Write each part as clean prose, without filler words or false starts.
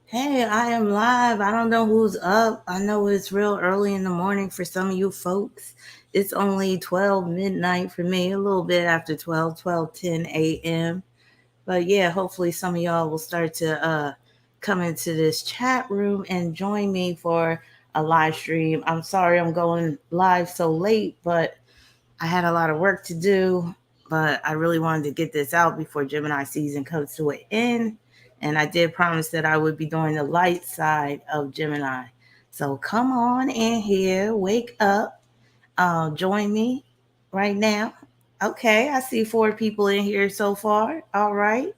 Hey, I am live. I don't know who's up. I know it's real early in the morning for some of you folks. It's only 12 midnight for me, a little bit after 12:10 a.m. But yeah, hopefully some of y'all will start to come into this chat room and join me for a live stream. I'm sorry I'm going live so late, but I had a lot of work to do, but I really wanted to get this out before Gemini season comes to an end. And I did promise that I would be doing the light side of Gemini. So come on in here, wake up, join me right now. Okay, I see 4 people in here so far. All right.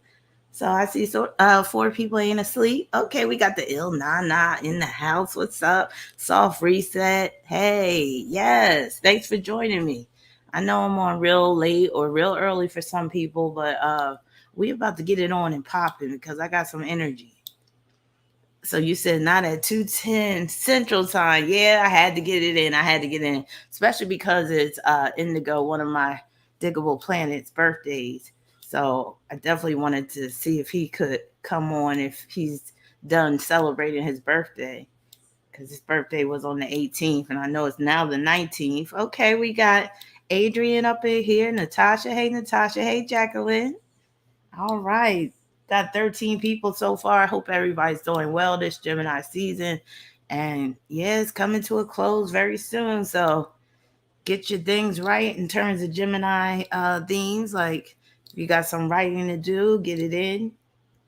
So I see 4 people ain't asleep. Okay, we got the ill Nana in the house. What's up? Soft reset. Hey, yes. Thanks for joining me. I know I'm on real late or real early for some people, but we about to get it on and popping because I got some energy. So you said not at 2:10 Central Time. Yeah, I had to get it in. I had to get in, especially because it's Indigo, one of my diggable planets' birthdays. So I definitely wanted to see if he could come on if he's done celebrating his birthday because his birthday was on the 18th, and I know it's now the 19th. Okay, we got Adrian up in here, Natasha. Hey, Natasha. Hey, Jacqueline. All right. Got 13 people so far. I hope everybody's doing well this Gemini season. And yeah, it's coming to a close very soon. So get your things right in terms of Gemini themes. Like if you got some writing to do, get it in.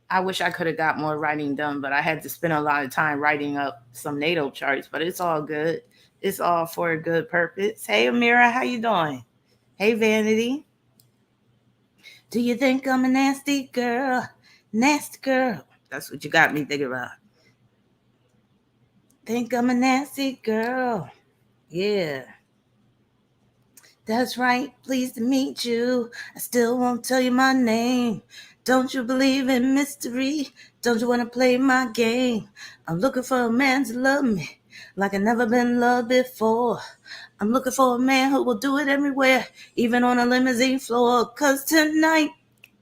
I wish I could have got more writing done, but I had to spend a lot of time writing up some natal charts, but it's all good. It's all for a good purpose. Hey Amira, how you doing? Hey Vanity. Do you think I'm a nasty girl? Nasty girl. That's what you got me thinking about. Think I'm a nasty girl. Yeah. That's right. Pleased to meet you. I still won't tell you my name. Don't you believe in mystery? Don't you want to play my game? I'm looking for a man to love me like I never been loved before. I'm looking for a man who will do it everywhere, even on a limousine floor. Cause tonight,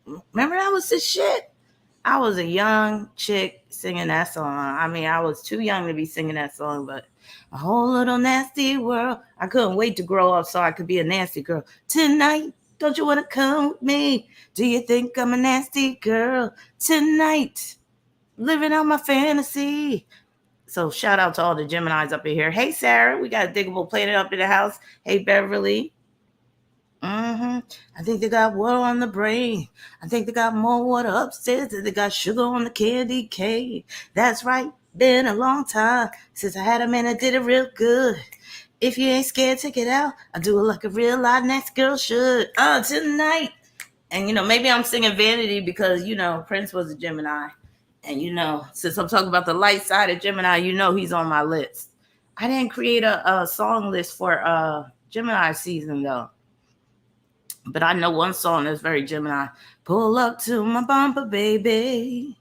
remember that was the shit? I was a young chick singing that song. I mean, I was too young to be singing that song, but a whole little nasty world. I couldn't wait to grow up so I could be a nasty girl. Tonight, don't you want to come with me? Do you think I'm a nasty girl? Tonight, living out my fantasy. So shout out to all the Geminis up in here. Hey, Sarah, we got a diggable planet up in the house. Hey, Beverly. I think they got water on the brain. I think they got more water upstairs than they got sugar on the candy cane. That's right. Been a long time since I had a man that did it real good. If you ain't scared, take it out. I do it like a real live next girl should. Tonight. And maybe I'm singing Vanity because Prince was a Gemini. And since I'm talking about the light side of Gemini, he's on my list. I didn't create a song list for Gemini season though. But I know one song that's very Gemini. Pull up to my bumper, baby,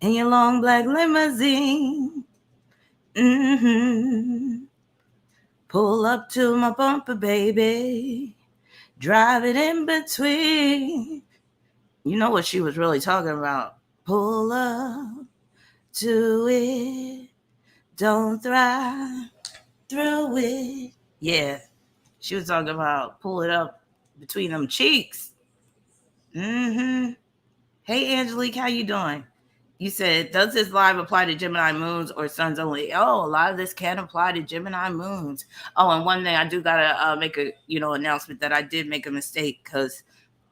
in your long black limousine. Mm-hmm. Pull up to my bumper, baby. Drive it in between. You know what she was really talking about. Pull up to it. Don't drive through it. Yeah. She was talking about pull it up between them cheeks. Mm-hmm. Hey, Angelique, how you doing? You said, does this live apply to Gemini moons or suns only? Oh, a lot of this can apply to Gemini moons. Oh, and one thing I do gotta make a announcement that I did make a mistake because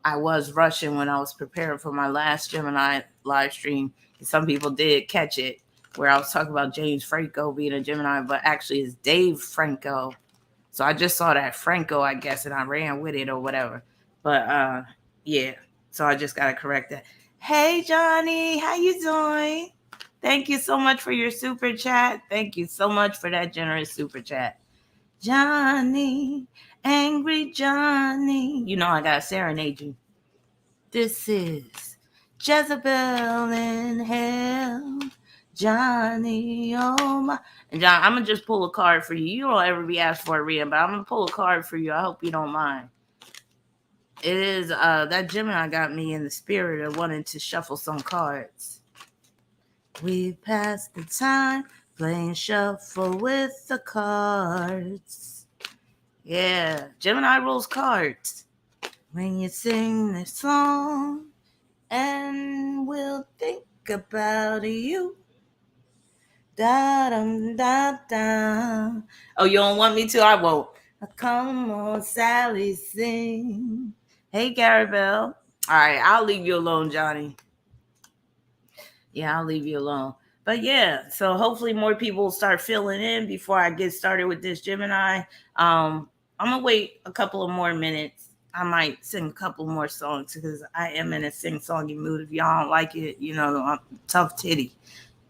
I was rushing when I was preparing for my last Gemini live stream. Some people did catch it where I was talking about James Franco being a Gemini, but actually it's Dave Franco. So I just saw that Franco, I guess, and I ran with it or whatever. But yeah, so I just gotta correct that. Hey Johnny, how you doing? Thank you so much for your super chat. Thank you so much for that generous super chat. Johnny, angry Johnny. I gotta serenade you. This is Jezebel in hell. Johnny, oh my. And John, I'm going to just pull a card for you. You don't ever be asked for a reading, but I'm going to pull a card for you. I hope you don't mind. It is that Gemini got me in the spirit of wanting to shuffle some cards. We pass the time playing shuffle with the cards. Yeah, Gemini rules cards. When you sing this song, and we'll think about you. Da-dum-da-da. Oh, you don't want me to? I won't. Come on, Sally, sing. Hey, Garabelle. All right, I'll leave you alone, Johnny. Yeah, I'll leave you alone. But yeah, so hopefully more people will start filling in before I get started with this Gemini. I'm gonna wait a couple of more minutes. I might sing a couple more songs because I am in a sing-songy mood. If y'all don't like it, I'm tough titty.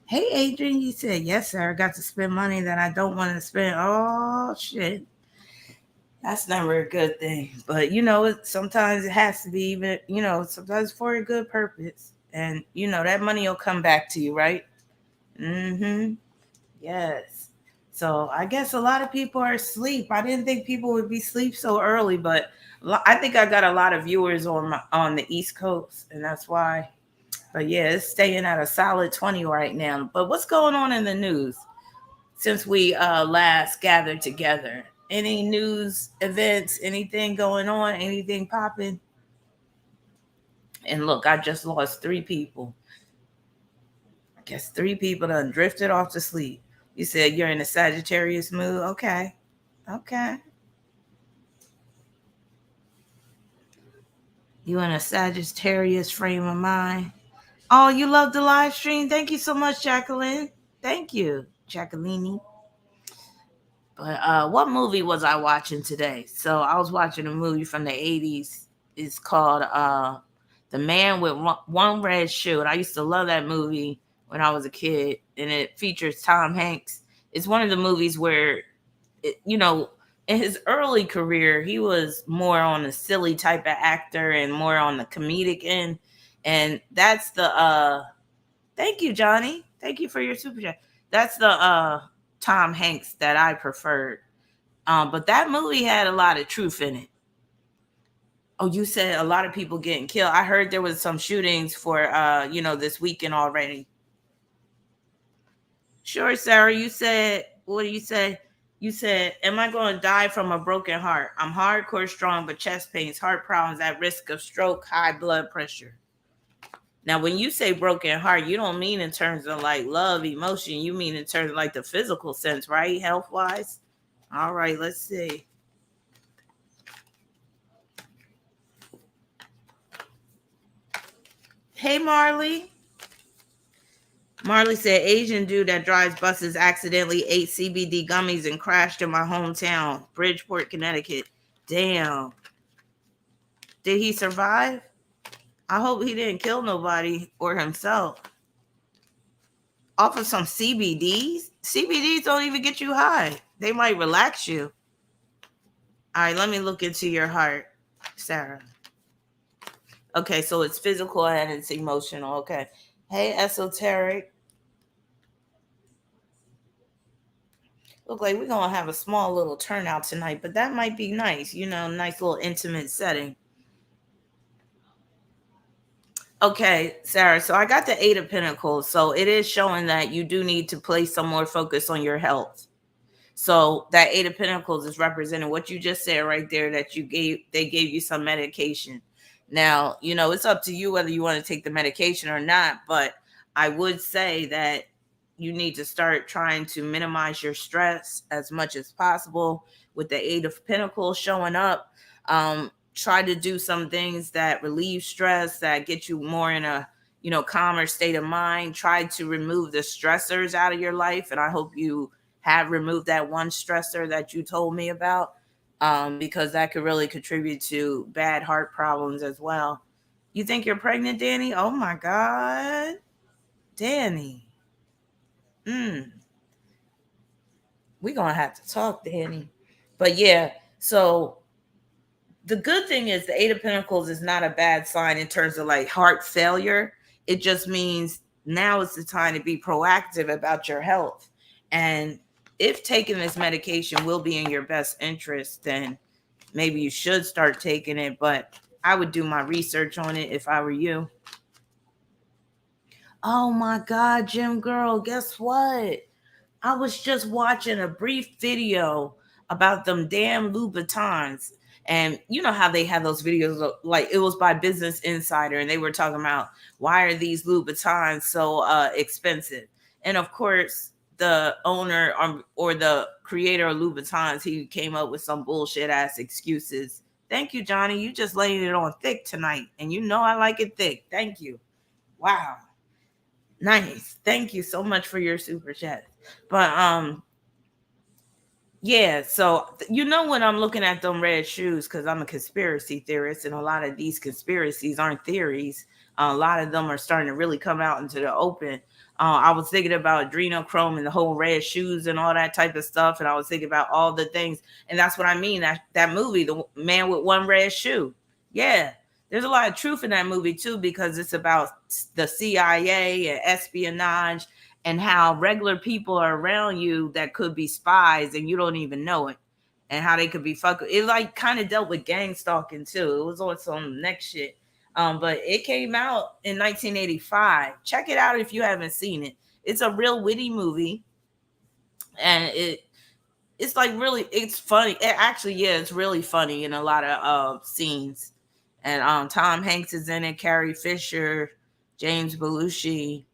Hey, Adrian, you said yes, sir. I got to spend money that I don't want to spend. Oh shit, that's never a good thing. But sometimes it has to be even. Sometimes for a good purpose, and that money will come back to you, right? Mm-hmm. Yes. So I guess a lot of people are asleep. I didn't think people would be asleep so early, but I think I got a lot of viewers on the East Coast, and that's why. But yeah, it's staying at a solid 20 right now. But what's going on in the news since we last gathered together? Any news events? Anything going on? Anything popping? And look, I just lost 3 people. I guess 3 people done drifted off to sleep. You said you're in a Sagittarius mood. Okay. Okay. You in a Sagittarius frame of mind. Oh, you love the live stream. Thank you so much, Jacqueline. Thank you, Jacqueline. But what movie was I watching today? So I was watching a movie from the 80s. It's called The Man with One Red Shoe. And I used to love that movie when I was a kid. And it features Tom Hanks. It's one of the movies where, in his early career, he was more on the silly type of actor and more on the comedic end. And that's the thank you, Johnny. Thank you for your super chat. That's the Tom Hanks that I preferred. But that movie had a lot of truth in it. Oh, you said a lot of people getting killed. I heard there was some shootings for this weekend already. Sure, Sarah. You said, what do you say? You said, am I going to die from a broken heart? I'm hardcore strong, but chest pains, heart problems, at risk of stroke, high blood pressure. Now, when you say broken heart, you don't mean in terms of like love, emotion. You mean in terms of like the physical sense, right? Health wise. All right, let's see. Hey, Marley. Marley said, Asian dude that drives buses accidentally ate CBD gummies and crashed in my hometown, Bridgeport, Connecticut. Damn. Did he survive? I hope he didn't kill nobody or himself. Off of some CBDs? CBDs don't even get you high. They might relax you. All right, let me look into your heart, Sarah. Okay, so it's physical and it's emotional. Okay. Hey, esoteric. Look like we're going to have a small little turnout tonight, but that might be nice. Nice little intimate setting. Okay, Sarah. So I got the 8 of Pentacles. So it is showing that you do need to place some more focus on your health. So that 8 of Pentacles is representing what you just said right there, that they gave you some medication. Now, it's up to you whether you want to take the medication or not, but I would say that you need to start trying to minimize your stress as much as possible. With the 8 of Pentacles showing up, try to do some things that relieve stress, that get you more in a calmer state of mind. Try to remove the stressors out of your life, and I hope you have removed that one stressor that you told me about, because that could really contribute to bad heart problems as well. You think you're pregnant, Danny? Oh my God, Danny. We're gonna have to talk, Danny. But yeah, so the good thing is the 8 of Pentacles is not a bad sign in terms of like heart failure. It just means now is the time to be proactive about your health. And if taking this medication will be in your best interest, then maybe you should start taking it. But I would do my research on it if I were you. Oh my God, Jim Girl, guess what? I was just watching a brief video about them damn Louboutins. And you know how they have those videos, like it was by Business Insider, and they were talking about why are these Louboutins so expensive? And of course, the owner or the creator of Louboutins, he came up with some bullshit ass excuses. Thank you, Johnny. You just laying it on thick tonight, and you know I like it thick. Thank you. Wow. Nice. Thank you so much for your super chat. But yeah, so you know when I'm looking at them red shoes, because I'm a conspiracy theorist, and a lot of these conspiracies aren't theories. A lot of them are starting to really come out into the open. I was thinking about adrenochrome and the whole red shoes and all that type of stuff, and I was thinking about all the things, and that's what I mean. That movie, The Man with One Red Shoe. Yeah, there's a lot of truth in that movie too, because it's about the CIA and espionage and how regular people are around you that could be spies and you don't even know it, and how they could be fucking. It like kind of dealt with gang stalking too. It was on some next shit. But it came out in 1985. Check it out if you haven't seen it. It's a real witty movie, and it's like really it's funny. It actually, yeah, it's really funny in a lot of scenes. And Tom Hanks is in it, Carrie Fisher, James Belushi,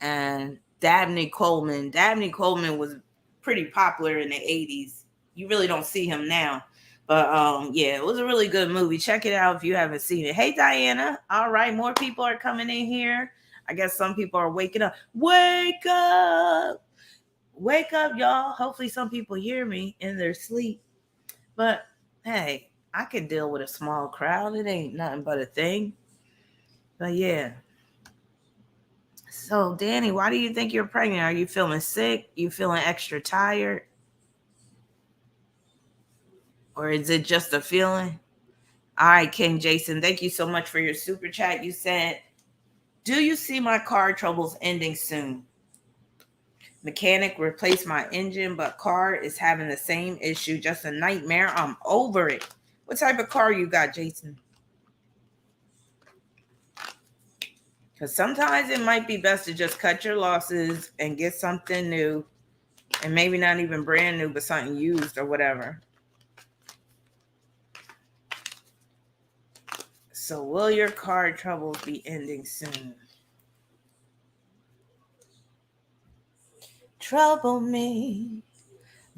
and Dabney Coleman. Dabney Coleman was pretty popular in the 80s. You really don't see him now. But yeah, it was a really good movie. Check it out if you haven't seen it. Hey Diana. All right, more people are coming in here. I guess some people are waking up. Wake up. Wake up, y'all. Hopefully some people hear me in their sleep. But hey, I can deal with a small crowd. It ain't nothing but a thing. But yeah. So, Danny, why do you think you're pregnant? Are you feeling sick? You feeling extra tired? Or is it just a feeling? All right, King Jason, thank you so much for your super chat. You said, do you see my car troubles ending soon? Mechanic replaced my engine, but car is having the same issue. Just a nightmare. I'm over it. What type of car you got, Jason? Because sometimes it might be best to just cut your losses and get something new. And maybe not even brand new, but something used or whatever. So will your car troubles be ending soon? Trouble me,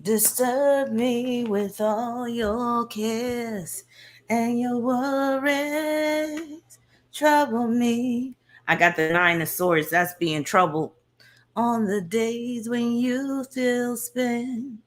disturb me with all your cares and your worries. Trouble me. I got the 9 of Swords. That's being troubled on the days when you feel spent.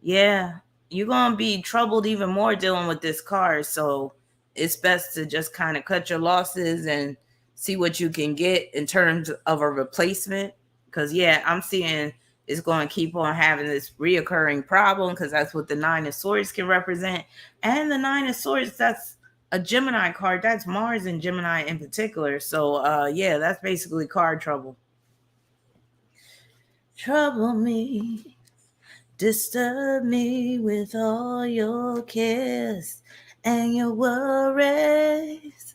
Yeah, you're going to be troubled even more dealing with this car. So it's best to just kind of cut your losses and see what you can get in terms of a replacement. Because, yeah, I'm seeing it's going to keep on having this reoccurring problem, because that's what the 9 of Swords can represent. And the 9 of Swords, that's a Gemini card. That's Mars and Gemini in particular. So, yeah, that's basically card trouble. Trouble me. Disturb me with all your cares and your worries.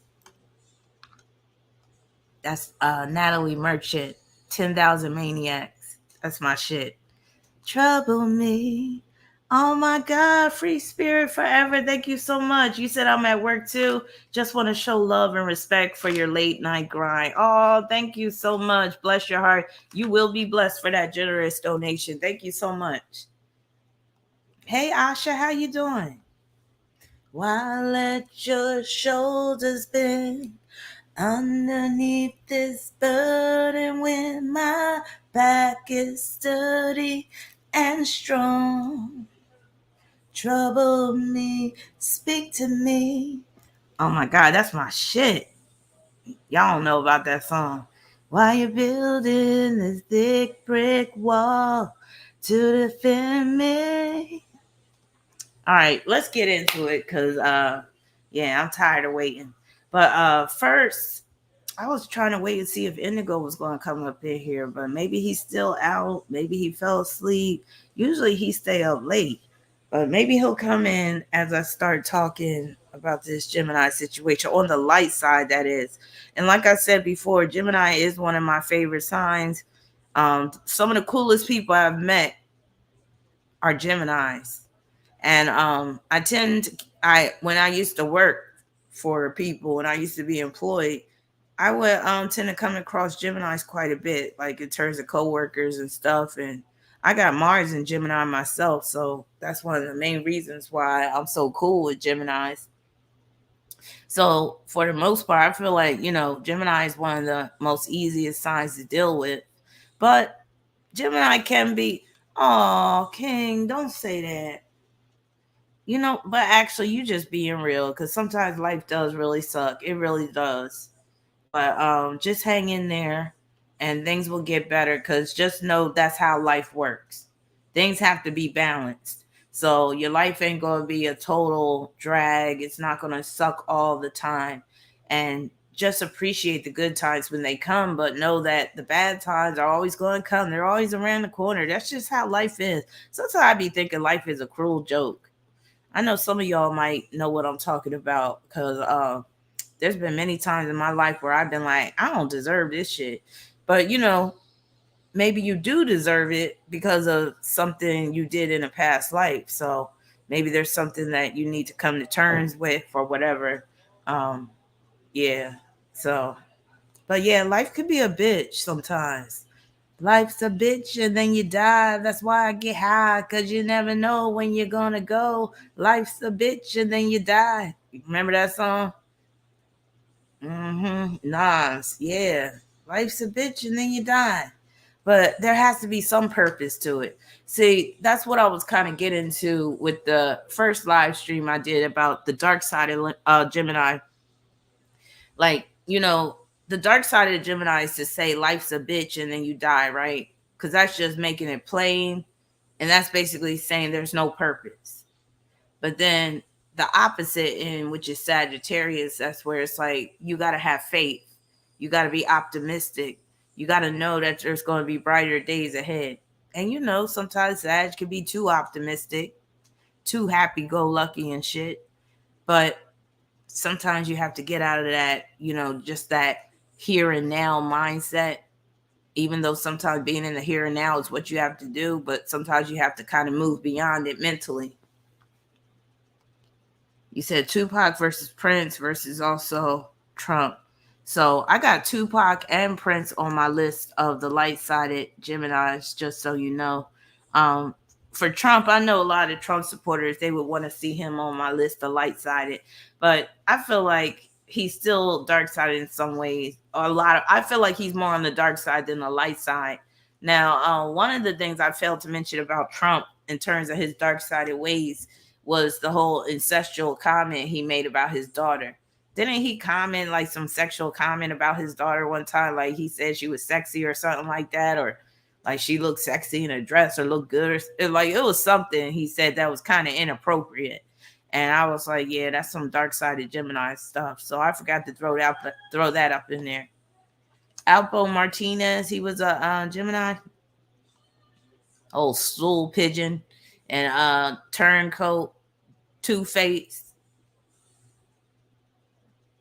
That's Natalie Merchant, 10,000 Maniacs. That's my shit. Trouble me. Oh my God, free spirit forever. Thank you so much. You said I'm at work too. Just want to show love and respect for your late night grind. Oh, thank you so much. Bless your heart. You will be blessed for that generous donation. Thank you so much. Hey Asha, how you doing? Why let your shoulders bend underneath this burden when my back is sturdy and strong? Trouble me, speak to me. Oh my God, that's my shit. Y'all don't know about that song. Why you building this thick brick wall to defend me? All right, let's get into it, because yeah, I'm tired of waiting. But first, I was trying to wait and see if Indigo was going to come up in here, but maybe he's still out. Maybe he fell asleep. Usually he stay up late, but maybe he'll come in as I start talking about this Gemini situation on the light side, that is. And like I said before, Gemini is one of my favorite signs. Some of the coolest people I've met are Geminis. And I tend to, I when I used to work for people, when I used to be employed, I would tend to come across Geminis quite a bit, like in terms of coworkers and stuff. And I got Mars in Gemini myself, so that's one of the main reasons why I'm so cool with Geminis. So for the most part, I feel like, Gemini is one of the most easiest signs to deal with. But Gemini can be, oh, King, don't say that. But actually, you just being real, because sometimes life does really suck. It really does. But just hang in there, and things will get better. Because just know that's how life works. Things have to be balanced. So your life ain't gonna be a total drag. It's not gonna suck all the time, and just appreciate the good times when they come. But know that the bad times are always gonna come. They're always around the corner. That's just how life is. Sometimes I be thinking life is a cruel joke. I know some of y'all might know what I'm talking about, because there's been many times in my life where I've been like, I don't deserve this shit. But maybe you do deserve it because of something you did in a past life. So maybe there's something that you need to come to terms with or whatever. Um, yeah. So, but yeah, life could be a bitch sometimes. Life's a bitch and then you die. That's why I get high, because you never know when you're gonna go. Life's a bitch and then you die. Remember that song? Nas, yeah. Life's a bitch and then you die. But there has to be some purpose to it. See, that's what I was kind of getting to with the first live stream I did about the dark side of Gemini. Like, the dark side of Gemini is to say life's a bitch and then you die, right? Because that's just making it plain. And that's basically saying there's no purpose. But then the opposite end, which is Sagittarius, that's where it's like you got to have faith. You got to be optimistic. You got to know that there's going to be brighter days ahead. And sometimes Sag can be too optimistic, too happy go lucky and shit. But sometimes you have to get out of that, just that here and now mindset. Even though sometimes being in the here and now is what you have to do, but sometimes you have to kind of move beyond it mentally. You said Tupac versus Prince versus also Trump. So I got Tupac and Prince on my list of the light-sided Geminis, just so you know. Um, for Trump, I know a lot of Trump supporters, they would want to see him on my list of light-sided, but I feel like he's still dark-sided in some ways. I feel like he's more on the dark side than the light side. Now, one of the things I failed to mention about Trump in terms of his dark-sided ways was the whole incestual comment he made about his daughter. Didn't he comment like some sexual comment about his daughter one time? Like he said she was sexy or something like that, or like she looked sexy in a dress or looked good, or like it was something he said that was kind of inappropriate. And I was like, yeah, that's some dark sided Gemini stuff. So I forgot to throw that up in there. Alpo Martinez, he was a Gemini, old stool pigeon, and turncoat, Two Face.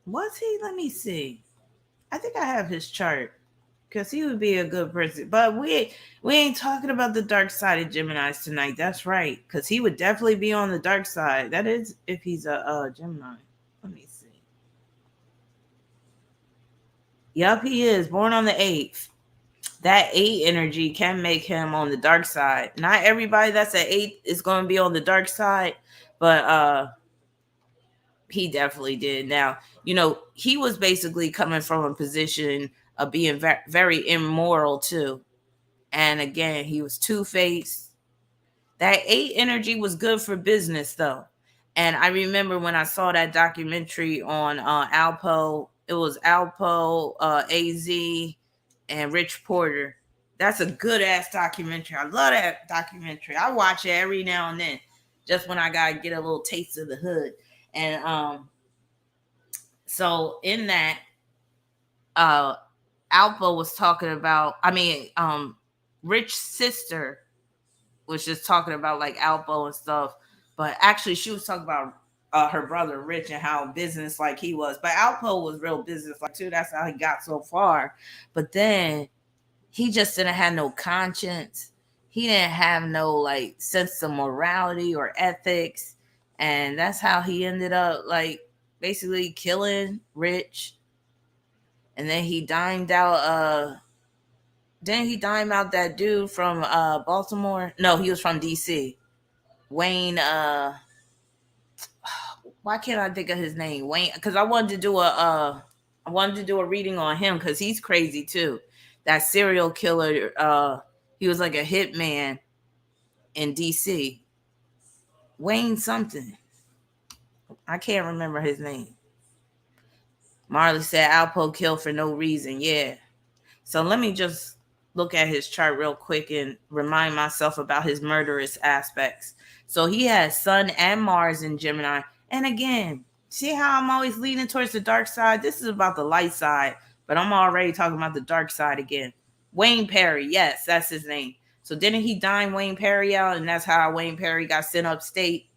Was he? Let me see. I think I have his chart, because he would be a good person. But we ain't talking about the dark side of Gemini's tonight. That's right, because he would definitely be on the dark side. That is if he's a Gemini. Let me see. Yup, he is born on the 8th. That 8 energy can make him on the dark side. Not everybody that's an 8 is going to be on the dark side, but he definitely did. Now, he was basically coming from a position of being very immoral too. And again, he was two-faced. That 8 energy was good for business though. And I remember when I saw that documentary on Alpo, it was Alpo, AZ, and Rich Porter. That's a good ass documentary. I love that documentary. I watch it every now and then, just when I gotta get a little taste of the hood. And so in that, uh Alpha was talking about, Rich sister was just talking about like Alpo and stuff, but actually she was talking about her brother Rich and how business like he was. But Alpo was real business like too. That's how he got so far. But then he just didn't have no conscience. He didn't have no like sense of morality or ethics. And that's how he ended up like basically killing Rich. And then he dimed out that dude from Baltimore. No, he was from DC. Wayne why can't I think of his name? Wayne, because I wanted to do a reading on him because he's crazy too. That serial killer, he was like a hitman in DC. Wayne something. I can't remember his name. Marley said Alpo killed for no reason. Yeah. So let me just look at his chart real quick and remind myself about his murderous aspects. So he has Sun and Mars in Gemini. And again, see how I'm always leaning towards the dark side? This is about the light side, but I'm already talking about the dark side again. Wayne Perry, yes, that's his name. So didn't he dime Wayne Perry out? And that's how Wayne Perry got sent upstate,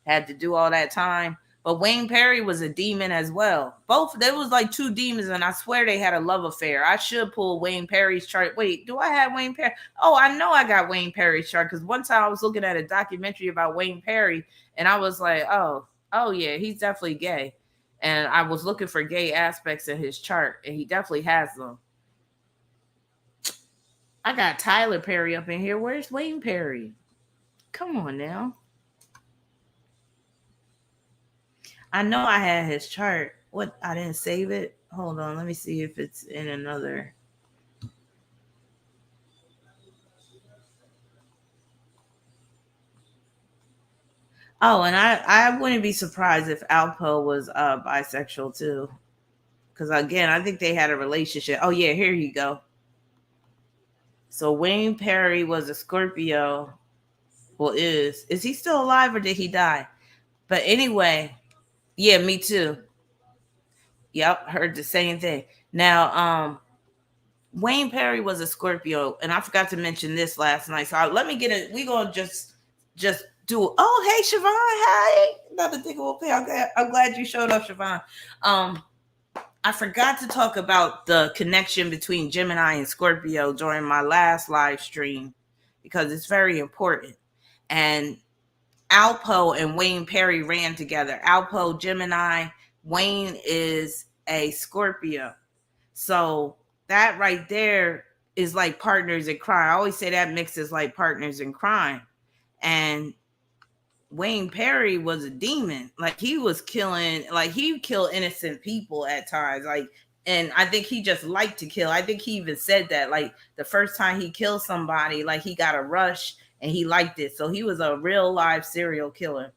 had to do all that time. But Wayne Perry was a demon as well. Both, there was like two demons, and I swear they had a love affair. I should pull Wayne Perry's chart. Wait, do I have Wayne Perry? Oh, I know I got Wayne Perry's chart because one time I was looking at a documentary about Wayne Perry, and I was like, oh yeah, he's definitely gay. And I was looking for gay aspects in his chart, and he definitely has them. I got Tyler Perry up in here. Where's Wayne Perry? Come on now. I know I had his chart. What? I didn't save it. Hold on. Let me see if it's in another. Oh, and I wouldn't be surprised if Alpo was bisexual too. Because again, I think they had a relationship. Oh yeah, here you go. So Wayne Perry was a Scorpio. Well, is he still alive or did he die? But anyway, yeah, me too. Yep, heard the same thing. Now, Wayne Perry was a Scorpio, and I forgot to mention this last night. So let me get it. We gonna just do. Oh, hey, Siobhan, hi. Another thing will pay. I'm glad you showed up, Siobhan. I forgot to talk about the connection between Gemini and Scorpio during my last live stream because it's very important. And Alpo and Wayne Perry ran together. Alpo, Gemini, Wayne is a Scorpio. So that right there is like partners in crime. I always say that mixes like partners in crime. And Wayne Perry was a demon. Like he was killing, like he killed innocent people at times. Like, and I think he just liked to kill. I think he even said that. Like the first time he killed somebody, like he got a rush and he liked it. So he was a real live serial killer.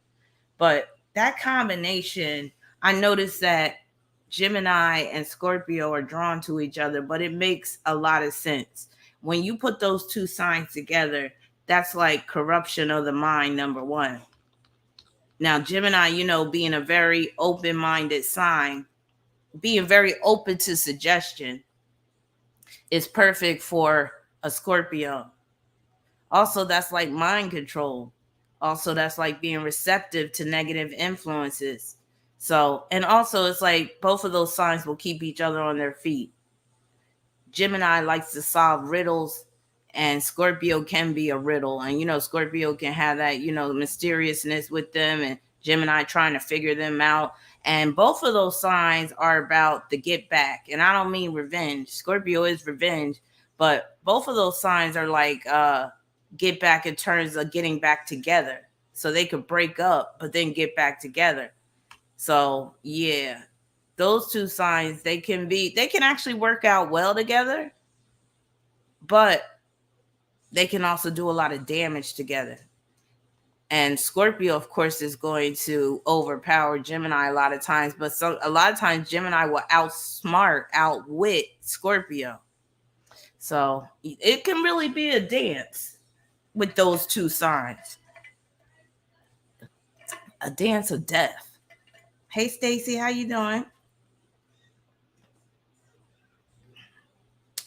But that combination, I noticed that Gemini and Scorpio are drawn to each other, but it makes a lot of sense. When you put those two signs together, that's like corruption of the mind, number one. Now, Gemini, being a very open minded sign, being very open to suggestion, is perfect for a Scorpio. Also, that's like mind control. Also, that's like being receptive to negative influences. So, and also, it's like both of those signs will keep each other on their feet. Gemini likes to solve riddles, and Scorpio can be a riddle. And, Scorpio can have that, mysteriousness with them, and Gemini trying to figure them out. And both of those signs are about the get back. And I don't mean revenge. Scorpio is revenge, but both of those signs are like get back in terms of getting back together. So they could break up, but then get back together. So yeah, those two signs, they can actually work out well together, but they can also do a lot of damage together. And Scorpio, of course, is going to overpower Gemini a lot of times, but a lot of times Gemini will outwit Scorpio. So it can really be a dance with those two signs. A dance of death. Hey, Stacy, how you doing?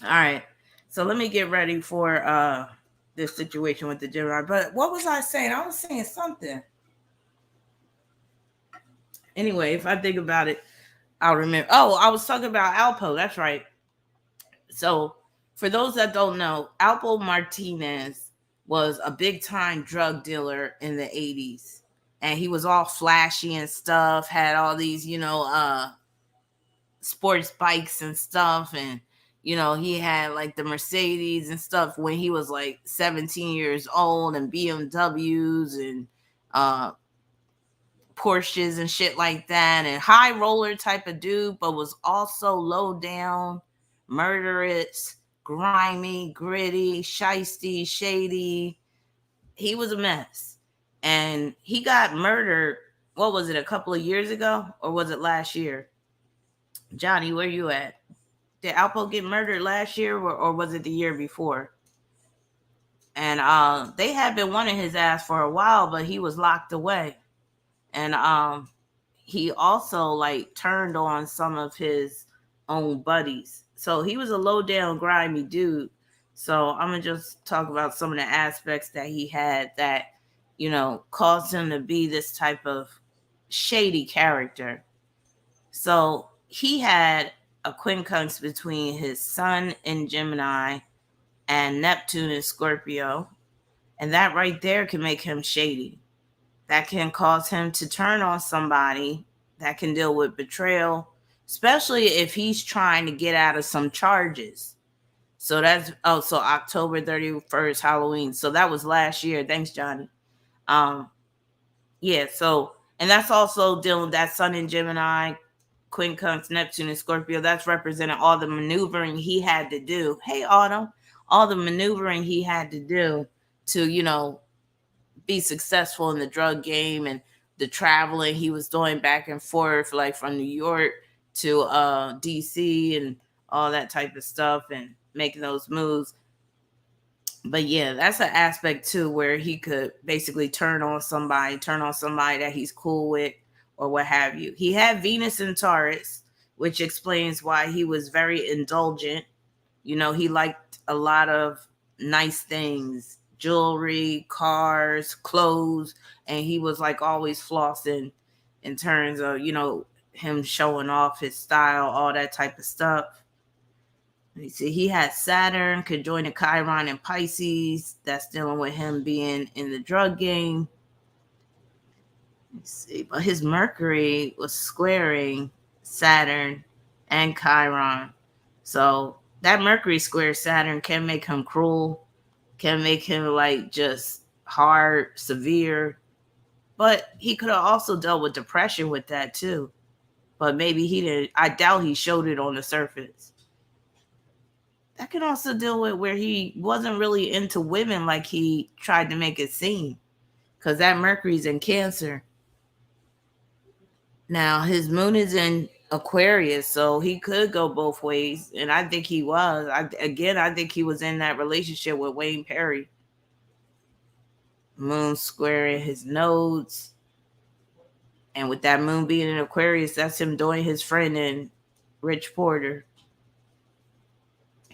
All right. So let me get ready for this situation with the Gemini. But what was I saying? I was saying something. Anyway, if I think about it, I'll remember. Oh, I was talking about Alpo. That's right. So, for those that don't know, Alpo Martinez was a big time drug dealer in the 80s. And he was all flashy and stuff, had all these, sports bikes and stuff. And, he had like the Mercedes and stuff when he was like 17 years old, and BMWs and uh, Porsches and shit like that, and high roller type of dude, but was also low down, murderous, grimy, gritty, shisty, shady. He was a mess. And he got murdered, what was it, a couple of years ago? Or was it last year? Johnny, where you at? Did Alpo get murdered last year, or was it the year before? And they had been wanting his ass for a while, but he was locked away. And he also like turned on some of his own buddies. So he was a low down, grimy dude. So I'm gonna just talk about some of the aspects that he had that, caused him to be this type of shady character. So he had a quincunx between his sun in Gemini and Neptune in Scorpio. And that right there can make him shady. That can cause him to turn on somebody, that can deal with betrayal, especially if he's trying to get out of some charges. So so October 31st, Halloween. So that was last year. Thanks, Johnny. Um, yeah, so, and that's also dealing with that Sun in Gemini, quincunx, Neptune, and Scorpio. That's representing all the maneuvering he had to do. Hey, Autumn. All the maneuvering he had to do to, be successful in the drug game, and the traveling he was doing back and forth, like from New York to DC and all that type of stuff, and making those moves. But yeah, that's an aspect too where he could basically turn on somebody that he's cool with, or what have you. He had Venus in Taurus, which explains why he was very indulgent. He liked a lot of nice things, jewelry, cars, clothes, and he was like always flossing in terms of, him showing off his style, all that type of stuff. You see, he had Saturn conjoining Chiron and Pisces. That's dealing with him being in the drug game. Let's see, but his Mercury was squaring Saturn and Chiron. So that Mercury square Saturn can make him cruel, can make him like just hard, severe. But he could have also dealt with depression with that too. But maybe he didn't. I doubt he showed it on the surface. That can also deal with where he wasn't really into women like he tried to make it seem. Because that Mercury's in Cancer. Now, his moon is in Aquarius, so he could go both ways. And I think he was. I think he was in that relationship with Wayne Perry. Moon squaring his nodes. And with that moon being in Aquarius, that's him doing his friend in Rich Porter.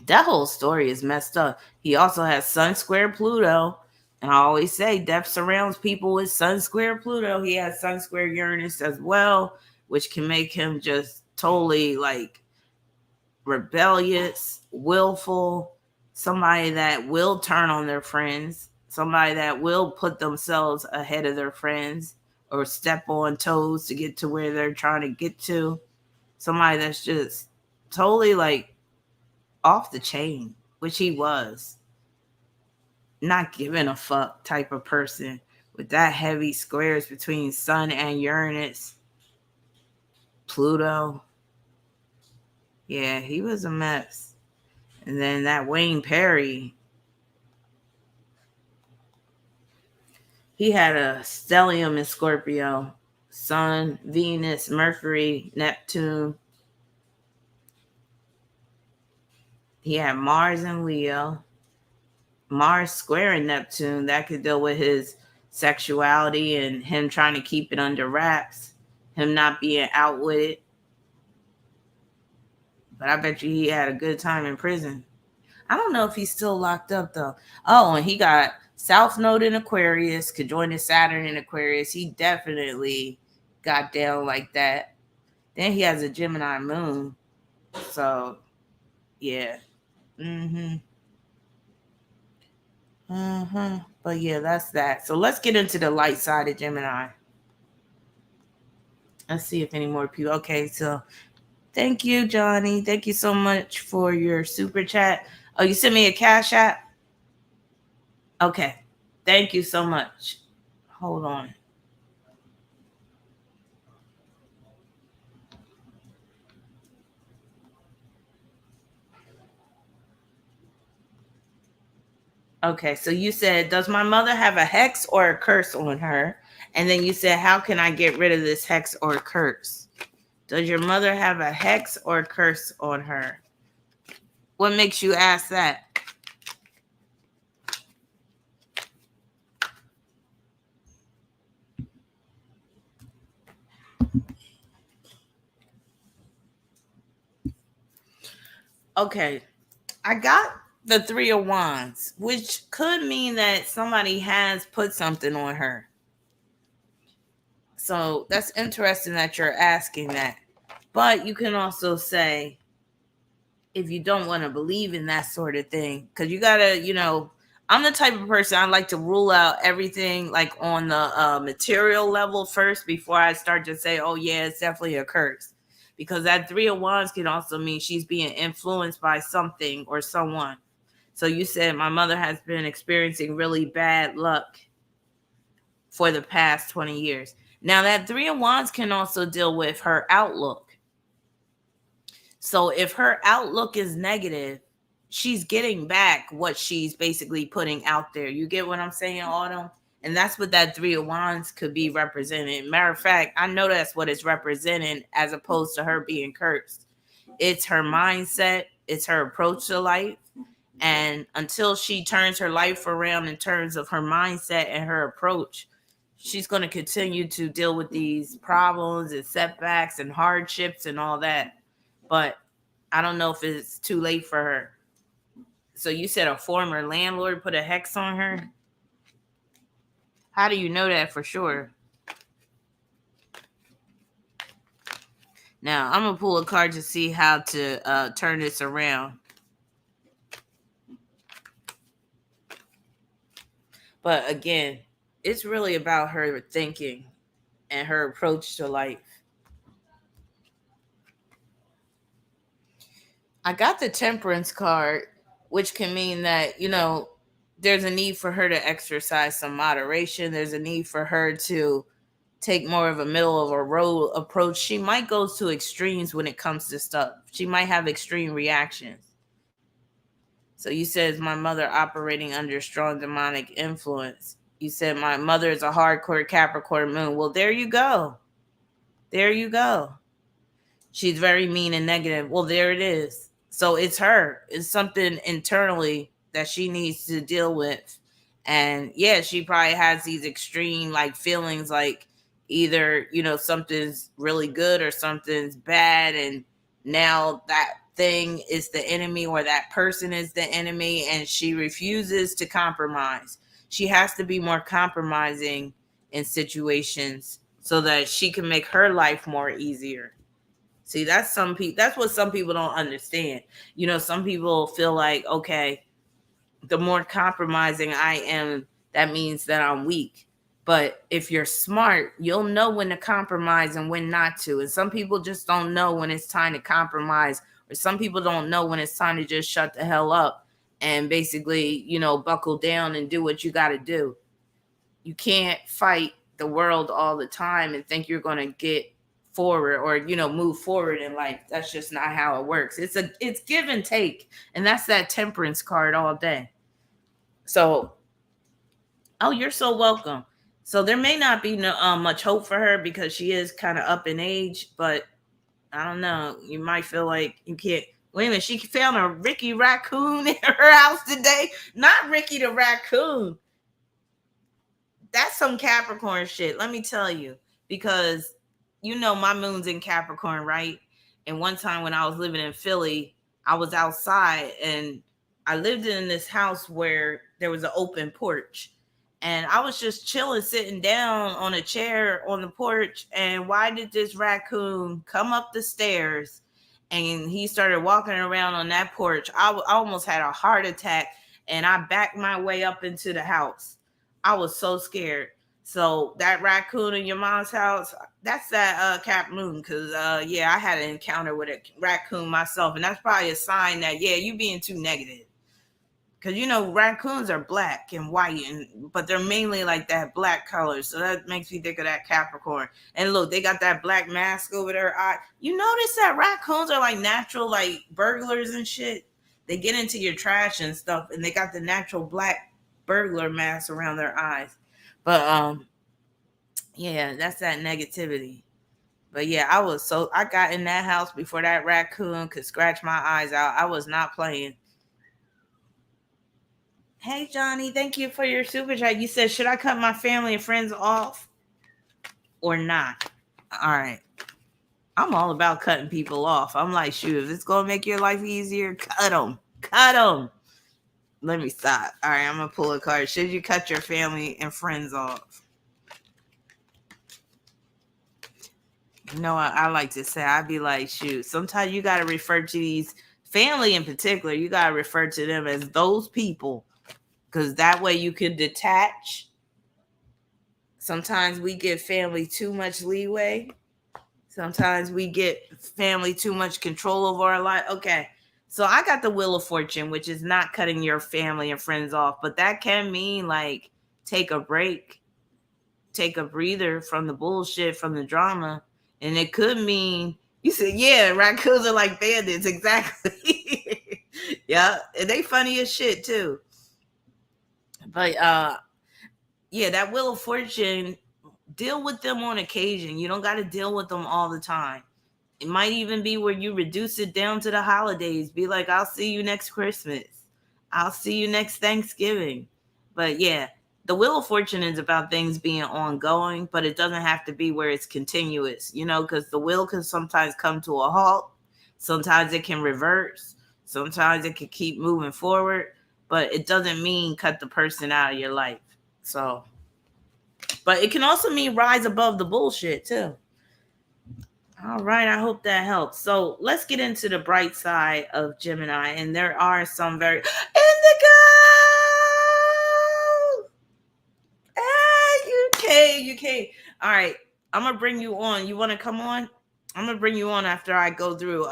That whole story is messed up. He also has Sun square Pluto. And I always say death surrounds people with Sun square Pluto. He has Sun square Uranus as well, which can make him just totally like rebellious, willful, somebody that will turn on their friends, somebody that will put themselves ahead of their friends or step on toes to get to where they're trying to get to. Somebody that's just totally like off the chain, which he was. Not giving a fuck type of person with that heavy squares between Sun and Uranus, Pluto. Yeah, he was a mess. And then that Wayne Perry, he had a stellium in Scorpio, Sun, Venus, Mercury, Neptune. He had Mars in Leo. Mars squaring Neptune, that could deal with his sexuality and him trying to keep it under wraps, him not being out with it. But I bet you he had a good time in prison. I don't know if he's still locked up though. Oh, and he got South Node in Aquarius, could join his Saturn in Aquarius. He definitely got down like that. Then he has a Gemini moon. So, yeah. Mm-hmm. Uh-huh. But yeah, that's that. So let's get into the light side of Gemini. Let's see if any more people. Okay, so thank you, Johnny. Thank you so much for your super chat. Oh, you sent me a cash app? Okay. Thank you so much. Hold on. Okay, so you said, does my mother have a hex or a curse on her? And then you said, how can I get rid of this hex or curse? Does your mother have a hex or curse on her? What makes you ask that? Okay, I got the Three of Wands, which could mean that somebody has put something on her. So that's interesting that you're asking that. But you can also say, if you don't want to believe in that sort of thing, because you gotta, I'm the type of person, I like to rule out everything like on the material level first before I start to say, oh yeah, it's definitely a curse. Because that Three of Wands can also mean she's being influenced by something or someone. So you said my mother has been experiencing really bad luck for the past 20 years. Now that Three of Wands can also deal with her outlook. So if her outlook is negative, she's getting back what she's basically putting out there. You get what I'm saying, Autumn? And that's what that Three of Wands could be representing. Matter of fact, I know that's what it's representing as opposed to her being cursed. It's her mindset, it's her approach to life. And until she turns her life around in terms of her mindset and her approach, she's going to continue to deal with these problems and setbacks and hardships and all that. But I don't know if it's too late for her. So you said a former landlord put a hex on her? How do you know that for sure? Now, I'm going to pull a card to see how to turn this around. But again, it's really about her thinking and her approach to life. I got the Temperance card, which can mean that, there's a need for her to exercise some moderation. There's a need for her to take more of a middle of a road approach. She might go to extremes when it comes to stuff. She might have extreme reactions. So you said, is my mother operating under strong demonic influence? You said my mother is a hardcore Capricorn moon. Well, there you go. There you go. She's very mean and negative. Well, there it is. So it's her. It's something internally that she needs to deal with. And yeah, she probably has these extreme like feelings like either, something's really good or something's bad. And now that thing is the enemy or that person is the enemy. And she refuses to compromise. She has to be more compromising in situations so that she can make her life more easier. See, that's what some people don't understand. Some people feel like, okay, the more compromising I am, that means that I'm weak. But if you're smart, you'll know when to compromise and when not to. And some people just don't know when it's time to compromise, or some people don't know when it's time to just shut the hell up and basically, buckle down and do what you got to do. You can't fight the world all the time and think you're going to get forward or move forward in life. That's just not how it works. It's give and take, and that's that Temperance card all day. So, oh, you're so welcome. So there may not be much hope for her because she is kind of up in age, but I don't know. You might feel like you can't. Wait a minute, she found a Ricky raccoon in her house today. Not Ricky the raccoon. That's some Capricorn shit, let me tell you, because my moon's in Capricorn, right? And one time when I was living in Philly, I was outside and I lived in this house where there was an open porch. And I was just chilling, sitting down on a chair on the porch. And why did this raccoon come up the stairs? And he started walking around on that porch. I almost had a heart attack, and I backed my way up into the house. I was so scared. So that raccoon in your mom's house, that's that Cap Moon. Because, yeah, I had an encounter with a raccoon myself. And that's probably a sign that, yeah, you being too negative. Because, you know, raccoons are black and white, but they're mainly like that black color. So that makes me think of that Capricorn. And look, they got that black mask over their eye. You notice that raccoons are like natural, like burglars and shit. They get into your trash and stuff, and they got the natural black burglar mask around their eyes. But, yeah, that's that negativity. But yeah, I got in that house before that raccoon could scratch my eyes out. I was not playing. Hey, Johnny, thank you for your super chat. You said, should I cut my family and friends off or not? All right. I'm all about cutting people off. I'm like, shoot, if it's going to make your life easier, cut them. Cut them. Let me stop. All right, I'm going to pull a card. Should you cut your family and friends off? You know what I like to say? I'd be like, shoot, sometimes you got to refer to these family in particular. You got to refer to them as those people, because that way you can detach. Sometimes we give family too much leeway. Sometimes we get family too much control over our life. Okay. So I got the Wheel of Fortune, which is not cutting your family and friends off, but that can mean like take a break, take a breather from the bullshit, from the drama. And it could mean, you said, yeah, raccoons are like bandits. Exactly. Yeah. And they funny as shit too. But yeah, that Wheel of Fortune, deal with them on occasion. You don't got to deal with them all the time. It might even be where you reduce it down to the holidays. Be like, I'll see you next Christmas. I'll see you next Thanksgiving. But yeah, the Wheel of Fortune is about things being ongoing, but it doesn't have to be where it's continuous, you know, because the wheel can sometimes come to a halt. Sometimes it can reverse. Sometimes it can keep moving forward, but it doesn't mean cut the person out of your life. So, but it can also mean rise above the bullshit too. All right, I hope that helps. So let's get into the bright side of Gemini, and there are some very Indigo. Hey, UK. All right, I'm gonna bring you on. You want to come on? I'm gonna bring you on after I go through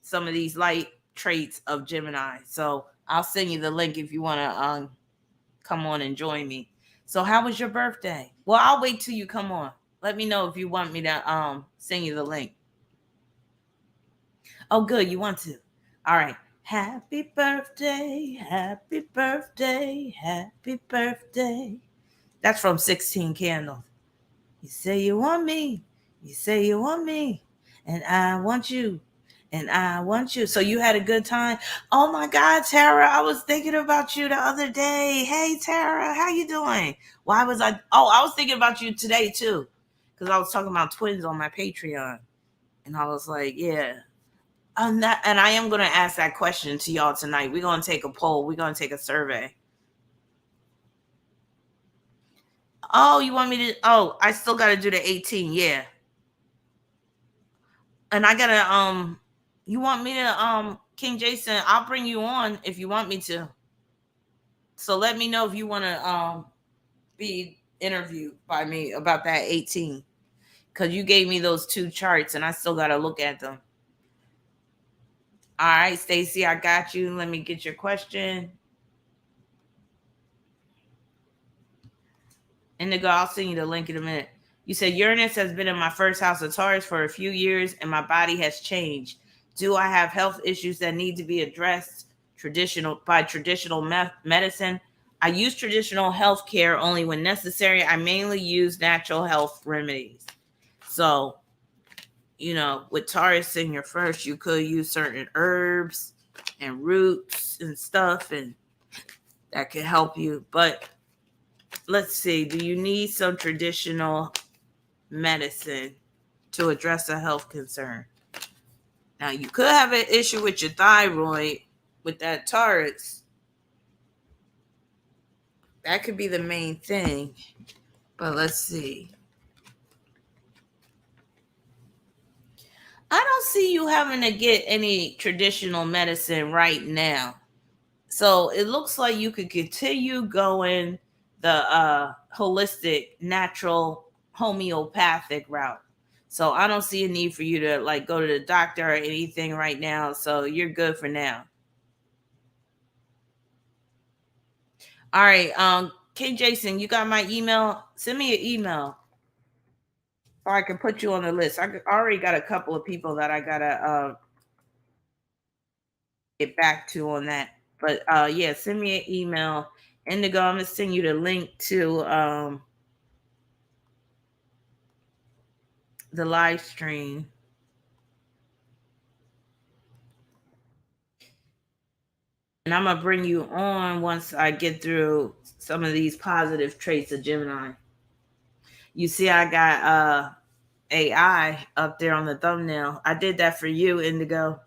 some of these light traits of Gemini. So I'll send you the link if you want to come on and join me. So how was your birthday? Well, I'll wait till you come on. Let me know if you want me to send you the link. Oh, good. You want to? All right. Happy birthday. Happy birthday. Happy birthday. That's from 16 Candles. You say you want me. You say you want me. And I want you. And I want you. So you had a good time. Oh my God, Tara, I was thinking about you the other day. Hey, Tara, how you doing? Why was I? Oh, I was thinking about you today too, because I was talking about twins on my Patreon, and I was like, yeah. And I am going to ask that question to y'all tonight. We're going to take a poll. We're going to take a survey. Oh, you want me to? Oh, I still got to do the 18. Yeah. And I got to, you want me to, King Jason, I'll bring you on if you want me to. So let me know if you want to, be interviewed by me about that 18. Because you gave me those two charts and I still got to look at them. All right, Stacy, I got you. Let me get your question. Indigo, I'll send you the link in a minute. You said Uranus has been in my first house of Taurus for a few years and my body has changed. Do I have health issues that need to be addressed traditional medicine? I use traditional health care only when necessary. I mainly use natural health remedies. So, you know, with Taurus in your first, you could use certain herbs and roots and stuff, and that could help you. But let's see, do you need some traditional medicine to address a health concern? Now, you could have an issue with your thyroid with that Taurus. That could be the main thing. But let's see. I don't see you having to get any traditional medicine right now. So it looks like you could continue going the holistic, natural, homeopathic route. So I don't see a need for you to like go to the doctor or anything right now. So you're good for now. All right. K Jason, you got my email? Send me an email or I can put you on the list. already got a couple of people that I gotta get back to on that. But yeah, send me an email. Indigo, I'm gonna send you the link to the live stream. And I'm gonna bring you on once I get through some of these positive traits of Gemini. You see, I got AI up there on the thumbnail. I did that for you, Indigo.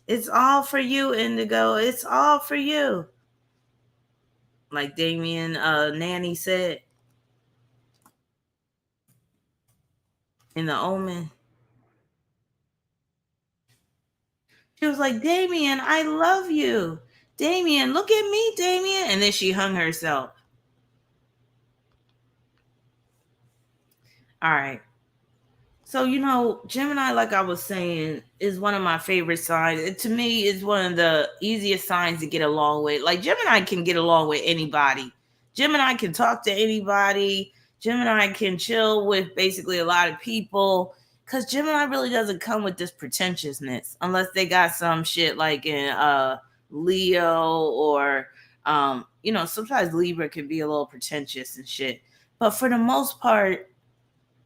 It's all for you, Indigo. It's all for you. Like Damien Nanny said in the Omen. She was like, Damien, I love you. Damien, look at me, Damien. And then she hung herself. All right. So, Gemini, like I was saying, is one of my favorite signs. It, to me, is one of the easiest signs to get along with. Like, Gemini can get along with anybody. Gemini can talk to anybody. Gemini can chill with basically a lot of people. Because Gemini really doesn't come with this pretentiousness unless they got some shit like in Leo or, sometimes Libra can be a little pretentious and shit. But for the most part,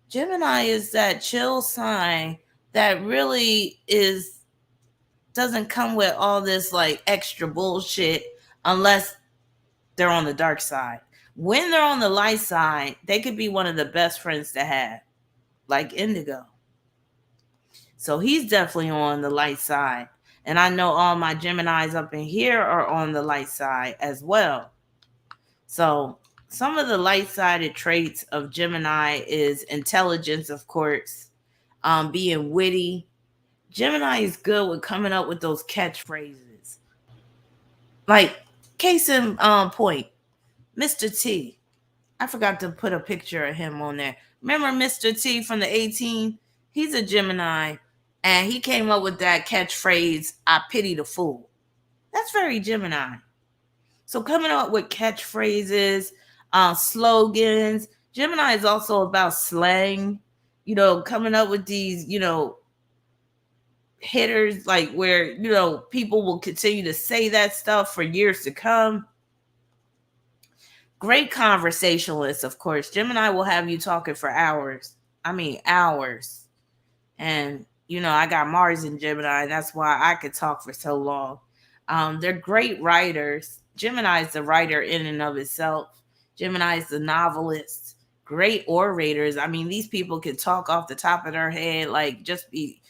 Gemini is that chill sign that really doesn't come with all this like extra bullshit unless they're on the dark side. When they're on the light side, they could be one of the best friends to have, like Indigo. So he's definitely on the light side. And I know all my Geminis up in here are on the light side as well. So some of the light-sided traits of Gemini is intelligence, of course, being witty. Gemini is good with coming up with those catchphrases. Like, case in point, Mr. T. I forgot to put a picture of him on there. Remember Mr. T from the 18? He's a Gemini, and he came up with that catchphrase, I pity the fool. That's very Gemini. So coming up with catchphrases, slogans. Gemini is also about slang, coming up with these, hitters, like where, people will continue to say that stuff for years to come. Great conversationalist, of course. Gemini will have you talking for hours. I mean, hours. And, I got Mars in Gemini, and that's why I could talk for so long. They're great writers. Gemini is the writer in and of itself. Gemini is the novelist. Great orators. I mean, these people can talk off the top of their head, like just be,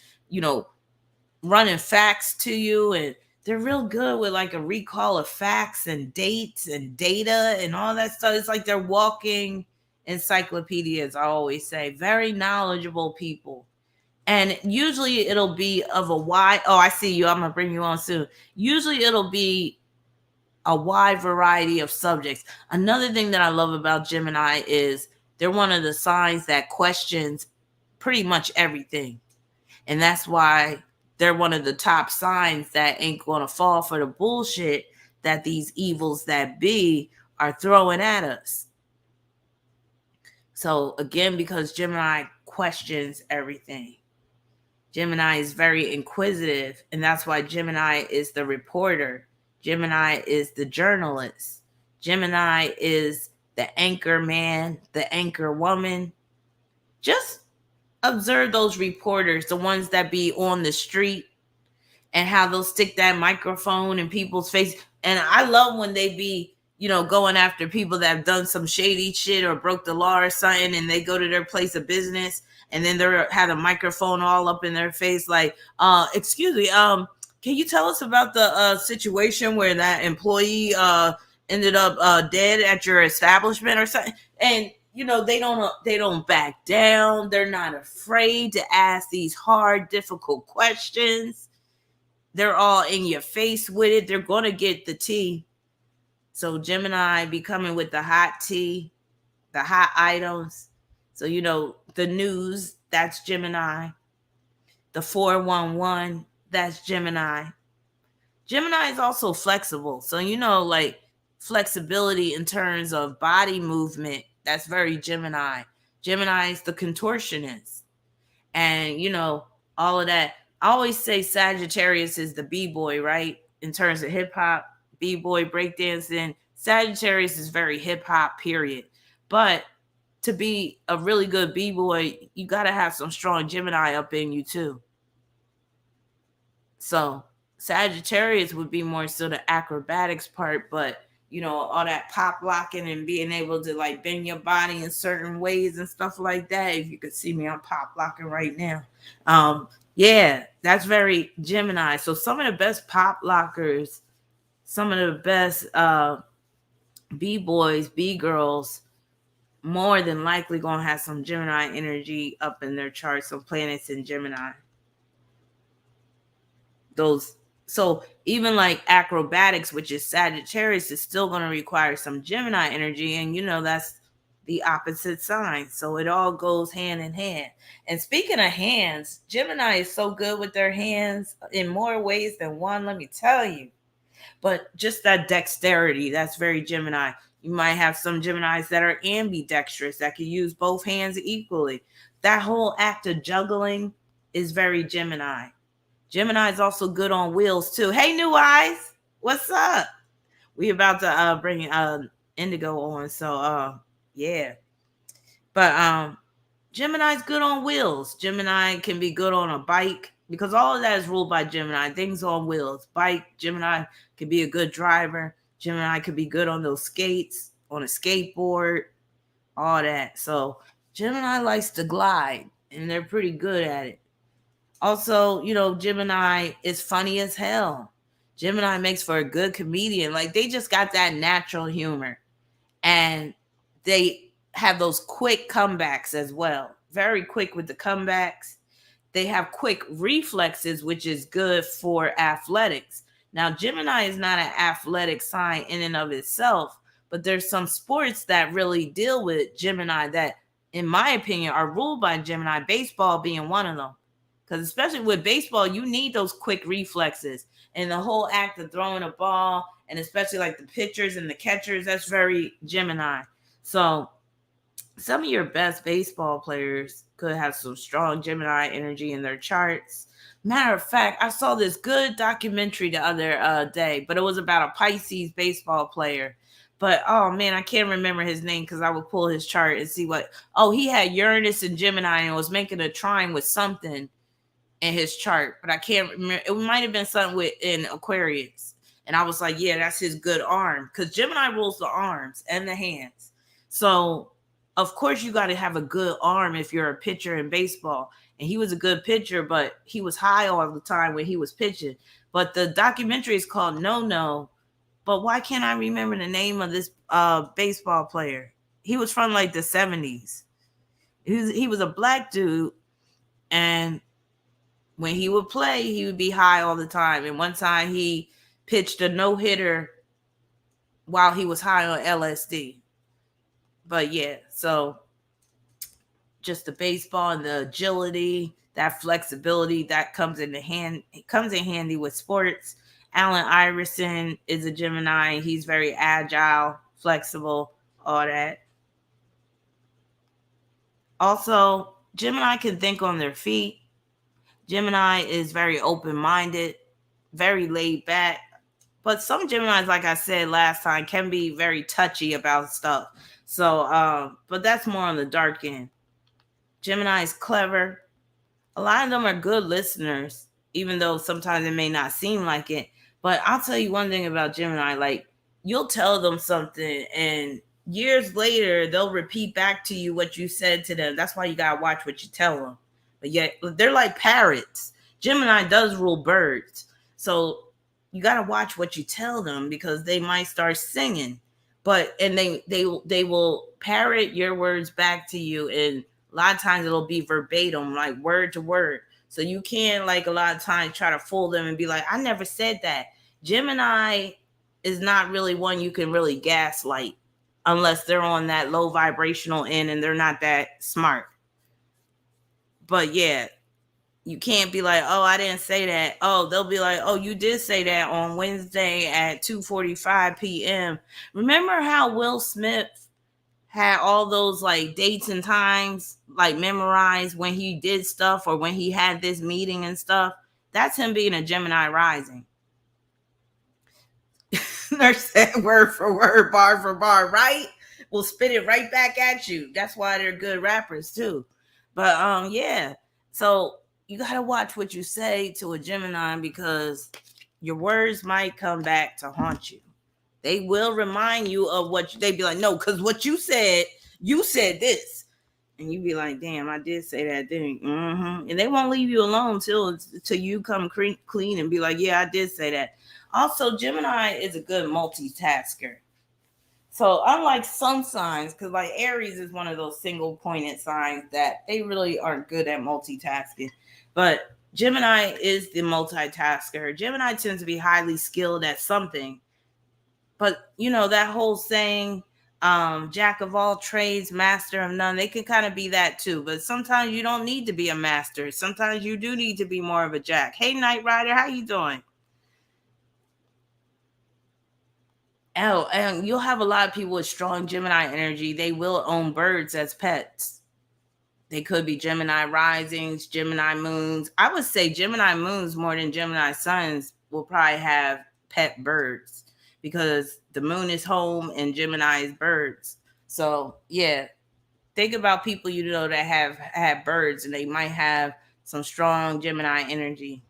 running facts to you. And they're real good with like a recall of facts and dates and data and all that stuff. It's like they're walking encyclopedias, I always say. Very knowledgeable people. And usually it'll be of a wide, oh, I see you. I'm going to bring you on soon. Usually it'll be a wide variety of subjects. Another thing that I love about Gemini is they're one of the signs that questions pretty much everything. And that's why they're one of the top signs that ain't going to fall for the bullshit that these evils that be are throwing at us. So again, because Gemini questions everything. Gemini is very inquisitive, and that's why Gemini is the reporter. Gemini is the journalist. Gemini is the anchor man, the anchor woman. Just observe those reporters, the ones that be on the street, and how they'll stick that microphone in people's face. And I love when they be, going after people that have done some shady shit or broke the law or something, and they go to their place of business and then they had a microphone all up in their face like, excuse me, can you tell us about the situation where that employee ended up dead at your establishment or something. And they don't back down. They're not afraid to ask these hard, difficult questions. They're all in your face with it. They're going to get the tea. So Gemini be coming with the hot tea, the hot items. So the news, that's Gemini. The 411, that's Gemini. Gemini is also flexible. So like flexibility in terms of body movement, that's very Gemini. Gemini is the contortionist. And all of that. I always say Sagittarius is the b-boy, right? In terms of hip-hop, b-boy, breakdancing. Sagittarius is very hip-hop, period. But to be a really good b-boy, you got to have some strong Gemini up in you too. So Sagittarius would be more so the acrobatics part, but all that pop locking and being able to like bend your body in certain ways and stuff like that. If you could see me, I'm pop locking right now. Yeah, that's very Gemini. So some of the best pop lockers, some of the best b-boys, b-girls, more than likely gonna have some Gemini energy up in their chart, some planets in Gemini. So even like acrobatics, which is Sagittarius, is still going to require some Gemini energy, and that's the opposite sign. So it all goes hand in hand. And speaking of hands, Gemini is so good with their hands in more ways than one, let me tell you. But just that dexterity, that's very Gemini. You might have some Geminis that are ambidextrous, that can use both hands equally. That whole act of juggling is very Gemini. Gemini is also good on wheels too. Hey, New Eyes, what's up? We about to bring Indigo on, so yeah. But Gemini's good on wheels. Gemini can be good on a bike because all of that is ruled by Gemini. Things on wheels, bike. Gemini can be a good driver. Gemini could be good on those skates, on a skateboard, all that. So Gemini likes to glide, and they're pretty good at it. Also, Gemini is funny as hell. Gemini makes for a good comedian. Like, they just got that natural humor. And they have those quick comebacks as well. Very quick with the comebacks. They have quick reflexes, which is good for athletics. Now, Gemini is not an athletic sign in and of itself, but there's some sports that really deal with Gemini that, in my opinion, are ruled by Gemini, baseball being one of them. Because especially with baseball, you need those quick reflexes. And the whole act of throwing a ball, and especially like the pitchers and the catchers, that's very Gemini. So some of your best baseball players could have some strong Gemini energy in their charts. Matter of fact, I saw this good documentary the other day, but it was about a Pisces baseball player. But, oh, man, I can't remember his name because I would pull his chart and see what... Oh, he had Uranus and Gemini and was making a trine with something in his chart, but I can't remember. It might have been something in Aquarius. And I was like, yeah, that's his good arm. Because Gemini rules the arms and the hands. So, of course, you got to have a good arm if you're a pitcher in baseball. And he was a good pitcher, but he was high all the time when he was pitching. But the documentary is called No. But why can't I remember the name of this baseball player? He was from like the 70s. He was a black dude. And when he would play, he would be high all the time. And one time he pitched a no-hitter while he was high on LSD. But yeah, so just the baseball and the agility, that flexibility, that comes in handy with sports. Allen Iverson is a Gemini. He's very agile, flexible, all that. Also, Gemini can think on their feet. Gemini is very open-minded, very laid back. But some Geminis, like I said last time, can be very touchy about stuff. So, but that's more on the dark end. Gemini is clever. A lot of them are good listeners, even though sometimes it may not seem like it. But I'll tell you one thing about Gemini, like, you'll tell them something and years later, they'll repeat back to you what you said to them. That's why you got to watch what you tell them. But yet, they're like parrots. Gemini does rule birds. So you got to watch what you tell them, because they might start singing, and they will parrot your words back to you, and a lot of times it'll be verbatim, like word to word. So you can, like, a lot of times try to fool them and be like, I never said that. Gemini is not really one you can really gaslight unless they're on that low vibrational end and they're not that smart. But yeah, you can't be like, oh, I didn't say that. Oh, they'll be like, oh, you did say that on Wednesday at 2:45 p.m. Remember how Will Smith had all those like dates and times like memorized when he did stuff or when he had this meeting and stuff? That's him being a Gemini rising. Nurse said word for word, bar for bar, right? We'll spit it right back at you. That's why they're good rappers too. But yeah. So you gotta watch what you say to a Gemini, because your words might come back to haunt you. They will remind you of they be like, no, because what you said this. And you be like, damn, I did say that thing. Mm-hmm. And they won't leave you alone till you come clean and be like, yeah, I did say that. Also, Gemini is a good multitasker. So unlike some signs, because like Aries is one of those single pointed signs that they really aren't good at multitasking. But Gemini is the multitasker. Gemini tends to be highly skilled at something. But that whole saying, jack of all trades, master of none, they can kind of be that too. But sometimes you don't need to be a master. Sometimes you do need to be more of a jack. Hey, Knight Rider, how you doing? Oh, and you'll have a lot of people with strong Gemini energy. They will own birds as pets. They could be Gemini risings, Gemini moons. I would say Gemini moons more than Gemini suns will probably have pet birds, because the moon is home and Gemini is birds. So yeah, think about people that have had birds, and they might have some strong Gemini energy.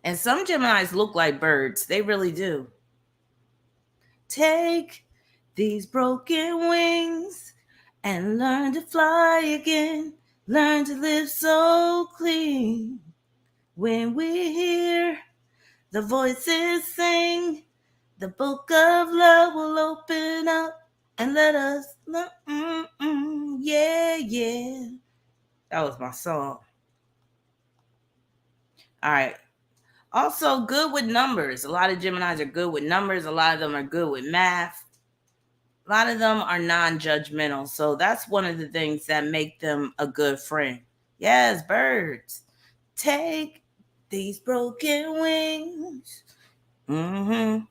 And some Geminis look like birds. They really do. Take these broken wings and learn to fly again. Learn to live so clean. When we hear the voices sing, the book of love will open up and let us yeah. That was my song. All right. Also, good with numbers. A lot of Geminis are good with numbers. A lot of them are good with math. A lot of them are non-judgmental. So that's one of the things that make them a good friend. Yes, birds. Take these broken wings. Mm-hmm.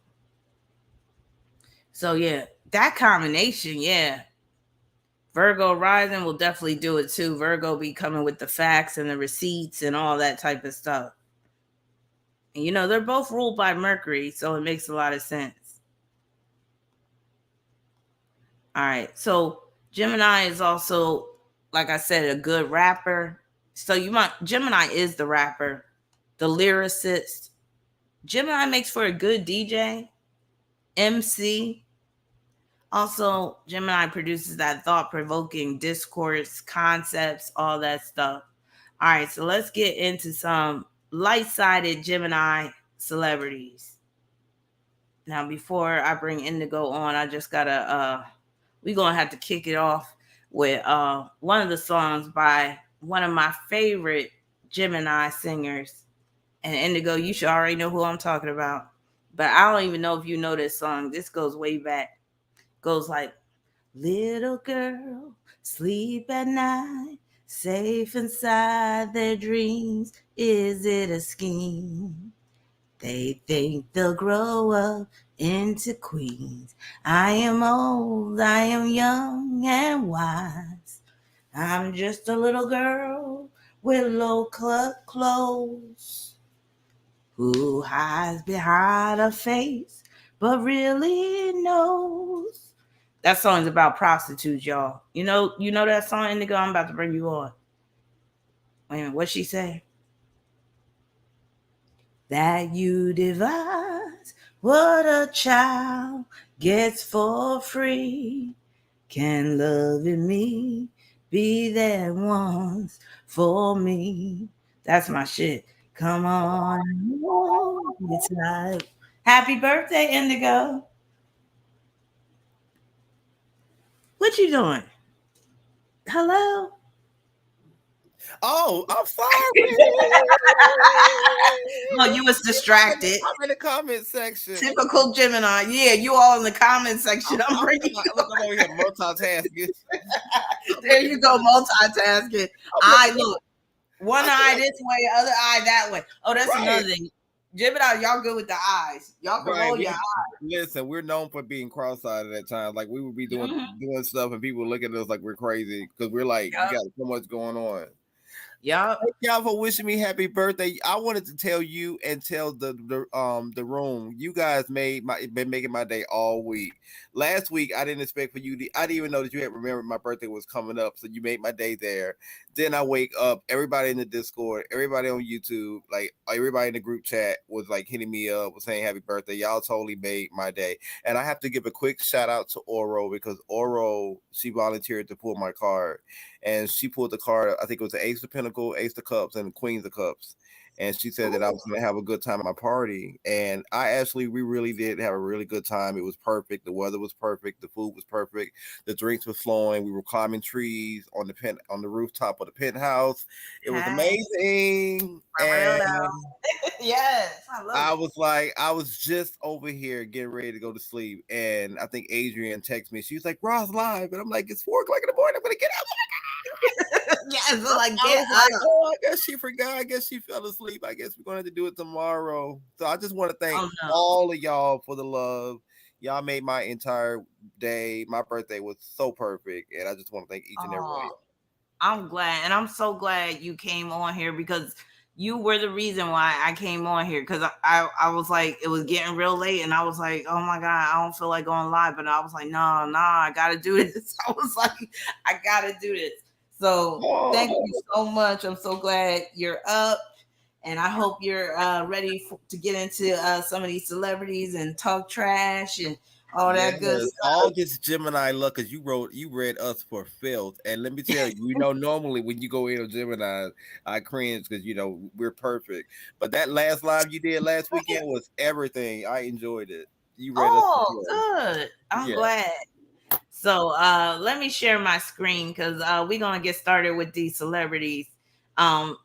So yeah, that combination, yeah. Virgo rising will definitely do it too. Virgo be coming with the facts and the receipts and all that type of stuff. And they're both ruled by Mercury, so it makes a lot of sense. All right. So Gemini is also, like I said, a good rapper. So Gemini is the rapper, the lyricist. Gemini makes for a good DJ, MC. Also, Gemini produces that thought-provoking discourse, concepts, all that stuff. All right, so let's get into some light-sided Gemini celebrities. Now, before I bring Indigo on, I just gotta we're gonna have to kick it off with one of the songs by one of my favorite Gemini singers. And Indigo, you should already know who I'm talking about. But I don't even know if you know this song. This goes way back. Goes like, little girl, sleep at night, safe inside their dreams. Is it a scheme? They think they'll grow up into queens. I am old, I am young and wise. I'm just a little girl with low-cut clothes, who hides behind a face but really knows. That song's about prostitutes, y'all. You know that song, Indigo? I'm about to bring you on. Wait a minute, what'd she say? That you devise what a child gets for free. Can loving me be there once for me? That's my shit. Come on, it's live. Happy birthday, Indigo. What you doing? Hello? Oh, I'm sorry. Oh, you was distracted. I'm in the comment section. Typical Gemini. Yeah, you all in the comment section. I'm bringing you. Look, I'm over here multitasking. There you go, multitasking. I look. One eye this way, other eye that way. Oh, that's another thing. Gemini, y'all good with the eyes. Y'all can roll your eyes. Listen, we're known for being cross-eyed at times. Like we would be doing stuff, and people look at us like we're crazy because we're like, we got so much going on. Yeah. Thank y'all for wishing me happy birthday. I wanted to tell you and tell the room. You guys been making my day all week. Last week I didn't expect for you to. I didn't even know that you had remembered my birthday was coming up, so you made my day there. Then I wake up, everybody in the Discord, everybody on YouTube, like everybody in the group chat was like hitting me up, was saying happy birthday. Y'all totally made my day. And I have to give a quick shout out to Oro because Oro, she volunteered to pull my card. And she pulled the card. I think it was the Ace of Pentacles, Ace of Cups, and Queens of Cups. And she said that I was going to have a good time at my party. And we really did have a really good time. It was perfect. The weather was perfect. The food was perfect. The drinks were flowing. We were climbing trees on the rooftop of the penthouse. It was amazing. And yes, I was just over here getting ready to go to sleep. And I think Adrienne texted me. She was like, Ross live. And I'm like, it's 4:00 in the morning. I'm going to get up. Yes, like get up. Like, oh, I guess she forgot. I guess she fell asleep. I guess we're going to have to do it tomorrow. So I just want to thank all of y'all for the love. Y'all made my entire day. My birthday was so perfect. And I just want to thank each and every one of y'all. I'm glad. And I'm so glad you came on here because you were the reason why I came on here. Because I was like, it was getting real late. And I was like, oh my God, I don't feel like going live. But I was like, no, I got to do this. I was like, I got to do this. So thank you so much. I'm so glad you're up. And I hope you're ready to get into some of these celebrities and talk trash and all that good stuff. All this Gemini luck, because you read us for filth. And let me tell you, normally when you go in on Gemini, I cringe because we're perfect. But that last live you did last weekend was everything. I enjoyed it. You read us for filth. Good. I'm glad. So let me share my screen because we're gonna get started with these celebrities. Now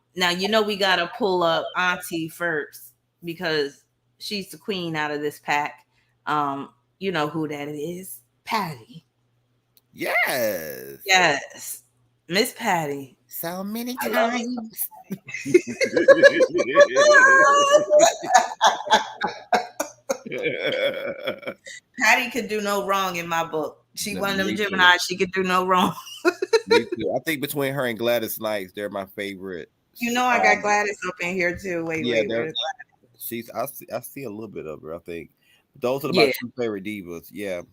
we gotta pull up Auntie first because she's the queen out of this pack. You know who that is? Patty. Yes. Miss Patty. So many times. Patty could do no wrong in my book. She one of them Gemini. She could do no wrong. Me too. I think between her and Gladys Knight, they're my favorite. I got Gladys up in here too. Wait. I see a little bit of her. I think those are my two favorite divas. Yeah.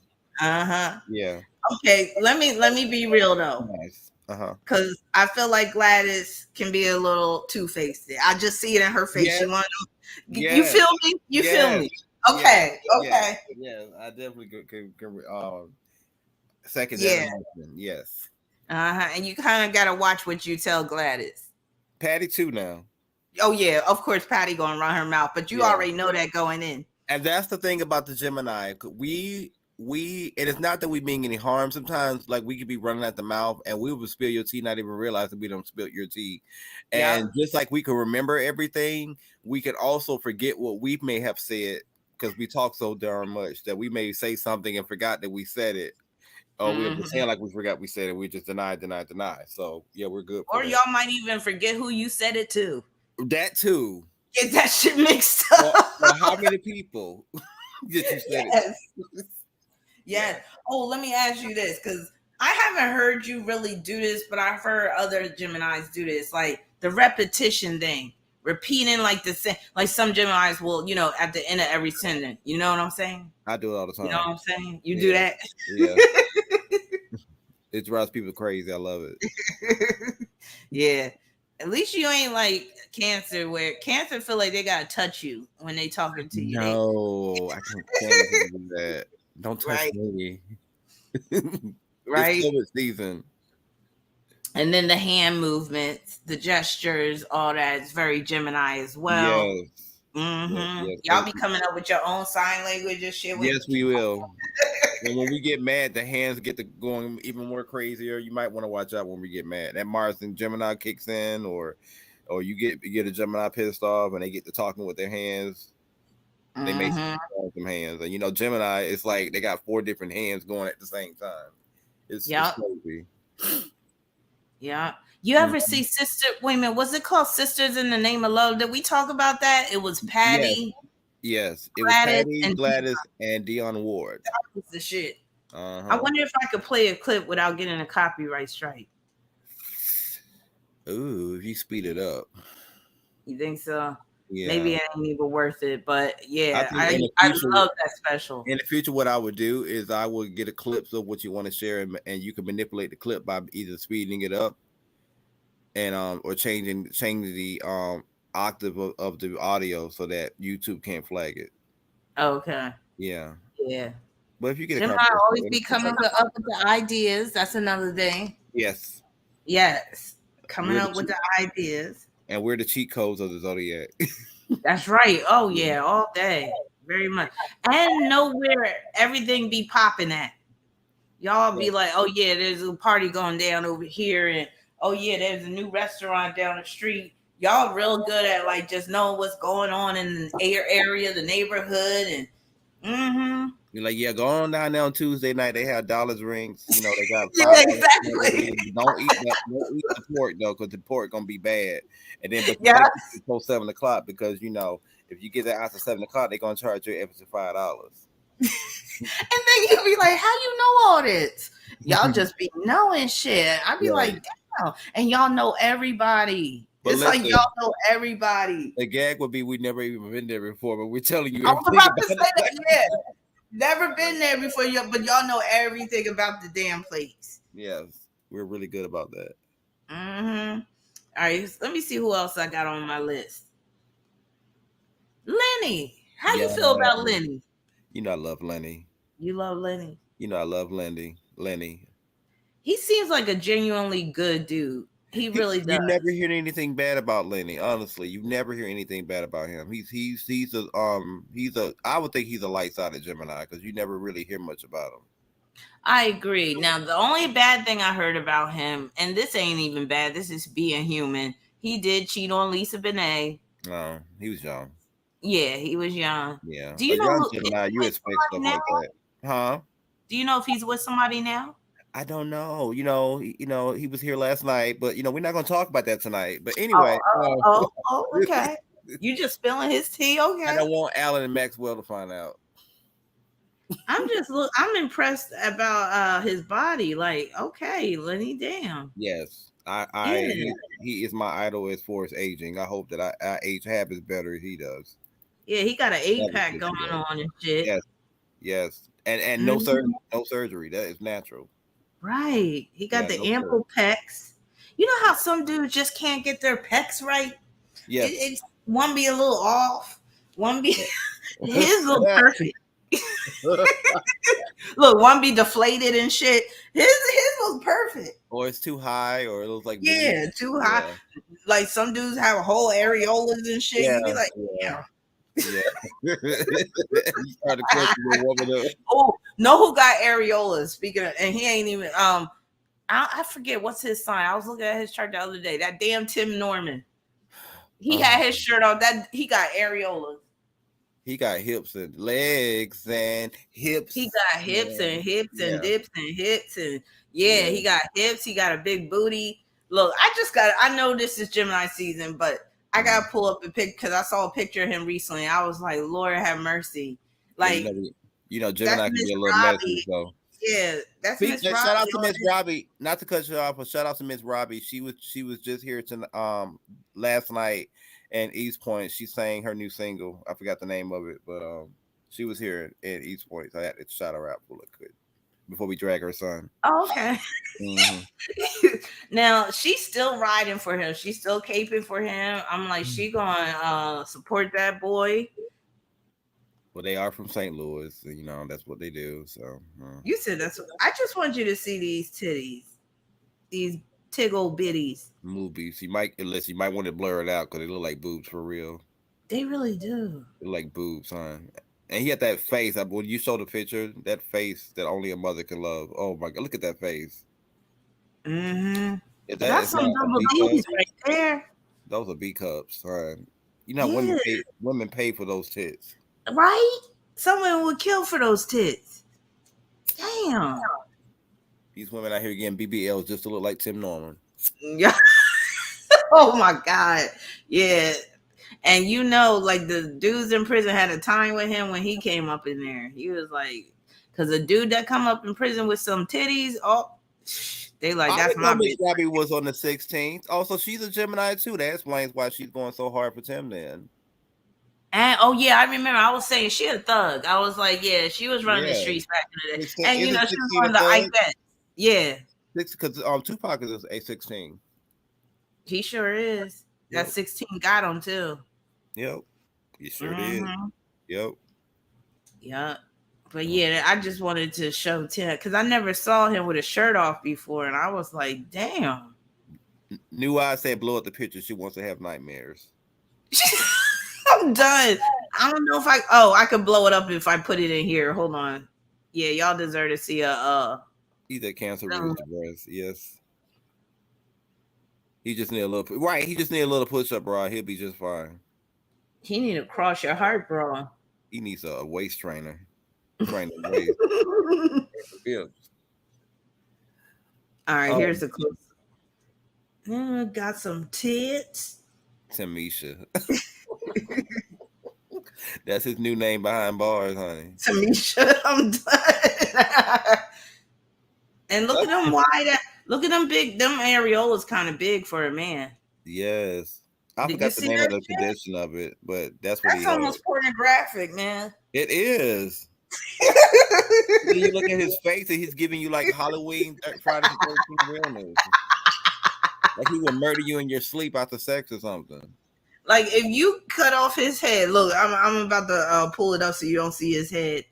Yeah. Okay. Let me be real though. Nice. Because I feel like Gladys can be a little two-faced. I just see it in her face. She want to. You feel me? You feel me? Okay. Okay. Yeah. I definitely can second that. Yes. And you kind of got to watch what you tell Gladys. Patty too now. Oh yeah, of course Patty gonna run her mouth, but you already know that going in. And that's the thing about the Gemini. We and it's not that we mean any harm. Sometimes like we could be running at the mouth and we will spill your tea, not even realizing we don't spill your tea. And just like we can remember everything, we can also forget what we may have said because we talk so darn much that we may say something and forgot that we said it. Oh, we were saying like we forgot we said it. We just deny. So yeah, we're good. Or y'all might even forget who you said it to. That too. Get that shit mixed up. Well, how many people did you say it? Yes. Oh, let me ask you this, because I haven't heard you really do this, but I've heard other Geminis do this, like the repetition thing, repeating like the same. Like some Geminis will, at the end of every sentence. You know what I'm saying? I do it all the time. You know what I'm saying? You do that? Yeah. It drives people crazy. I love it. Yeah. At least you ain't like Cancer, where Cancer feel like they gotta touch you when they talking to you. No, I can't stand do that. Don't touch me. Right. It's COVID season. And then the hand movements, the gestures, all that is very Gemini as well. Yes. Yes. Y'all be coming up with your own sign language and shit. Yes, we will. And when we get mad, the hands get to going even more crazier. You might want to watch out when we get mad. That Mars and Gemini kicks in, or you get a Gemini pissed off, and they get to talking with their hands. They make some hands, and Gemini, it's like they got 4 different hands going at the same time. It's crazy. Yeah. You ever see Sister? Wait a minute, was it called Sisters in the Name of Love? Did we talk about that? It was Patty. Yes, it was Patty, Gladys, and Dionne Ward. That was the shit. I wonder if I could play a clip without getting a copyright strike. Ooh, if you speed it up. You think so? Yeah. Maybe it ain't even worth it, but yeah, I love that special. In the future, what I would do is I would get a clips of what you want to share, and you can manipulate the clip by either speeding it up and or changing the octave of the audio so that YouTube can't flag it. Okay. Yeah. Yeah. But if you get Gemini always be coming up with the ideas. That's another thing. Yes. Yes. Coming up with the ideas. And we're the cheat codes of the zodiac. That's right. Oh yeah, all day. Very much. And know where everything be popping at. Y'all be like, oh yeah, there's a party going down over here, and oh yeah, there's a new restaurant down the street. Y'all real good at like just knowing what's going on in the area, the neighborhood, and You're like, yeah, go on down there on Tuesday night. They have dollars rings. They got exactly. Don't eat the pork though, because the pork gonna be bad. And then before 7 o'clock, because if you get that after 7 o'clock, they're gonna charge you extra $5. And then you'll be like, how you know all this? Y'all just be knowing shit. I'd be like, damn. And y'all know everybody. But it's like y'all know everybody. The gag would be we never even been there before, but we're telling you. I was about to say that, never been there before, but y'all know everything about the damn place. Yes, we're really good about that. All right, let me see who else I got on my list. Lenny. How you feel about Lenny? I love Lenny. You love Lenny? I love Lenny. He seems like a genuinely good dude. He really does. You never hear anything bad about Lenny. Honestly, you never hear anything bad about him. I would think he's a light-sided Gemini, because you never really hear much about him. I agree. Now, the only bad thing I heard about him, and this ain't even bad, this is being human. He did cheat on Lisa Bonet. No, he was young. Yeah, he was young. Yeah. Do you know Gemini, you expect stuff like that? Huh? Do you know if he's with somebody now? I don't know. He was here last night, but we're not going to talk about that tonight. But anyway. Okay. You just spilling his tea, okay? I don't want Alan and Maxwell to find out. I'm impressed about his body. Like, okay, Lenny, damn. Yes, he is my idol as far as aging. I hope that I age half as better as he does. Yeah, he got an 8-pack going on and shit. Yes, and no surgery. That is natural. Right. He got the ample pecs. You know how some dudes just can't get their pecs right? Yes. One be a little off. One be his look perfect. Look, one be deflated and shit. His was perfect. Or it's too high, or it looks like too high. Yeah. Like some dudes have whole areolas and shit. You be like, yeah. You start to question your woman up. Oh, know who got areolas? Speaking of, and he ain't even I forget what's his sign. I was looking at his chart the other day. That damn Tim Norman. He had his shirt on. That he got areolas. He got hips and legs and hips. He got hips and hips and dips and hips and he got hips. He got a big booty. Look, I know this is Gemini season, but I gotta pull up a pic because I saw a picture of him recently. I was like, Lord have mercy. Like, Gemini can be a little messy, so. Yeah, that's Miss Robbie. Shout out to Miss Robbie. Not to cut you off, but shout out to Miss Robbie. She was just here last night in East Point. She sang her new single. I forgot the name of it, but she was here in East Point. So I had to shout her out for quick before we drag her son. Oh, okay. Now she's still riding for him. She's still caping for him. I'm like, she gonna support that boy. Well, they are from St. Louis, and that's what they do. So you said that's. I just want you to see these titties, these tiggle bitties. Movies. You might want to blur it out because they look like boobs for real. They really do. They look like boobs, huh? And he had that face. When you saw the picture, that face that only a mother can love. Oh my God, look at that face. Mm-hmm. Is That's some that a double B D's cup? right there. Those are B cups, huh? You know, Yeah. women pay for those tits. Right? Someone would kill for those tits. Damn. These women out here getting BBLs just to look like Tim Norman. Yeah. Oh my God. Yeah. And you know, like the dudes in prison had a time with him when he came up in there. He was like, because a dude that come up in prison with some titties, oh, they like, I that's didn't know my Miss bitch. Gabby was on the 16th. Also, she's a Gemini too. That explains why she's going so hard for Tim then. And oh yeah, I remember I was saying she a thug. I was like, yeah, she was running the Yeah. streets back in the day. 16, And you know, isn't she was 16 a on the thug? Ike. Yeah. Because Tupac is a 16. He sure is. Yep. That 16 got him too. Yep. You sure did. Yep. Yep. But yeah, I just wanted to show Tim because I never saw him with a shirt off before, and I was like, damn. New Eyes said blow up the picture. She wants to have nightmares. I'm done. I don't know if I could blow it up if I put it in here. Hold on. Yeah, y'all deserve to see a He's a Cancer rooster breast. Yes. He just need a little right. He just need a little push up bra. He'll be just fine. He need to cross your heart, bro. He needs a waist trainer. Train the waist. Yeah. All right, here's the close. Got some tits. Tamisha. That's his new name behind bars, honey. Tamisha, I'm done. And look at them wide. Look at them big. Them areolas kind of big for a man. Yes. I forgot the name of the condition of it, but that's what he had. Almost pornographic, man. It is. You look at his face and he's giving you like Halloween Friday the 13th realness. Like he would murder you in your sleep after sex or something. Like if you cut off his head, look, I'm about to pull it up so you don't see his head.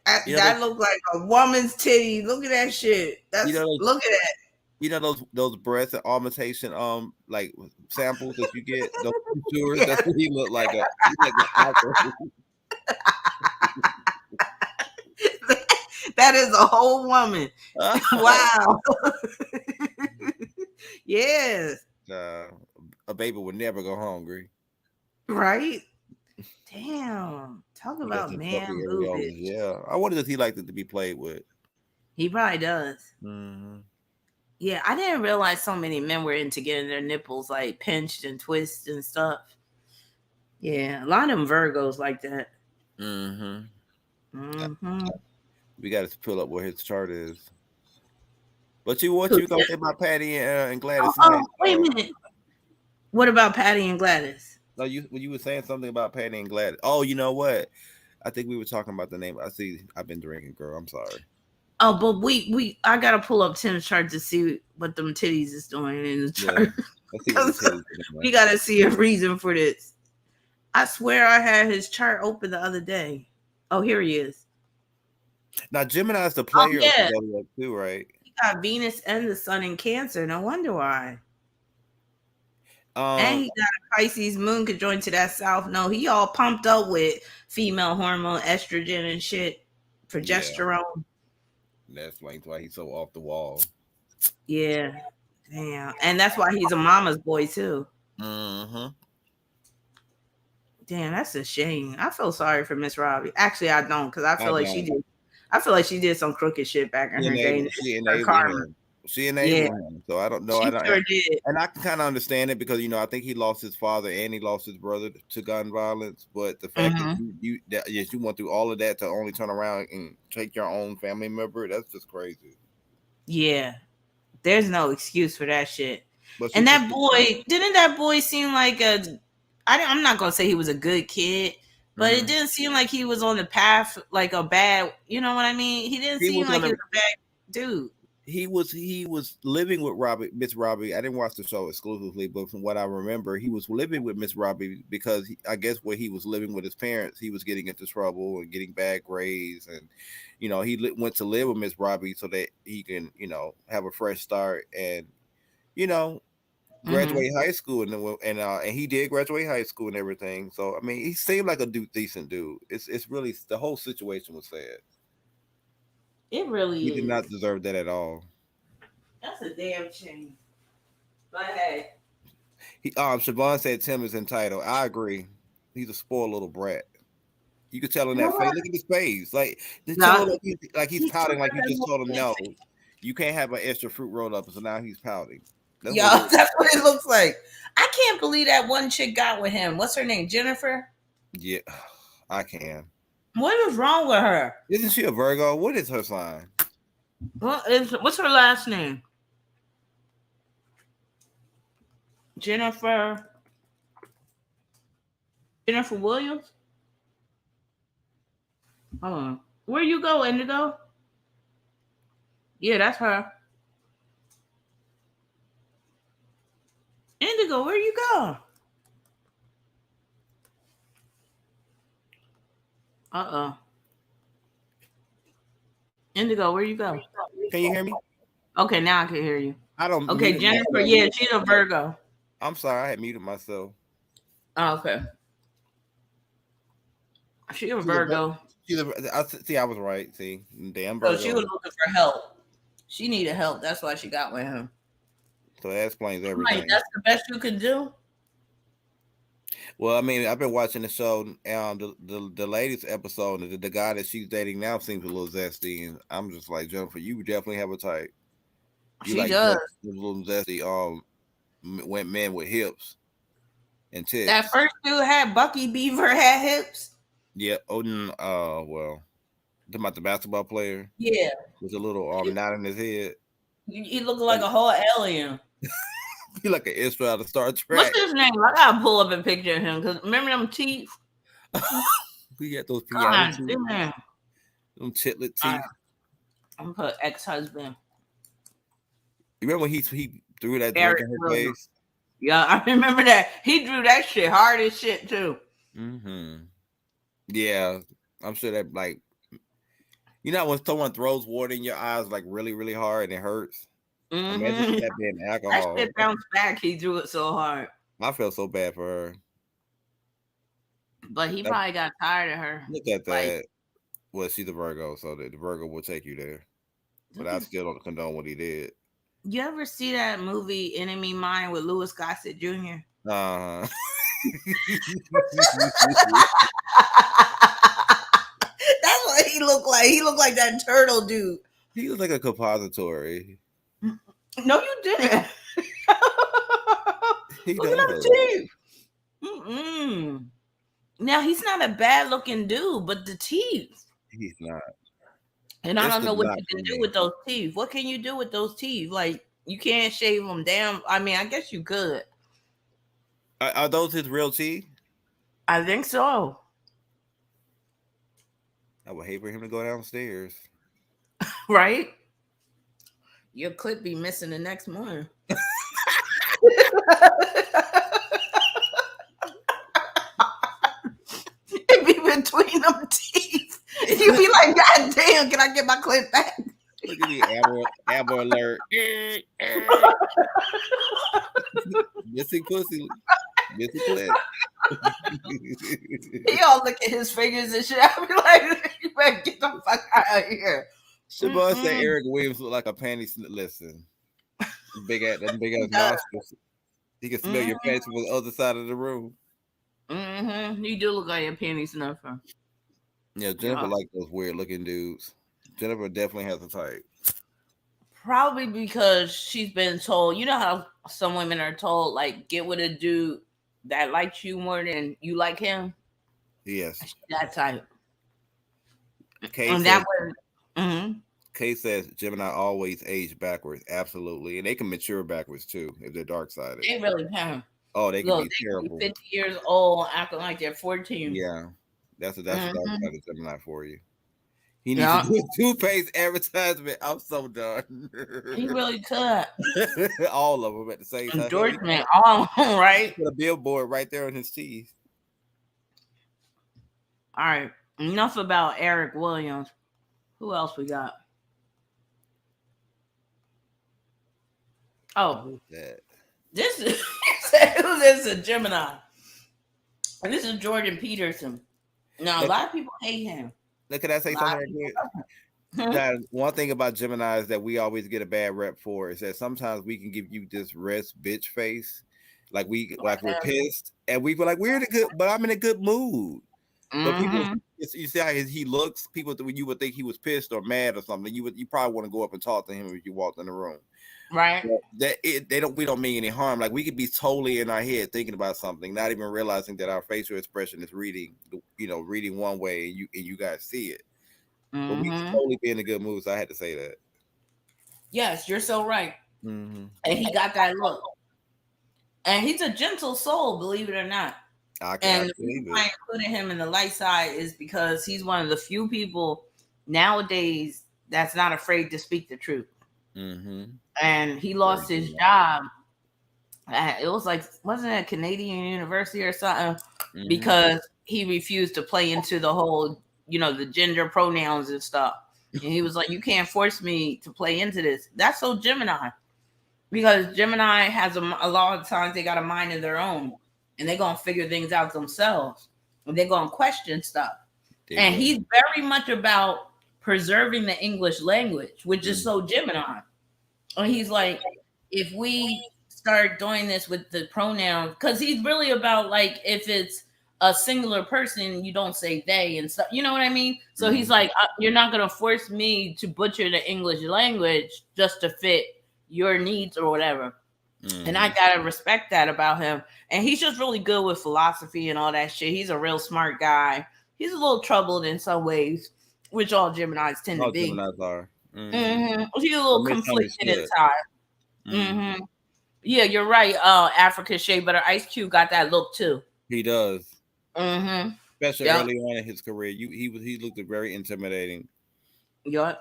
That looked like a woman's titty. Look at that shit. Look at that. You know those breast augmentation like samples that you get those tours. Yeah. That's what he looked like. That is a whole woman. Wow. Yes. A baby would never go hungry. Right? Damn. Talk about man boobage. Yeah. I wonder if he liked it to be played with. He probably does. Mm-hmm. Yeah, I didn't realize so many men were into getting their nipples like pinched and twisted and stuff. Yeah, a lot of them Virgos like that. Mm-hmm. Mm-hmm. We got to pull up where his chart is. But what you gonna say about Patty and Gladys? Wait a minute. What about Patty and Gladys? No, you were saying something about Patty and Gladys. Oh, you know what? I think we were talking about the name. I've been drinking, girl. I'm sorry. Oh, but I gotta pull up Tim's chart to see what them titties is doing in the chart. Yeah, we gotta see a reason for this. I swear I had his chart open the other day. Oh, here he is. Now Gemini's the player of the zodiac too, right? He got Venus and the Sun in Cancer. No wonder why. And he got a Pisces moon conjoined to that South. No, he all pumped up with female hormone, estrogen and shit, progesterone. Yeah. That explains why he's so off the wall. Yeah, damn, and that's why he's a mama's boy too. Mm-hmm. Damn, that's a shame. I feel sorry for Miss Robbie. Actually, I don't, because I feel like she did. I feel like she did some crooked shit back in her day. She enabled him. So I don't know. She sure did. And I can kind of understand it because I think he lost his father and he lost his brother to gun violence. But the fact that you went through all of that to only turn around and take your own family member, that's just crazy. Yeah, there's no excuse for that shit. And that boy, didn't that boy seem like I'm not gonna say he was a good kid, but it didn't seem like he was on the path like a bad. You know what I mean? He didn't seem like he was a bad dude. he was living with Miss Robbie. I didn't watch the show exclusively, but from what I remember, he was living with Miss Robbie because I guess where he was living with his parents, he was getting into trouble and getting bad grades, and he went to live with Miss Robbie so that he can have a fresh start and you know Mm-hmm. graduate high school, and he did graduate high school and everything. So I mean, he seemed like a decent dude. It's really the whole situation was sad. It really He did is. not deserve that at all. That's a damn shame. But hey, Siobhan said Tim is entitled. I agree. He's a spoiled little brat. You could tell in you know that face. what? Look at his face. Like to tell him No, like he's he's too pouting, like you good at just told him no. moving. You can't have an extra fruit roll up, so now he's pouting. That's Yo, what it is. that's what it looks like. I can't believe that one chick got with him. What's her name? Jennifer? Yeah, I can. What is wrong with her? Isn't she a Virgo? What is her sign? What's her last name? Jennifer. Jennifer Williams? Hold on. Where you go, Indigo? Yeah, that's her. Indigo, where you go? Uh-oh. Indigo, where you go? Can you hear me? Okay, now I can hear you. I don't Okay, muted Jennifer, myself. yeah, she's a Virgo. I'm sorry, I had muted myself. Oh, okay. She a She's a, Vir- Virgo. see. I was right. See, damn So she was Virgo. looking for help. She needed help. That's why she got with him. So that explains I'm like, everything. that's the best you could do? Well, I mean, I've been watching the show. The latest episode, the guy that she's dating now seems a little zesty, and I'm just like Jennifer, you would definitely have a type. You She like does. a little zesty, went men with hips and That tits. first dude had Bucky Beaver had hips. Yeah. Odin. Well, talking about the basketball player Yeah. with a little He, knot in his head. he looked like Like a whole alien. he like an Israel out of Star What's Trek. his name? I gotta pull up a picture of him because remember them teeth? He had those piano God teeth, damn. them chitlet All right, teeth. I'm gonna put ex-husband. You remember when he threw that drink Eric in her Williams. face? Yeah, I remember that. He drew that shit hard as shit too. Mm-hmm. Yeah, I'm sure that like when someone throws water in your eyes like really really hard and it hurts. Imagine Mm-hmm. that being That alcohol. shit bounced back. He drew it so hard. I felt so bad for her. But he That, probably got tired of her. look at Like, that. Well, she's a Virgo, so the Virgo will take you there. But I still don't condone what he did. you ever see that movie Enemy Mine with Louis Gossett Jr.? Uh That's what he looked like. He looked like that turtle dude. he was like a compository. No, you didn't. He Look at them does. teeth. Mm-mm. Now he's not a bad looking dude, but the teeth. He's not. And I It's don't just know what not you for can do me. with those teeth. What can you do with those teeth? Like you can't shave them down. I mean, I guess you could. Are those his real teeth? I think so. I would hate for him to go downstairs. Right? Your clip be missing the next morning. It be between them teeth. You be like, God damn, can I get my clip back? Look at the Amber alert. Missing pussy. Missing clip. He all look at his fingers and shit. I be like, you better get the fuck out of here. Siobhan said Eric Williams looked like a panty listen. Big ass nostrils. He can smell your panties from the other side of the room. Mm-hmm. You do look like a penny snuffer. Yeah, Jennifer like those weird looking dudes. Jennifer definitely has a type. Probably because she's been told, you know how some women are told, like, get with a dude that likes you more than you like him? Yes. That type. Kay And says, that was, mm-hmm. Kay says Gemini always age backwards. Absolutely. And they can mature backwards too if they're dark sided. They really can. Oh, they can Look, be they terrible. can be 50 years old acting like they're 14. Yeah. That's a dark sided Gemini for you. He needs to Yeah, do a toothpaste advertisement. I'm so done. he really could. All of them at the same time. Hell, Endorsement, all right. put a billboard right there on his teeth. All right. Enough about Eric Williams. Who else we got? Oh, Who's that? this is this is a Gemini. And this is Jordan Peterson. Now, a lot of people hate him. Look, can I say A lot something of right people quick? love him. Now, one thing about Gemini is that we always get a bad rep for is that sometimes we can give you this rest bitch face, like we're pissed, and we feel like we're in a good, but I'm in a good mood. But people, Mm-hmm. you see how he looks. People, you would think he was pissed or mad or something. You probably want to go up and talk to him if you walked in the room. Right. We don't mean any harm. Like we could be totally in our head thinking about something, not even realizing that our facial expression is reading one way, and you guys see it. But we could Mm-hmm. totally be in a good mood. So I had to say that. Yes, you're so right. Mm-hmm. And he got that look. And he's a gentle soul, believe it or not. And the reason why I included him in the light side is because he's one of the few people nowadays that's not afraid to speak the truth. Mm-hmm. And he lost his job. It was like, wasn't it a Canadian university or something? Mm-hmm. Because he refused to play into the whole, the gender pronouns and stuff. And he was like, you can't force me to play into this. That's so Gemini. Because Gemini has a lot of times they got a mind of their own. And they're going to figure things out themselves. And they're going to question stuff. And he's very much about preserving the English language, which is so Gemini. And he's like, if we start doing this with the pronouns, because he's really about like, if it's a singular person, you don't say they and stuff. You know what I mean? So he's like, you're not going to force me to butcher the English language just to fit your needs or whatever. And I got to respect that about him. And he's just really good with philosophy and all that shit. He's a real smart guy. He's a little troubled in some ways, which all Geminis tend to be. Geminis are. Mm-hmm. He's a little conflicted inside. Mm-hmm. Yeah, you're right. Africa Shea Butter Ice Cube got that look too. He does. Mm-hmm. Especially early on in his career. He looked very intimidating. Yep.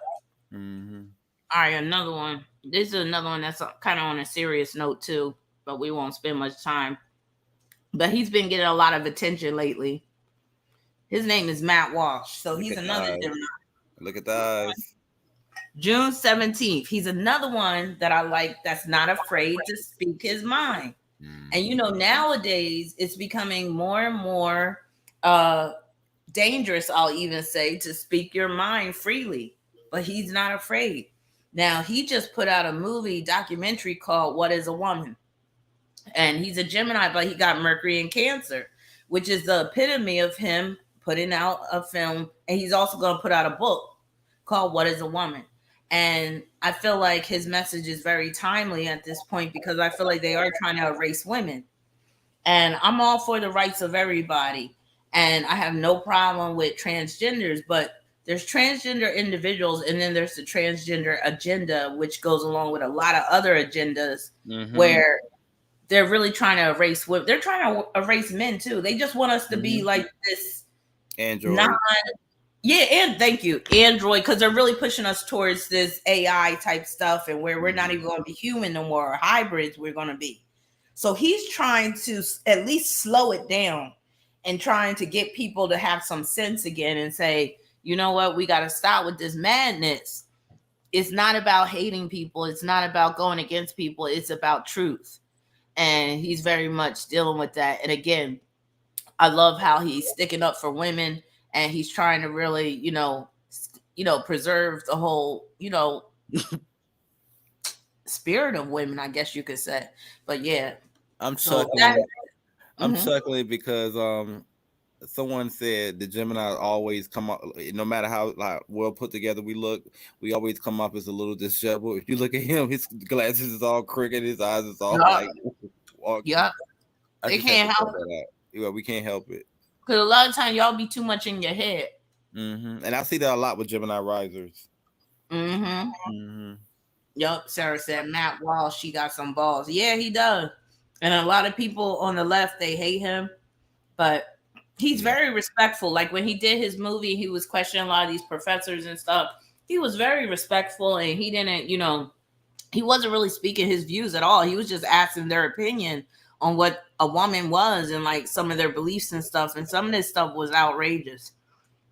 Mm-hmm. All right, another one. This is another one that's kind of on a serious note too, but we won't spend much time. But he's been getting a lot of attention lately. His name is Matt Walsh. So he's another Gemini. Look at the eyes. June 17th. He's another one that I like that's not afraid to speak his mind. And nowadays it's becoming more and more dangerous, I'll even say, to speak your mind freely. But he's not afraid. Now, he just put out a documentary called What is a Woman? And he's a Gemini, but he got Mercury in Cancer, which is the epitome of him putting out a film. And he's also going to put out a book called What is a Woman? And I feel like his message is very timely at this point because I feel like they are trying to erase women. And I'm all for the rights of everybody. And I have no problem with transgenders, but there's transgender individuals and then there's the transgender agenda, which goes along with a lot of other agendas where they're really trying to erase women. They're trying to erase men too. They just want us to be like this android. And thank you, Android, because they're really pushing us towards this AI type stuff and where we're not even going to be human no more, or hybrids we're going to be. So he's trying to at least slow it down and trying to get people to have some sense again and say, you know what, we got to stop with this madness. It's not about hating people. It's not about going against people. It's about truth. And he's very much dealing with that. And again, I love how he's sticking up for women and he's trying to really, preserve the whole, spirit of women, I guess you could say. But yeah. I'm chuckling. I'm chuckling because someone said the Gemini always come up, no matter how well put together we look, we always come up as a little disheveled. If you look at him, his glasses is all crooked, his eyes is all they can't help it. Yeah, we can't help it. Because a lot of times y'all be too much in your head. And I see that a lot with Gemini risers. Yep, Sarah said Matt Walsh, she got some balls. Yeah, he does. And a lot of people on the left, they hate him. But He's Yeah. very respectful. Like when he did his movie, he was questioning a lot of these professors and stuff. He was very respectful, and he didn't, he wasn't really speaking his views at all. He was just asking their opinion on what a woman was and like some of their beliefs and stuff. And some of this stuff was outrageous.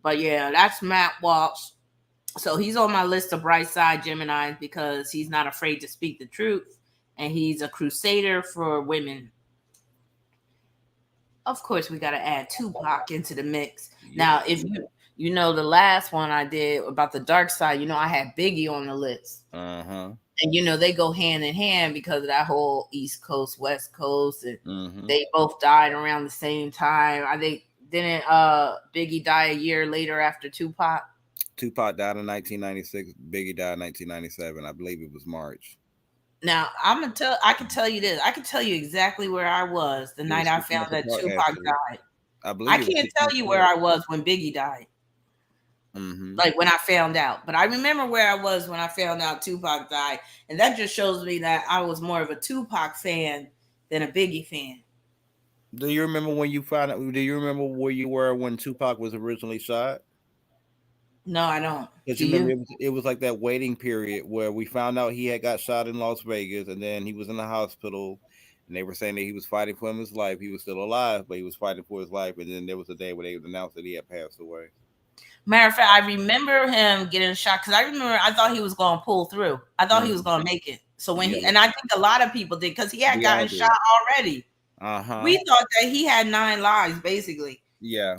But yeah, that's Matt Walsh. So he's on my list of bright side Geminis because he's not afraid to speak the truth, and he's a crusader for women. Of course, we got to add Tupac into the mix. Yeah. Now, if you know the last one I did about the dark side, I had Biggie on the list. Uh-huh. And they go hand in hand because of that whole East Coast, West Coast, and they both died around the same time. I think didn't Biggie die a year later after Tupac? Tupac died in 1996. Biggie died in 1997. I believe it was March. Now I can tell you this. I can tell you exactly where I was the night I found that Tupac died. I believe I can't tell you where I was when Biggie died. Like when I found out, but I remember where I was when I found out Tupac died, and that just shows me that I was more of a Tupac fan than a Biggie fan. Do you remember when you found out? Do you remember where you were when Tupac was originally shot? No, I don't. Because Do you remember you? it was like that waiting period where we found out he had got shot in Las Vegas, and then he was in the hospital, and they were saying that he was fighting for his life. He was still alive, but he was fighting for his life. And then there was a day where they announced that he had passed away. Matter of fact, I remember him getting shot because I remember I thought he was going to pull through. I thought he was going to make it. So when and I think a lot of people did because he had gotten shot already. We thought that he had 9 lives, basically. Yeah.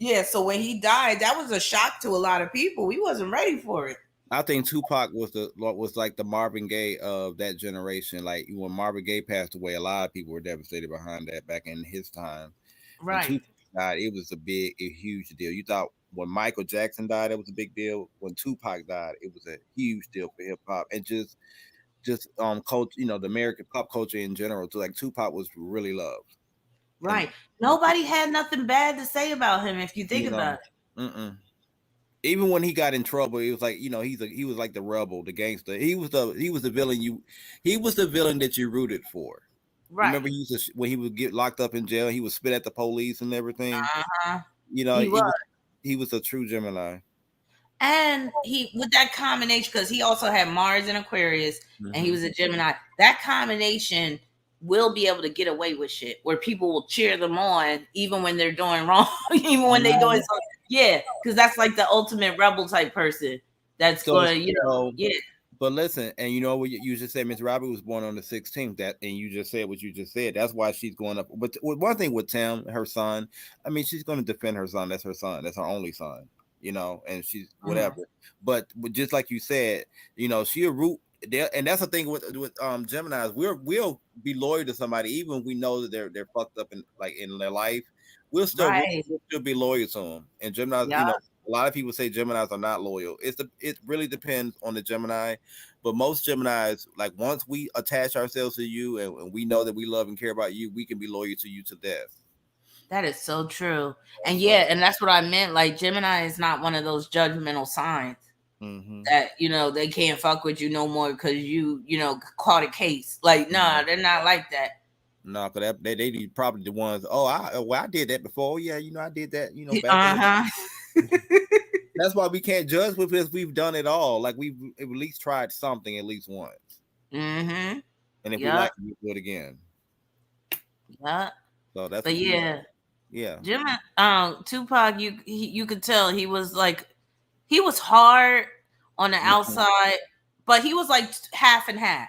Yeah. So when he died, that was a shock to a lot of people. We wasn't ready for it. I think Tupac was like the Marvin Gaye of that generation. Like when Marvin Gaye passed away, a lot of people were devastated behind that back in his time. When Right. Tupac died, it was a huge deal. You thought when Michael Jackson died, it was a big deal. When Tupac died, it was a huge deal for hip hop and just culture, the American pop culture in general. So like Tupac was really loved. Right. Nobody had nothing bad to say about him if you think about it. Even when he got in trouble, it was like he was like the rebel, the gangster. He was the villain he was the villain that you rooted for. Right. Remember when he would get locked up in jail, he would spit at the police and everything. He was a true Gemini. And he with that combination, because he also had Mars and Aquarius, and he was a Gemini. That combination will be able to get away with shit where people will cheer them on even when they're doing wrong, even when they're doing something. Yeah, because that's like the ultimate rebel type person. That's going to, yeah. But listen, and you know what you just said, Miss Robbie was born on the 16th. That and you just said what you just said. That's why she's going up. But one thing with Tim, her son, I mean, she's going to defend her son. That's her son. That's her only son. And she's whatever. But just like you said, she'll root there, and that's the thing with Geminis. We'll be loyal to somebody even when we know that they're fucked up in their life. We'll still be loyal to them. And Geminis, a lot of people say Geminis are not loyal. It really depends on the Gemini, but most Geminis, like once we attach ourselves to you and we know that we love and care about you, we can be loyal to you to death. That is so true. And and that's what I meant. Like Gemini is not one of those judgmental signs that, they can't fuck with you no more because you caught a case. Like, nah, they're not like that. No, because they probably the ones, I did that before. Yeah, I did that, back That's why we can't judge because we've done it all. Like we've at least tried something at least once. And if we like it, we do it again. Yeah. So that's yeah. Tupac, you could tell he was hard on the outside, but he was like half and half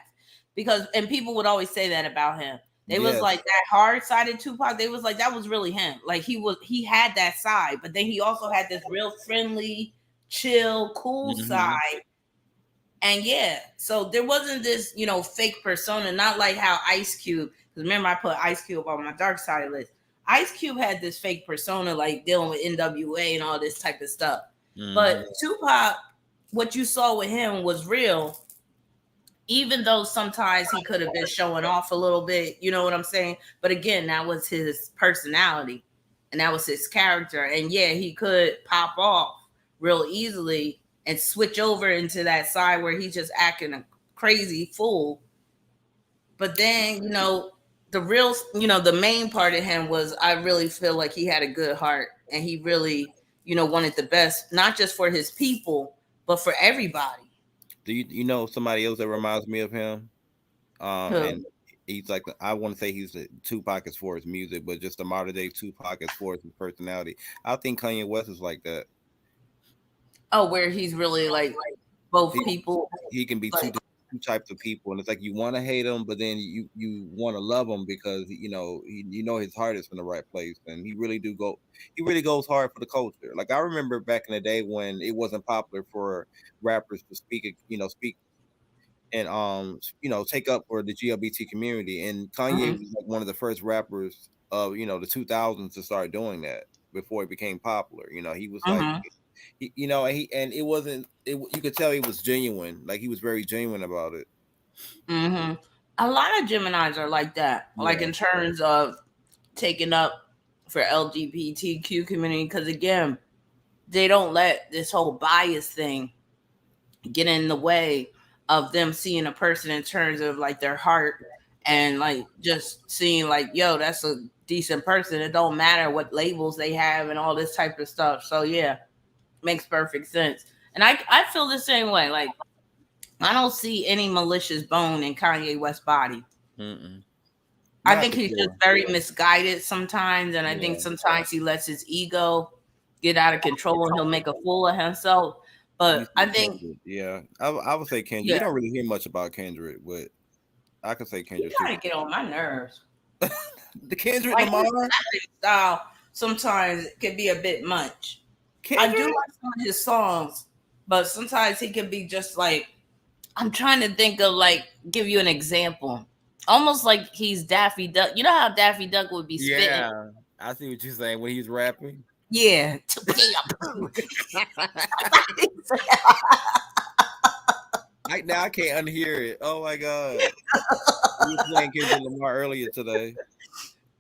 and people would always say that about him. They was like that hard-sided Tupac. They was like that was really him. Like he had that side, but then he also had this real friendly, chill, cool side. And so there wasn't this, fake persona, not like how Ice Cube. Because remember, I put Ice Cube on my dark side list. Ice Cube had this fake persona, like dealing with NWA and all this type of stuff. But Tupac, what you saw with him was real. Even though sometimes he could have been showing off a little bit, you know what I'm saying? But again, that was his personality and that was his character. And he could pop off real easily and switch over into that side where he's just acting a crazy fool. But then, the real, the main part of him was, I really feel like he had a good heart, and he really, wanted the best, not just for his people, but for everybody. Do you know somebody else that reminds me of him? And Who? he's like I want to say he's the Tupac as far as music, but just the modern day Tupac as far as his personality. I think Kanye West is like that. Oh, where he's really like both He people, he can be like. two types of people, and it's like you want to hate him, but then you want to love him because you know his heart is in the right place, and he really goes hard for the culture. Like I remember back in the day when it wasn't popular for rappers to speak and take up for the GLBT community. And Kanye Mhm, was like one of the first rappers of the 2000s to start doing that before it became popular. He was like mhm, it wasn't you could tell he was genuine, like he was very genuine about it. mhm. A lot of Geminis are like that, like Yeah. in terms of taking up for LGBTQ community, because again, they don't let this whole bias thing get in the way of them seeing a person in terms of like their heart, and like just seeing like, yo, that's a decent person. It don't matter what labels they have and all this type of stuff. So yeah, makes perfect sense. And I feel the same way. Like, I don't see any malicious bone in Kanye West's body. Mm-mm. I Not think for he's just sure. very misguided sometimes, and I think Yeah. sometimes he lets his ego get out of control and he'll make a fool of himself. You But I see think, Kendrick. Yeah. I would say Kendrick. You yeah, don't really hear much about Kendrick, but I could say he Kendrick too. kind of get on my nerves. The Kendrick Like, his Lamar. rapping style sometimes can be a bit much. I do Kendrick. like some of his songs, but sometimes he can be just like, I'm trying to think of, like, give you an example. Almost like he's Daffy Duck. You know how Daffy Duck would be spitting? Yeah. I see what you're saying when he's rapping. Yeah. Now I can't unhear it. Oh my god. We were playing Kendrick Lamar earlier today.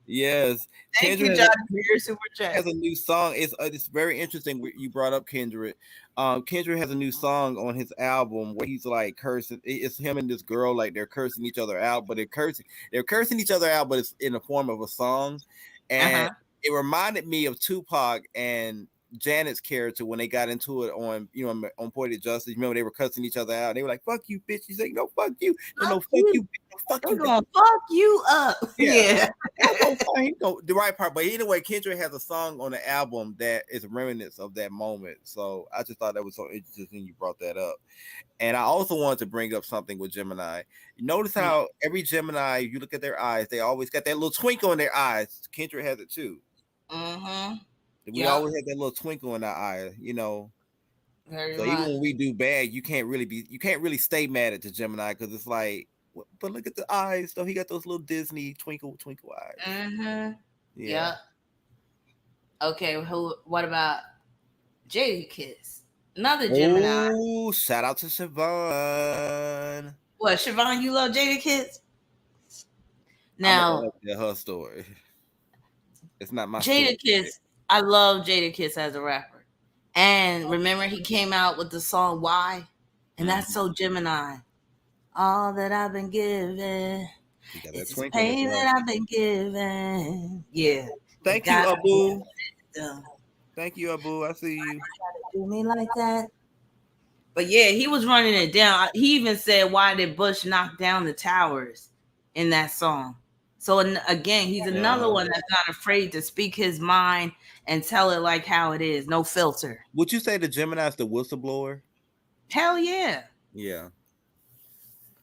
Yes. Thank you, Kendrick John, for your super chat. has a new song. It's very interesting you brought up Kendrick. Kendrick has a new song on his album where he's like cursing. It's him and this girl, like they're cursing each other out, but they're cursing each other out, but it's in the form of a song. And Uh-huh. it reminded me of Tupac and Janet's character when they got into it on Poetic Justice. Remember they were cussing each other out. They were like, "Fuck you, bitch." He's like, "No, fuck you. No, no, Fuck fuck you. you, bitch. No, fuck They're you, bitch." gonna fuck you up. Yeah. Yeah. The right part. But anyway, Kendrick has a song on the album that is remnants of that moment. So I just thought that was so interesting you brought that up. And I also wanted to bring up something with Gemini. You notice how every Gemini, you look at their eyes, they always got that little twinkle in their eyes. Kendrick has it too. Mm-hmm. We Yep. always have that little twinkle in our eye. Very So even much. when we do bad, you can't really stay mad at the Gemini because it's like, but look at the eyes. So he got those little Disney twinkle twinkle eyes. Mm-hmm. Yeah. Yep. Okay, what about Jada Kiss? Another Gemini. Oh, shout out to Siobhan. What, Siobhan, you love Jada Kiss? I'm gonna let Now, her tell her story. It's not my story. Jada Kiss, I love Jada Kiss as a rapper. And remember, he came out with the song Why? And that's Mhm. so Gemini. All that I've been given. He got that It's this twinkle. That's pain right. that I've been given. Yeah. It Thank you, got me Abu. done. Thank you, Abu. I see you. Do me like that. But yeah, he was running it down. He even said, "Why did Bush knock down the towers?" in that song. So again, he's another Uh-huh. one that's not afraid to speak his mind and tell it like how it is, no filter. Would you say the Gemini's the whistleblower? Hell yeah. Yeah.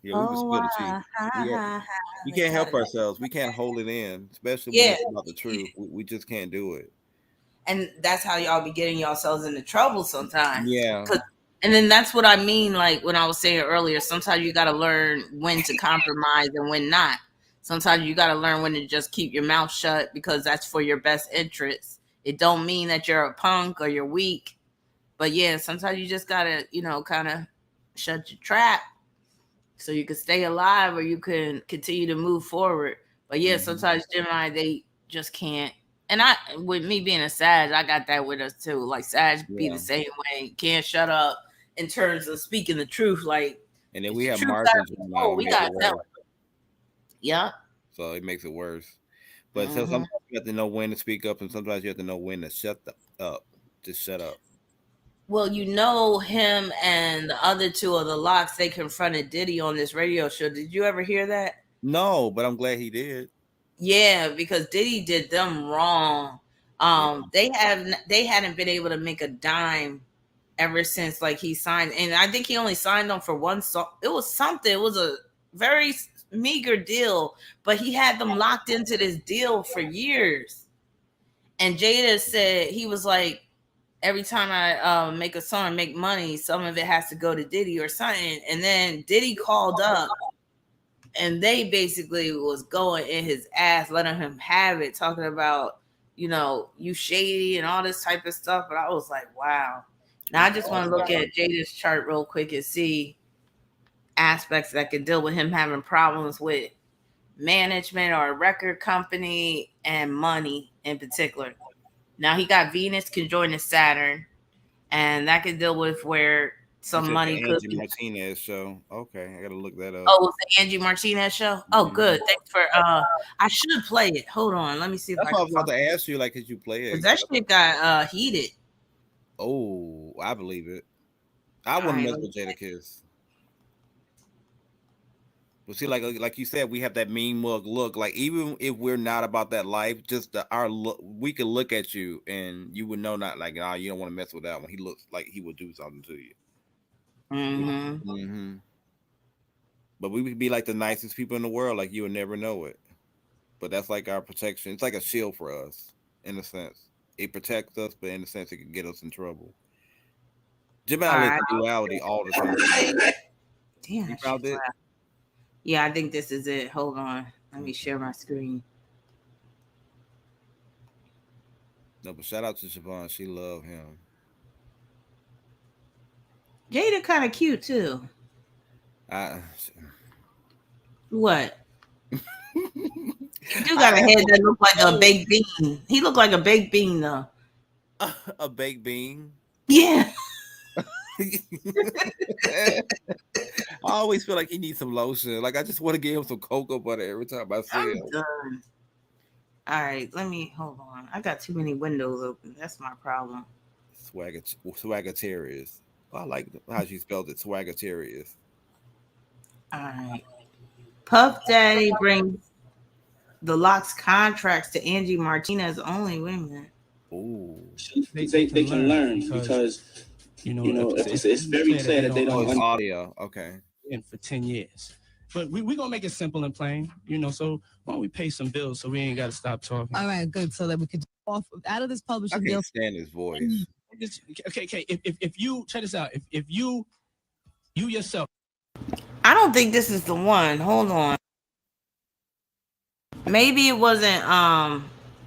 Yeah, we would Oh, spill the tea. Yeah. We they can't help gotta do. ourselves. We can't hold it in, especially when Yeah, it's about the truth. We just can't do it. and that's how y'all be getting yourselves into trouble sometimes. Yeah. 'Cause- and then that's what I mean, like when I was saying earlier, sometimes you got to learn when to compromise and when not. Sometimes you got to learn when to just keep your mouth shut because that's for your best interest. It don't mean that you're a punk or you're weak, but yeah, sometimes you just gotta, kind of shut your trap so you can stay alive or you can continue to move forward. But yeah, Hmm. sometimes Gemini, they just can't. And I, with me being a Sag, I got that with us too. Like Sag be the Yeah. same way, can't shut up in terms of speaking the truth. Like, And then it's we the have truth Mars gotta and be Gemini told. on We gotta tell midway. it. Yeah. so it makes it worse. But so sometimes you have to know when to speak up, and sometimes you have to know when to shut up. Just shut up. Well, you know, him and the other two of the Locks, they confronted Diddy on this radio show. Did you ever hear that? No, but I'm glad he did. Yeah, because Diddy did them wrong. Yeah. They hadn't been able to make a dime ever since like he signed, and I think he only signed them for one song. It was something. It was a very meager deal, but he had them locked into this deal for years. And Jada said he was like, every time I make a song and make money, some of it has to go to Diddy or something. And then Diddy called up and they basically was going in his ass, letting him have it, talking about, you know, you shady and all this type of stuff. But I was like, wow. Now I just want to look at Jada's chart real quick and see aspects that could deal with him having problems with management or a record company and money in particular. Now he got Venus conjoining Saturn, and that could deal with where some money could be. Martinez show. Okay, I gotta look that up. Oh, it was the Angie Martinez show. Oh, good. Thanks for. I should play it. Hold on, let me see if That's what I was about to ask you. Like, could you play it? Because that shit got heated. Oh, I believe it. I wouldn't mess with Jada Kiss. But see, like you said, we have that mean mug look. Like even if we're not about that life, just our look, we could look at you and you would know not like, you don't want to mess with that one. He looks like he would do something to you. But we would be like the nicest people in the world. Like you would never know it. But that's like our protection. It's like a shield for us, in a sense. It protects us, but in a sense, it can get us in trouble. Gemini lives in duality all the time. Damn, you found it? Yeah, I think this is it. Hold on. Let me share my screen. No, but shout out to Siobhan. She loved him. Jada kind of cute too. What? He do got a head that look like a baked bean. He looked like a baked bean though. A baked bean? Yeah. I always feel like he needs some lotion. Like I just want to give him some cocoa butter every time I see him. Done. All right, let me hold on. I got too many windows open. That's my problem. Swaggerterious. I like how she spelled it. Swaggerterious. All right. Puff Daddy brings the Locks contracts to Angie Martinez only. Wait a minute. Ooh. They can learn because you know it's very clear that they don't audio. Okay. In for 10 years. But we're going to make it simple and plain, you know, so why don't we pay some bills so we ain't got to stop talking. All right, good. So that we could off out of this publishing deal. I can't stand his voice. Okay. If you, check this out. If you yourself. I don't think this is the one. Hold on. Maybe it wasn't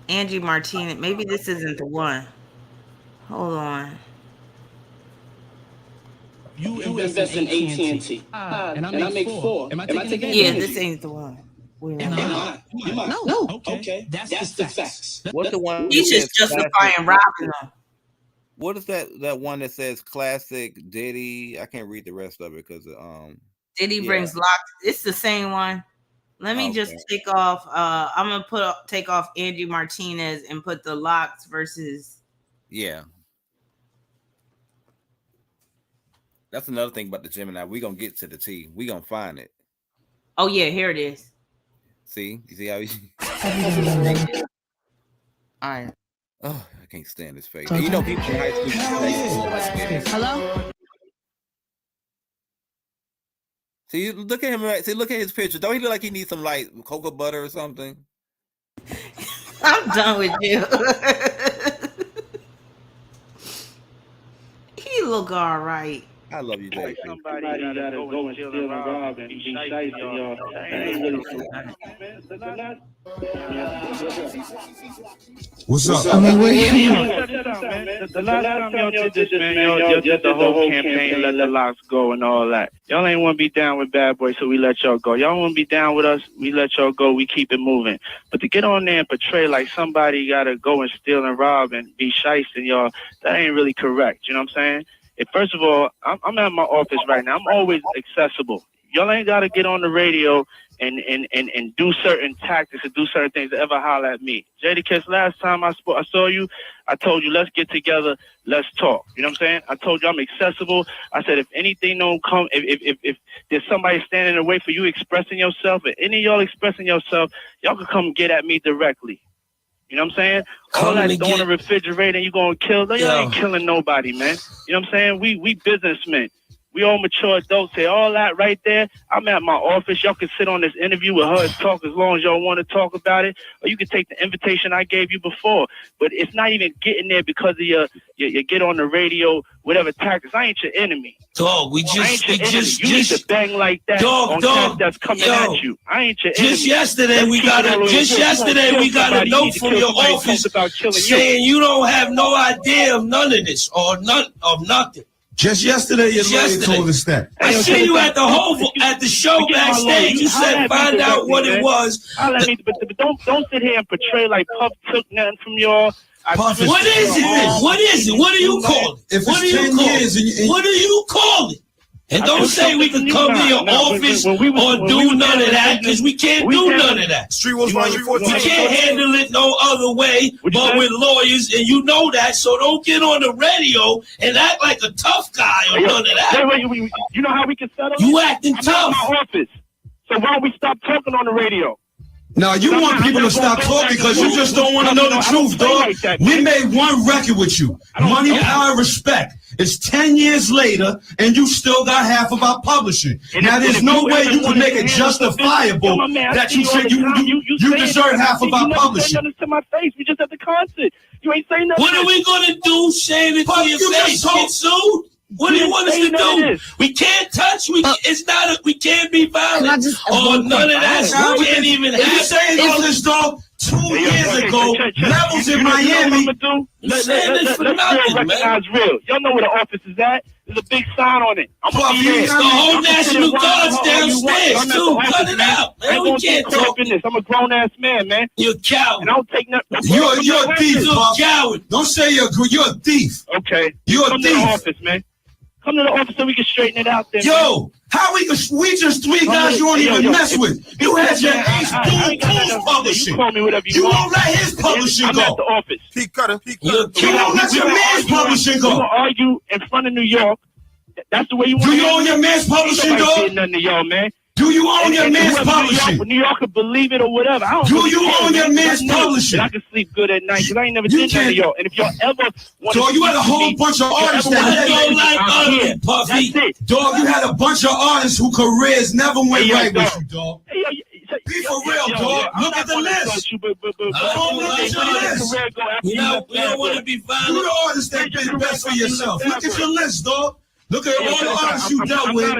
Angie Martinez. Maybe this isn't the one. Hold on. You invest in AT&T. And I make $4. Am I taking Yeah, this ain't the one. No. Okay. That's the facts. What's the one? He's just justifying Rahbinah. What is that one that says classic Diddy? I can't read the rest of it because Diddy brings Locks. It's the same one. Let me just take off. I'm gonna take off Angie Martinez and put the Locks versus. Yeah. That's another thing about the Gemini. We're gonna get to the T. We're gonna find it. Oh yeah, here it is. See? You see how he all right. Oh, I can't stand his face. And you know people in high school. Hello? See, look at him right. See, look at his picture. Don't he look like he needs some like cocoa butter or something? I'm done with you. He look all right. I love you, Dave. Somebody gotta go and steal and rob and be shady, y'all. What's up? I mean, the last time y'all did this, man, y'all did the whole campaign, let the Locks go and all that. Y'all ain't want to be down with Bad Boy, so we let y'all go. Y'all want to be down with us, we let y'all go, we keep it moving. But to get on there and portray like somebody gotta go and steal and rob and be shysting, y'all, that ain't really correct. You know what I'm saying? First of all, I'm at my office right now. I'm always accessible. Y'all ain't got to get on the radio and do certain tactics and do certain things to ever holler at me. Jadakiss, last time I saw you, I told you, let's get together, let's talk. You know what I'm saying? I told you I'm accessible. I said, if anything don't come, if there's somebody standing in the way for you expressing yourself, or any of y'all expressing yourself, y'all can come get at me directly. You know what I'm saying? All that throwing the refrigerator and you gonna kill, y'all ain't killing nobody, man. You know what I'm saying? We businessmen. We all mature adults. Say all that right there. I'm at my office. Y'all can sit on this interview with her and talk as long as y'all want to talk about it, or you can take the invitation I gave you before. But it's not even getting there because of your get on the radio, whatever tactics. I ain't your enemy. Dog, we just you need to bang like that on cats that's coming at you. I ain't your enemy. Just yesterday we got a note from your office saying you don't have no idea of none of this or nothing. Just yesterday, your lawyer told us that. I see you at the show backstage. You said find out what it was. But don't sit here and portray like Puff took nothing from y'all. What is it? What is it? What do you call it? What do you call it? What do you call it? And don't say we can come to your office or do none of that, because we can't do none of that. We can't handle it no other way but with lawyers, and you know that, so don't get on the radio and act like a tough guy or none of that. Wait, you know how we can settle it? You acting tough. I'm in my office. So why don't we stop talking on the radio? No, you want people to stop talking because you just don't want to know the truth, dog. We made one record with you. Money, Power, Respect. It's 10 years later, and you still got half of our publishing. Now, there's no way you can make it justifiable that you said you deserve half of our publishing. You never said nothing to my face. We just at the concert. You ain't saying nothing. What are we going to do saying it to your face? Get sued? What do you want us to do? We can't touch. We can't be violent or none of that. We can't even have. You saying all this, dog? 2 years ago, Levels in Miami. Let's recognize real. Y'all know where the office is at. There's a big sign on it. The whole National Guard's downstairs too. Cut it out, man. We can't talk in this. I'm a grown ass man, man. You're a coward. And I don't take nothing. You're a thief, You're a coward. Don't say you're a thief. Okay. You're a thief. Come to the office, man. Come to the office so we can straighten it out there. Yo, how we just three guys you don't even mess with. You had your Ace Boom publishing. You won't let his publishing go. I'm at the office. You won't let your man's publishing go. You will argue in front of New York. That's the way you want to do. Do you own your man's publishing, dog? Nothing to y'all, man. Do you own your man's publishing? New York could believe it or whatever. Do you own your man's publishing? I can sleep good at night because I ain't never did nothing to y'all. And if y'all ever want to, you had a whole bunch of artists that Puffy. Dog, you had a bunch of artists whose careers never went right with you, dog. Be for real, dog. Look at the list. We don't want to be violent. You the artist that did best for yourself. Look at your list, dog. Look at all the artists you dealt with.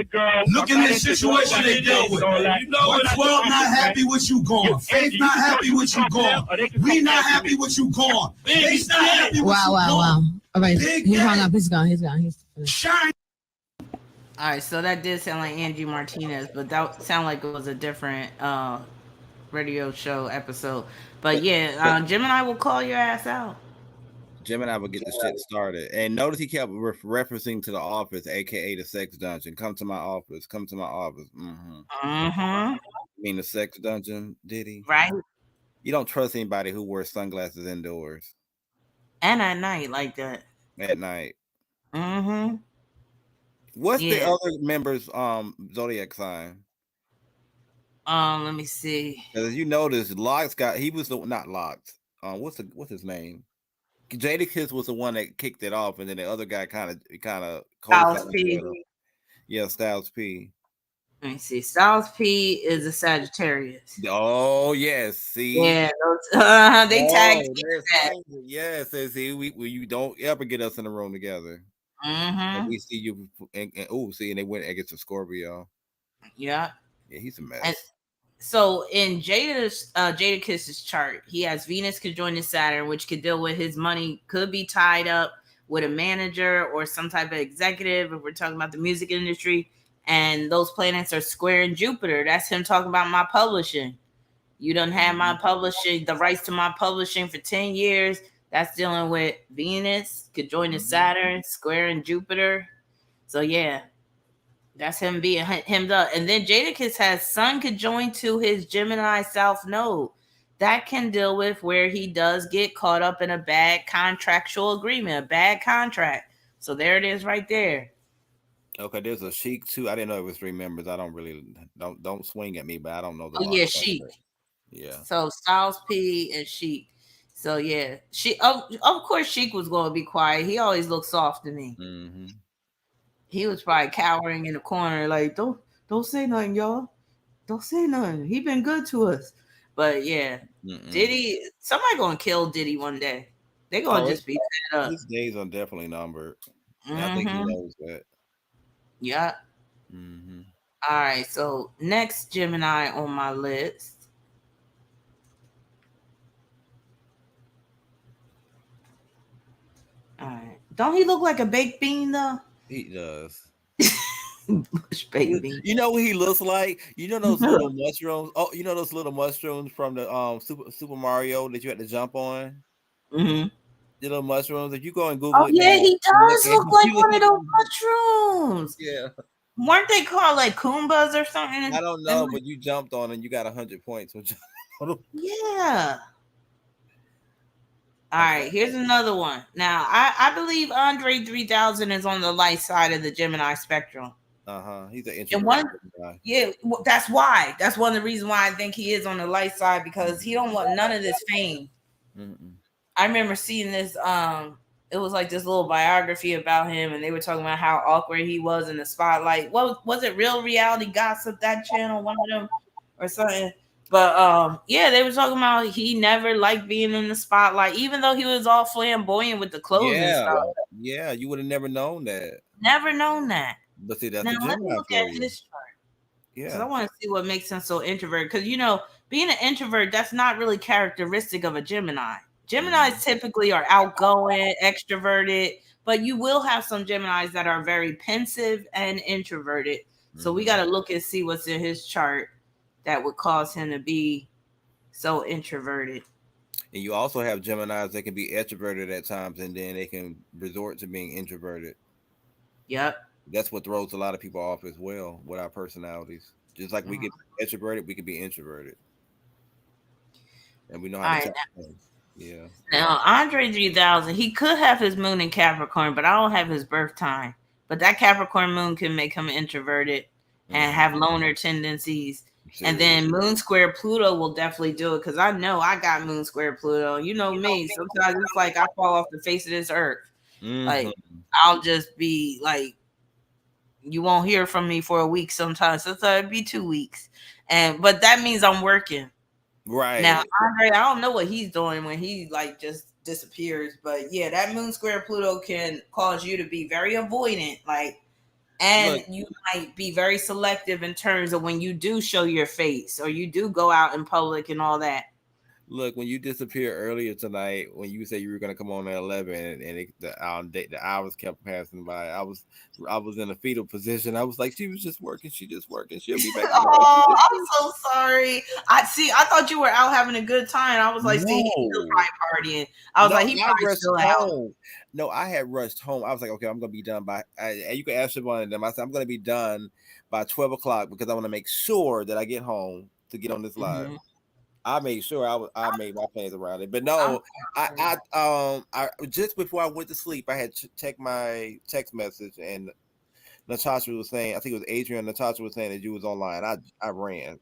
Look at the situation they dealt with. You know, 12 not happy with you gone. Faith not happy with you gone. We not happy with you gone. Baby's not happy with you gone. Wow. All right, he hung up. He's gone. He's Shine. All right, so that did sound like Angie Martinez, but that sounded like it was a different radio show episode. But yeah, Gemini will call your ass out. Gemini will get the shit started. And notice he kept referencing to the office, aka the sex dungeon. Come to my office. Come to my office. Mm-hmm. You mean the sex dungeon, did he? Right. You don't trust anybody who wears sunglasses indoors. And at night like that. At night. Mm-hmm. What's the other member's zodiac sign? Let me see. Because you notice, Locks not Locks. What's his name? Jadakiss was the one that kicked it off, and then the other guy kind of Styles P. Yeah, Styles P. Let me see. Styles P is a Sagittarius. Oh yes, see. Yeah, they tagged that. Yes, see, you don't ever get us in the room together. Mm-hmm. We see you, and they went against a Scorpio. Yeah, he's a mess. And so in Jadakiss's chart, he has Venus conjoined Saturn, which could deal with his money, could be tied up with a manager or some type of executive. If we're talking about the music industry, and those planets are square in Jupiter, that's him talking about my publishing. You done had my publishing, the rights to my publishing for 10 years. That's dealing with Venus, conjoined Saturn, square in Jupiter. So yeah, That's him being hemmed up. And then Jadakiss has Sun conjoined to his Gemini South node. That can deal with where he does get caught up in a bad contractual agreement, a bad contract. So there it is right there. Okay, there's a Sheik too. I didn't know it was 3 members. I don't swing at me, but I don't know the. Oh yeah, Sheik. Yeah. So Styles P and Sheik. So yeah, of course Sheik was going to be quiet. He always looked soft to me. Mm-hmm. He was probably cowering in the corner, like don't say nothing, y'all. Don't say nothing. He been good to us. But yeah, Diddy, somebody gonna kill Diddy one day. They gonna just be fed up. His days are definitely numbered. I think he knows that. Yeah. Mm-hmm. All right. So next Gemini on my list. All right. Don't he look like a baked bean though? He does. Bush baked bean. You know what he looks like? You know those little mushrooms? Oh, you know those little mushrooms from the Super Mario that you had to jump on? Mm-hmm. The little mushrooms. If you go and Google it now, he does look like one of those mushrooms. Yeah. Weren't they called like Goombas or something? I don't know, but you jumped on and you got 100 points. Yeah. All right, here's another one. Now, I believe Andre 3000 is on the light side of the Gemini spectrum. He's an introvert. Yeah, that's why. That's one of the reasons why I think he is on the light side, because he don't want none of this fame. Mm-mm. I remember seeing this. It was like this little biography about him, and they were talking about how awkward he was in the spotlight. What was it? Real Reality Gossip, that channel, one of them, or something. But yeah, they were talking about he never liked being in the spotlight, even though he was all flamboyant with the clothes and stuff. Yeah, you would have never known that. Never known that. But see, that's now let me look at his chart. Yeah, because I want to see what makes him so introverted. Because being an introvert, that's not really characteristic of a Gemini. Geminis typically are outgoing, extroverted, but you will have some Geminis that are very pensive and introverted. So we got to look and see what's in his chart that would cause him to be so introverted. And you also have Geminis that can be extroverted at times, and then they can resort to being introverted. Yep. That's what throws a lot of people off as well with our personalities. Just like we get extroverted, we can be introverted. And we know how to talk. Yeah. Now, Andre 3000, he could have his moon in Capricorn, but I don't have his birth time. But that Capricorn moon can make him introverted and have loner tendencies. And then moon square Pluto will definitely do it, because I know I got moon square Pluto. You know me. Sometimes it's like I fall off the face of this earth. Like I'll just be like, you won't hear from me for a week sometimes. Sometimes it'd be 2 weeks. But that means I'm working. Right. Now, Andre, I don't know what he's doing when he like just disappears. But yeah, that moon square Pluto can cause you to be very avoidant. And you might be very selective in terms of when you do show your face or you do go out in public and all that. Look, when you disappeared earlier tonight, when you said you were going to come on at 11 and the hours kept passing by, I was in a fetal position. I was like, she was just working. She'll be back. Oh, I'm so sorry. I thought you were out having a good time. I was like, see, he's probably partying. I was like, he probably still out. No, I had rushed home. I was like, okay, I'm going to be done by, and you can ask Siobhan and them. I said, I'm going to be done by 12 o'clock because I want to make sure that I get home to get on this live. I made sure I made my plans around it, but no, I just before I went to sleep, I had checked my text message, and Natasha was saying, I think it was Adrian. Natasha was saying that you was online. I ran.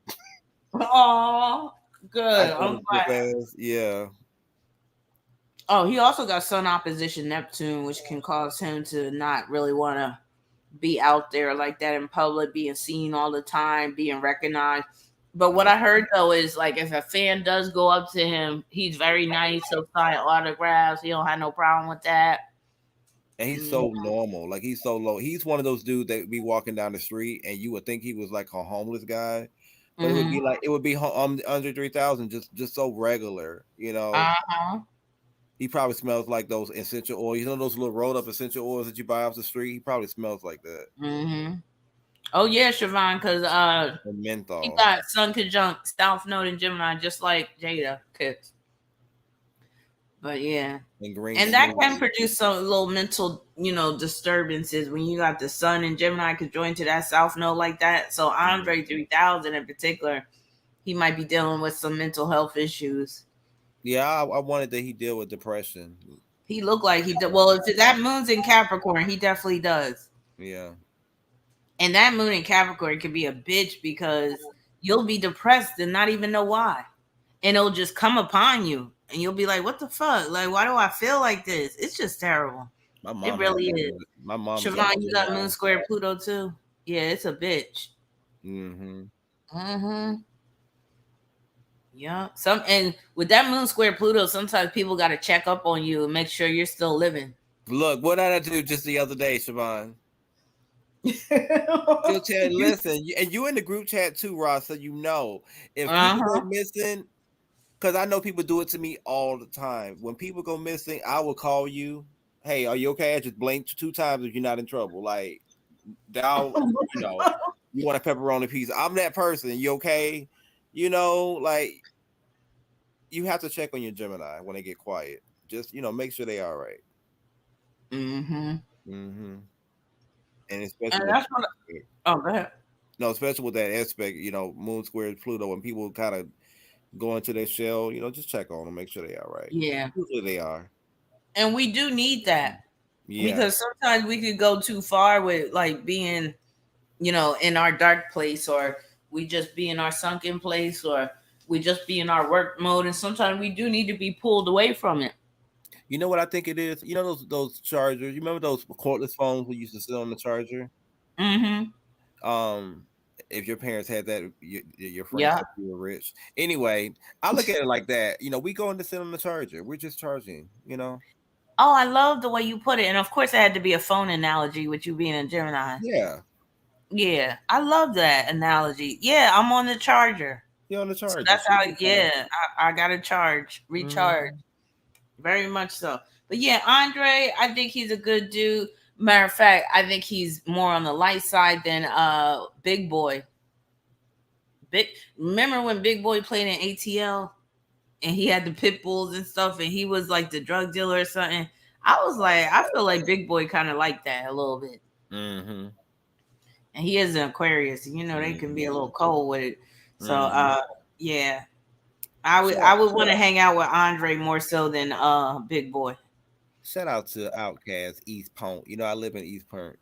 Oh, good. I'm glad. Yeah. Oh, he also got Sun opposition Neptune, which can cause him to not really want to be out there like that in public, being seen all the time, being recognized. But what I heard, though, is like if a fan does go up to him, he's very nice. He'll sign autographs. He don't have no problem with that. And he's so normal. Like, he's so low. He's one of those dudes that be walking down the street and you would think he was like a homeless guy. But it would be under 3,000, just so regular, He probably smells like those essential oils. You know those little rolled up essential oils that you buy off the street? He probably smells like that. Oh yeah, Siobhan, because menthol. he got Sun conjunct South Node and Gemini, just like Jada. But yeah. And green. And that can produce some little mental, disturbances when you got the sun and Gemini conjoined to that South Node like that. So Andre 3000 in particular, he might be dealing with some mental health issues. Yeah, I wanted that he deal with depression. He looked like he did. Well, if that moon's in Capricorn, he definitely does. Yeah. And that moon in Capricorn can be a bitch because you'll be depressed and not even know why. And it'll just come upon you. And you'll be like, what the fuck? Like, why do I feel like this? It's just terrible. My mom It really is. My mom. Siobhan, you got moon square Pluto too? Yeah, it's a bitch. Yeah. And with that moon square Pluto, sometimes people got to check up on you and make sure you're still living. Look, what did I do just the other day, Siobhan? Listen, and you in the group chat too, Ross, so you know if people go missing, because I know people do it to me all the time. When people go missing, I will call you. Hey, are you okay? I just blink 2 times if you're not in trouble. Like, you want a pepperoni pizza? I'm that person. You okay? Like, you have to check on your Gemini when they get quiet. Just make sure they all right. And especially go ahead. No, especially with that aspect, moon square Pluto, when people kind of go into their shell, just check on them, make sure they all right. Yeah. Usually they are. And we do need that. Yeah. Because sometimes we could go too far with like being, in our dark place, or we just be in our sunken place, or we just be in our work mode. And sometimes we do need to be pulled away from it. You know what I think it is? Those chargers. You remember those cordless phones we used to sit on the charger? If your parents had that, your friends thought you were rich. Anyway, I look at it like that. We going to sit on the charger. We're just charging. Oh, I love the way you put it. And of course, it had to be a phone analogy with you being a Gemini. Yeah. Yeah, I love that analogy. Yeah, I'm on the charger. You're on the charger. So that's how. Yeah, I got to recharge. Very much so. But yeah, Andre, I think he's a good dude. Matter of fact, I think he's more on the light side than Big Boy. Remember when Big Boy played in ATL and he had the pit bulls and stuff, and he was like the drug dealer or something? I feel like Big Boy kind of like that a little bit. And he is an Aquarius, they can be a little cold with it. So yeah. I would want to hang out with Andre more so than Big Boy. Shout out to Outkast, East Point. I live in East Point.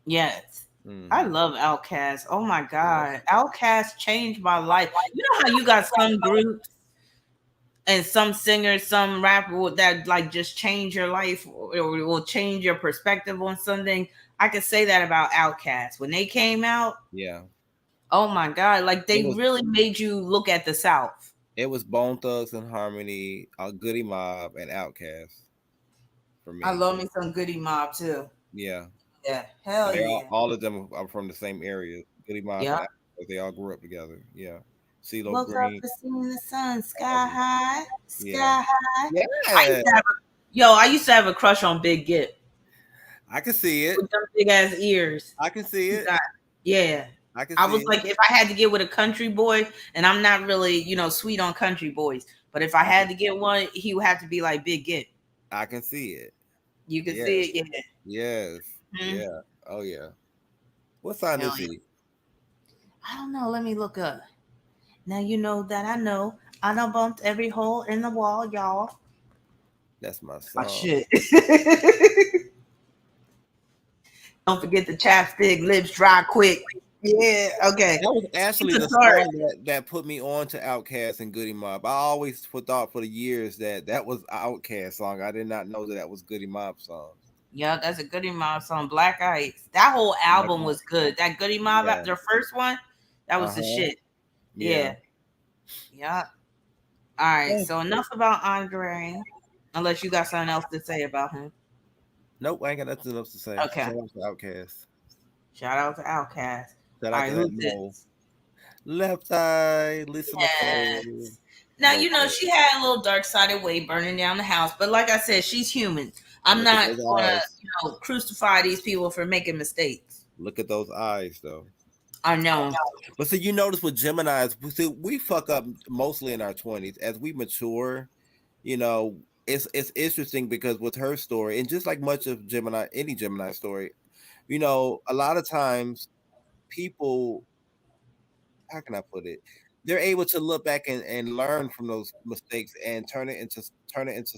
Yes. I love Outkast. Oh my God. Outkast changed my life. You know how you got some groups and some singers, some rapper that like just change your life or will change your perspective on something? I could say that about Outkast. When they came out, oh my God, like they really made you look at the South. It was Bone Thugs and Harmony, Goody Mob, and Outkast. For me, I love me some Goody Mob too. Yeah. Yeah. Hell yeah. All of them are from the same area. Goody Mob, they all grew up together. Yeah. CeeLo Woke Green. up to seeing the sun, sky high, Yeah. high. I used to have a crush on Big Gip. I can see it. With them big ass ears. I can see it. Yeah. I was like, if I had to get with a country boy, and I'm not really, sweet on country boys, but if I had to get one, he would have to be like Big Gip. I can see it. You can see it, yeah. Yes. Yeah. Oh yeah. What sign is he? I don't know. Let me look up. Now you know that I know. I done bumped every hole in the wall, y'all. That's my song. Oh shit. Don't forget the chapstick, lips dry quick. Yeah, okay. That was actually the song that put me on to Outkast and Goody Mob. I always thought for the years that was Outkast song. I did not know that was Goody Mob song. Yeah, that's a Goody Mob song. Black Ice. That whole album was good. That Goody Mob, their first one, that was the shit. Yeah. All right. So enough about Andre. Unless you got something else to say about him. Nope, I ain't got nothing else to say. Okay. Shout out to Outkast. Shout out to Outkast. Shout out to that Mo. Left Eye. Listen to Now, she had a little dark-sided way burning down the house. But like I said, she's human. I'm not going to, crucify these people for making mistakes. Look at those eyes, though. I know. But see, you notice with Geminis, we fuck up mostly in our 20s. As we mature, it's interesting because with her story, and just like much of Gemini, any Gemini story, you know, a lot of times people, how can I put it? They're able to look back and learn from those mistakes and turn it into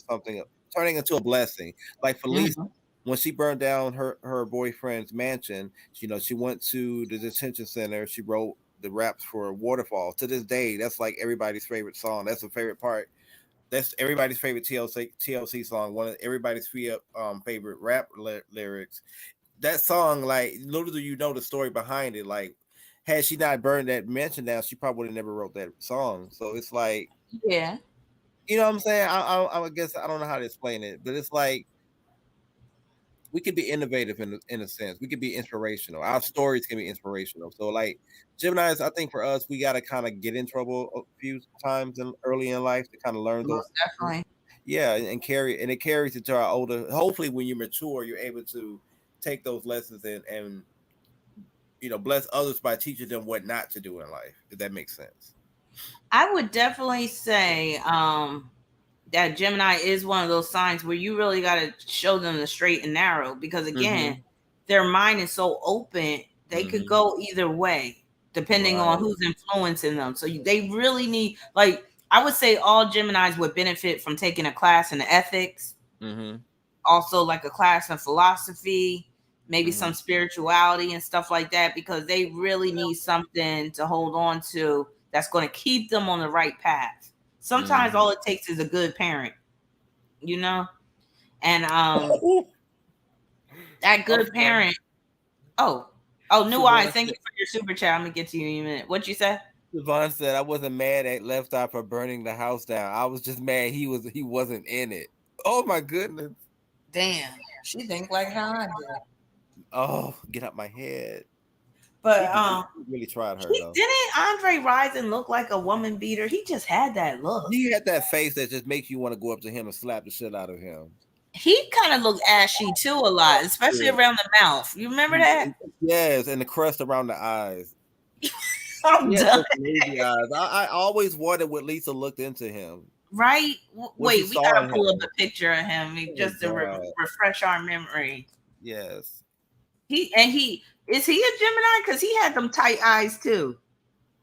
something, turning into a blessing. Like Felice, Mhm. when she burned down her boyfriend's mansion, you know, she went to the detention center. She wrote the raps for Waterfall. To this day, that's like everybody's favorite song. That's the favorite part. That's everybody's favorite TLC song. One of everybody's favorite rap lyrics. That song, like, little do you know the story behind it. Like, had she not burned that mansion down, she probably would have never wrote that song. So it's like, Yeah. you know what I'm saying? I guess I don't know how to explain it, but it's like we can be innovative in a sense. We can be inspirational. Our stories can be inspirational. So like Gemini's, I think for us, we got to kind of get in trouble a few times early in life to kind of learn those. Most definitely. Yeah, and it carries into our older. Hopefully, when you mature, you're able to take those lessons and you know, bless others by teaching them what not to do in life. If that makes sense. I would definitely say that Gemini is one of those signs where you really got to show them the straight and narrow, because again, their mind is so open, they could go either way depending on who's influencing them. So they really need, like, I would say all Geminis would benefit from taking a class in ethics, also like a class in philosophy, maybe some spirituality and stuff like that, because they really need something to hold on to that's going to keep them on the right path. Sometimes all it takes is a good parent, you know? And that good parent. Oh, New Eyes, thank you for your super chat. I'm gonna get to you in a minute. What you say? Devon said, I wasn't mad at Left Eye for burning the house down. I was just mad he wasn't in it. Oh my goodness. Damn. She think like how I did. Oh, get out my head. But he really tried her though. Didn't Andre Rison look like a woman beater? He just had that look. He had that face that just makes you want to go up to him and slap the shit out of him. He kind of looked ashy too a lot, especially around the mouth. You remember that? Yes, and the crust around the eyes. I'm done. Eyes. I always wondered what Lisa looked into him. Right? Wait, we gotta pull up a picture of him just to refresh our memory. Yes. Is he a Gemini? Because he had them tight eyes too.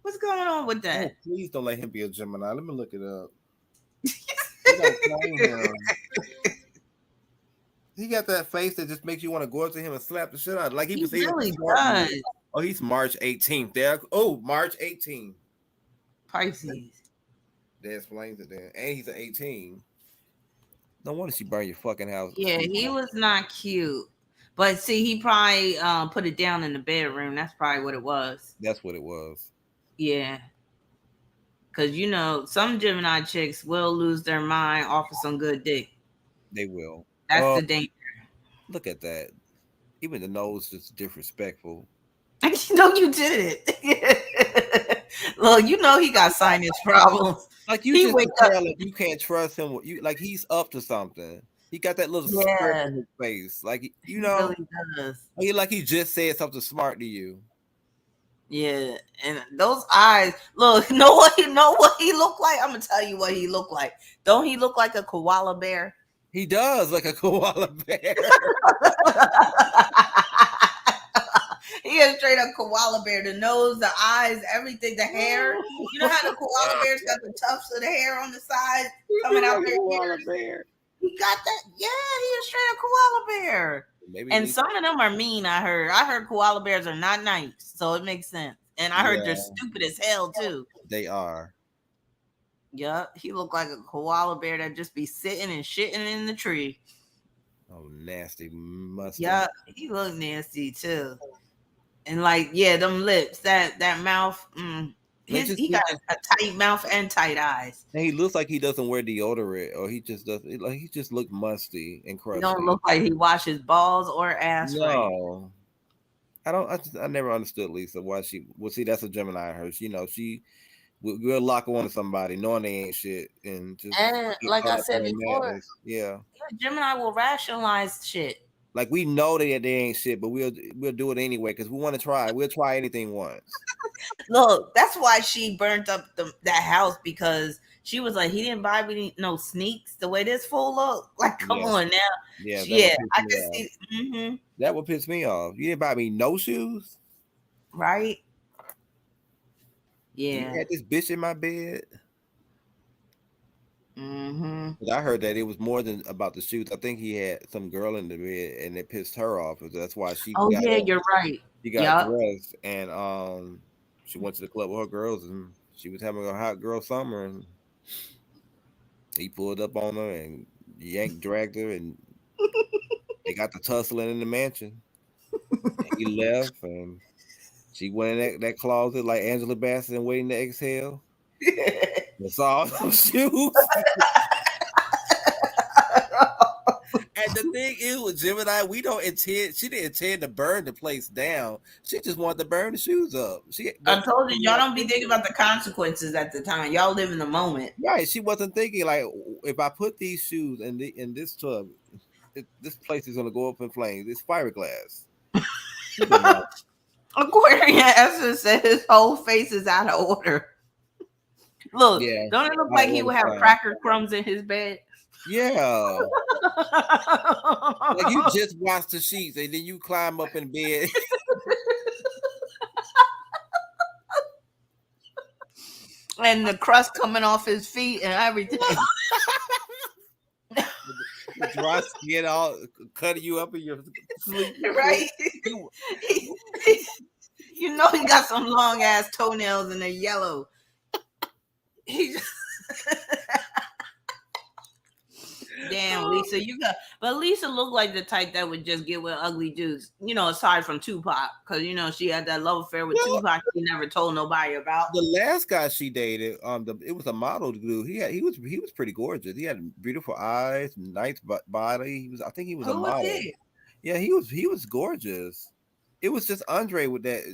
What's going on with that? Oh, please don't let him be a Gemini. Let me look it up. He got that face that just makes you want to go up to him and slap the shit out. Like he was really does. Oh, he's March 18th. There. Oh, March 18th. Pisces. That explains it there. And he's an 18. No wonder she burned your fucking house. Yeah, he was not cute. But see, he probably put it down in the bedroom. That's probably what it was. That's what it was. Yeah. Because, you know, some Gemini chicks will lose their mind off of some good dick. They will. That's the danger. Look at that. Even the nose is disrespectful. You know you did it. Look, you know he got sinus problems. Like you just tell him you can't trust him. You like he's up to something. He got that little smirk in his face. Like you know, he really does. Like he just said something smart to you. Yeah, and those eyes. Look, know what he looked like? I'm gonna tell you what he looked like. Don't he look like a koala bear? He does, like a koala bear. He is straight up koala bear. The nose, the eyes, everything, the hair. You know how the koala bears got the tufts of the hair on the side coming out their koala bear. He got that. Yeah, he is straight up koala bear. And some of them are mean. I heard koala bears are not nice, so it makes sense. And I heard they're stupid as hell too. They are. Yup, he looked like a koala bear that just be sitting and shitting in the tree. Oh, nasty mustard. Yeah, he looked nasty too. And like, yeah, them lips, that mouth. He got a tight mouth and tight eyes. And he looks like he doesn't wear deodorant, or he just does. Like he just look musty and crusty. He don't look like he washes balls or ass. No, right. I never understood Lisa why she. Well, see, that's a Gemini. Her, you know, we'll lock on to somebody knowing they ain't shit, and like I said before, yeah, Gemini will rationalize shit. Like we know that they ain't shit, but we'll do it anyway because we want to try. We'll try anything once. Look, that's why she burnt up that house, because She was like, he didn't buy me no sneaks the way this fool look. Like, come on now. Yeah, Yeah, I can see. Mm-hmm. That would piss me off. You didn't buy me no shoes, right? You Yeah. had this bitch in my bed. Mm-hmm. I heard that it was more than about the shoes. I think he had some girl in the bed, and it pissed her off. That's why she. Oh got yeah, up. you're right. She got dressed, and she went to the club with her girls, and she was having a hot girl summer, and he pulled up on her and dragged her, and they got the tussling in the mansion. And he left, and she went in that closet like Angela Bassett and waiting to exhale. And saw those shoes. And the thing is with Gemini, we don't intend. She didn't intend to burn the place down. She just wanted to burn the shoes up. I told you, y'all don't be thinking about the consequences at the time. Y'all live in the moment. Right. She wasn't thinking like, if I put these shoes in this tub, this place is gonna go up in flames. It's fiberglass. Aquarian Essence said his whole face is out of order. Look, don't it look like he would have cracker crumbs in his bed? Yeah. Like you just wash the sheets and then you climb up in bed. And the crust coming off his feet and everything. The dry skin all cutting you up in your sleep. Right? You know he got some long ass toenails and they're yellow. He just damn, Lisa, but Lisa looked like the type that would just get with ugly dudes, aside from Tupac, because she had that love affair with Tupac she never told nobody about. The last guy she dated, it was a model dude. He was pretty gorgeous. He had beautiful eyes, nice body. I think he was a model. Yeah, he was gorgeous. It was just Andre with that.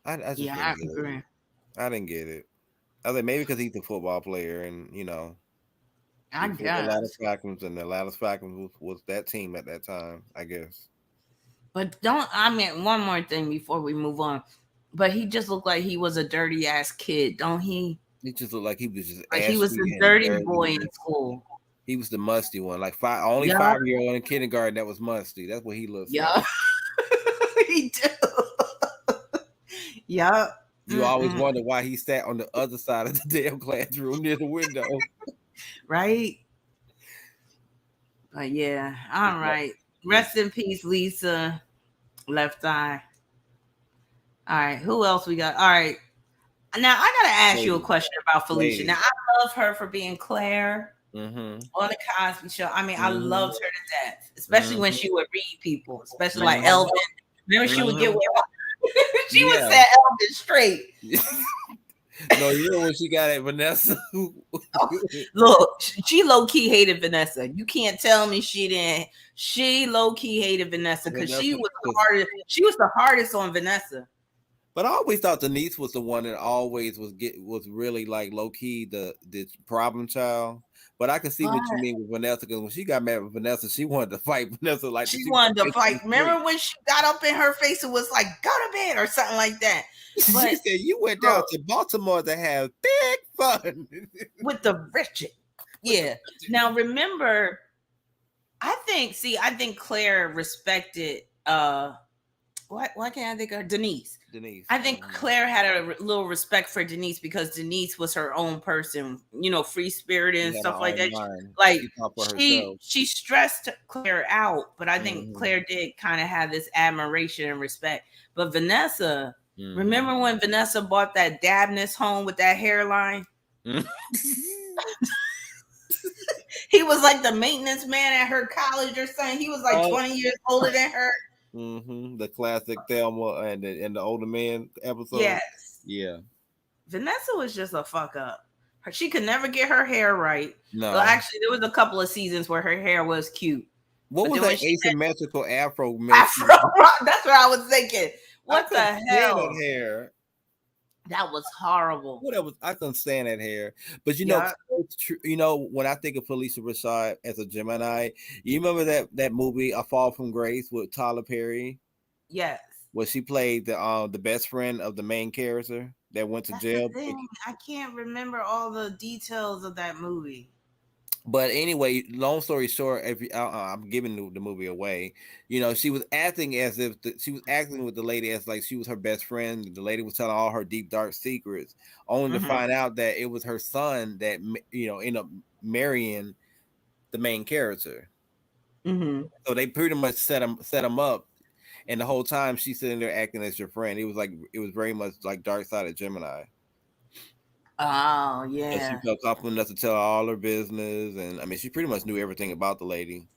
I agree. I didn't get it. I think maybe because he's a football player, and I guess the Atlanta Falcons was that team at that time, I guess. But one more thing before we move on. But he just looked like he was a dirty ass kid, don't he? He just looked like he was just like he was a dirty boy in school. He was the musty one, like 5-year-old in kindergarten that was musty. That's what he looks like. He do. Yup. You always wonder why he sat on the other side of the damn classroom near the window. Right? But yeah, all right. Rest in peace, Lisa. Left eye. All right, who else we got? All right. Now, I got to ask you a question about Felicia. Now, I love her for being Claire on the Cosby Show. I mean, I loved her to death, especially when she would read people, especially like Elvin. Remember, she would get with she would set Elvin straight. No, you know when she got at Vanessa. Look, she low key hated Vanessa. You can't tell me she didn't. She low key hated Vanessa because she was the hardest. She was the hardest on Vanessa. But I always thought Denise was the one that always was really like low key the problem child. But I can see what you mean with Vanessa, because when she got mad with Vanessa, she wanted to fight Vanessa. Like she wanted to fight. Remember when she got up in her face and was like, "Go to bed" or something like that. But, she said you went down to Baltimore to have big fun with the rich. Yeah. Now remember, I think Claire respected. Why can't I think of Denise? I think Claire had a little respect for Denise because Denise was her own person, free spirited and stuff like that. Like she stressed Claire out, but I think Claire did kind of have this admiration and respect. But Vanessa, remember when Vanessa bought that Dabness home with that hairline? He was like the maintenance man at her college or something. He was like 20 years older than her. The classic Thelma and the older man episode. Yes. Yeah. Vanessa was just a fuck up. She could never get her hair right. No. Well, actually, there was a couple of seasons where her hair was cute. What was that asymmetrical afro? That's what I was thinking. What the hell? That hair. That was horrible. I couldn't stand that hair. But when I think of Felicia Rashad as a Gemini, you remember that movie A Fall from Grace with Tyler Perry? Yes. Where she played the best friend of the main character. that went to That's jail. the thing. I can't remember all the details of that movie. But anyway, long story short, if I'm giving the movie away, she was acting as if she was acting with the lady as like she was her best friend. The lady was telling all her deep dark secrets, only to find out that it was her son that ended up marrying the main character. Mm-hmm. So they pretty much set him up, and the whole time she's sitting there acting as your friend. It was very much like Dark Side of Gemini. Oh, And she yeah. felt confident enough to tell all her business, and I mean, she pretty much knew everything about the lady.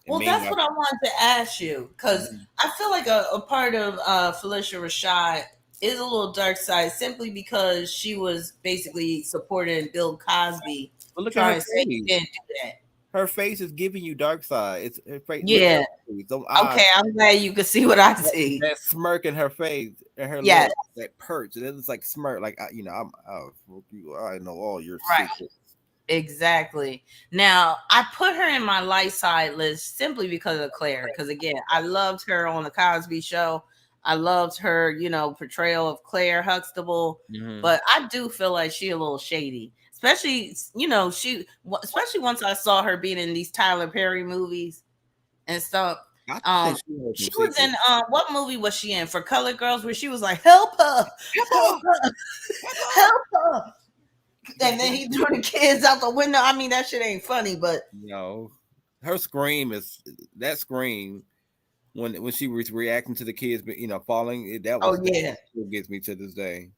Well, that's what I wanted to ask you, because I feel like a part of Felicia Rashad is a little dark side, simply because she was basically supporting Bill Cosby. But look trying at to say he didn't do that. Her face is giving you dark side. It's her face. Yeah. Okay, I'm glad you can see what I see. That smirk in her face and her Yes. lips, that perch. It looks like smirk. Like I know all your Right. secrets. Exactly. Now, I put her in my light side list simply because of Claire. Because again, I loved her on the Cosby Show. I loved her, portrayal of Claire Huxtable. But I do feel like she a little shady. Especially, especially once I saw her being in these Tyler Perry movies and stuff. She was in what movie was she in? For Colored Girls, where she was like, help her, help her, help her. And then he threw the kids out the window. I mean, that shit ain't funny, but her scream is that scream when she was reacting to the kids, falling. That still gets me to this day.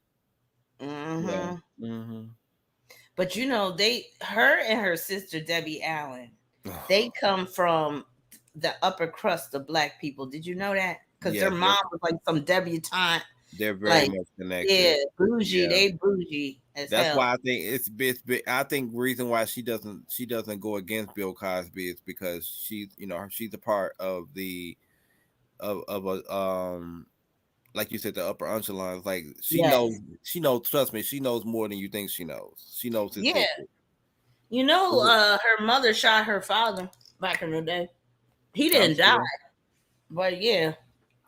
Mm-hmm. Yeah. Mm-hmm. But her and her sister Debbie Allen, they come from the upper crust of Black people. Did you know that? Because their mom was like some debutante. They're very much connected. Yeah, bougie. Yeah. They bougie as That's hell. why I think it's I think reason why she doesn't go against Bill Cosby is because she's a part of the of a like you said, the upper echelons. Like she knows. Trust me, she knows more than you think she knows. She knows his secret. Her mother shot her father back in the day. He didn't die, but yeah.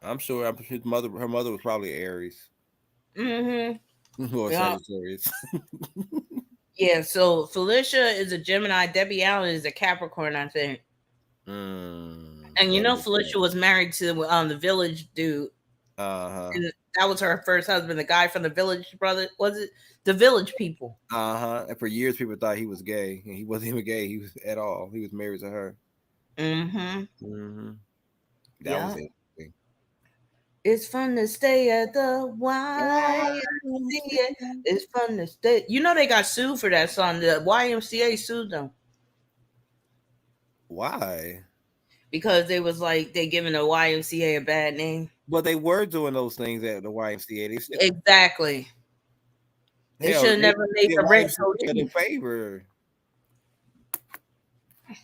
I'm sure her mother was probably Aries. Mm-hmm. Or Sagittarius. Yeah, so Felicia is a Gemini. Debbie Allen is a Capricorn, I think. And Felicia was married to the Village dude. And that was her first husband, the guy from the Village brother. Was it the Village People? And for years, people thought he was gay, and he wasn't even gay. He was at all. He was married to her. Mm-hmm. That was interesting. It's fun to stay at the YMCA. It's fun to stay. They got sued for that song. The YMCA sued them. Why? Because they was like they giving the YMCA a bad name. But they were doing those things at the YMCA. Exactly. They should have never made the rent so cheap. In favor.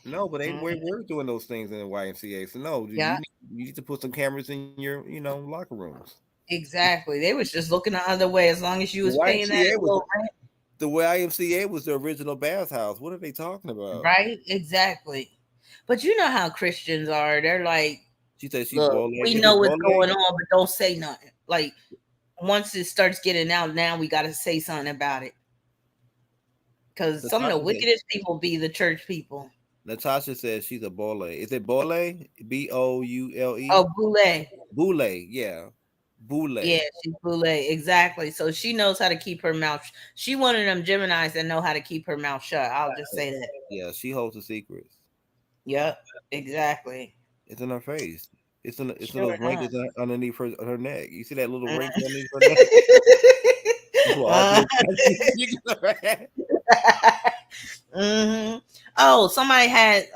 No, but they were doing those things in the YMCA. So no, you need to put some cameras in your locker rooms. Exactly. They was just looking the other way as long as you was paying that little rent. The YMCA was the original bathhouse. What are they talking about? Right? Exactly. But you know how Christians are. They're like, she said, we know what's going on, but don't say nothing. Like, once it starts getting out, now we got to say something about it. Because some of the wickedest people be the church people. Natasha says she's a Boule. Is it Boule? B-O-U-L-E? Oh, Boule. Boule, yeah. Boule. Yeah, she's Boule. Exactly. So she knows how to keep her mouth. She one of them Geminis that know how to keep her mouth shut. I'll just say that. Yeah, she holds the secrets. Yep, exactly. It's in her face. It's in those wrinkles underneath her neck. You see that little wrinkle underneath her neck? Mm-hmm. Oh,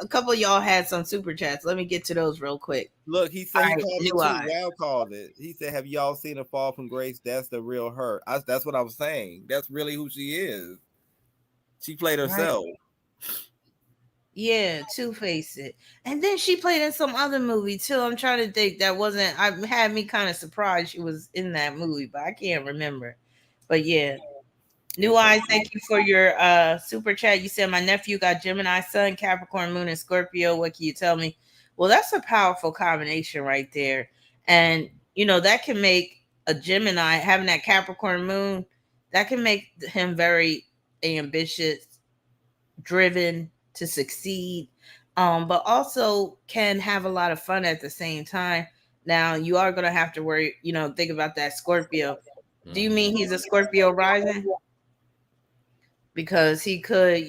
a couple of y'all had some super chats. Let me get to those real quick. Look, he said he called it too. Wow called it. He said, "Have y'all seen her fall from grace? That's the real her." That's what I was saying. That's really who she is. She played herself. Right. Yeah, Two-Faced it. And then she played in some other movie too. I'm trying to think had me kind of surprised she was in that movie, but I can't remember. But yeah. New Eyes, thank you for your super chat. You said my nephew got Gemini Sun, Capricorn Moon, and Scorpio. What can you tell me? Well, that's a powerful combination right there. And that can make a Gemini having that Capricorn Moon that can make him very ambitious, driven to succeed, but also can have a lot of fun at the same time. Now, you are going to have to worry, think about that Scorpio. Do you mean he's a Scorpio rising? Because he could,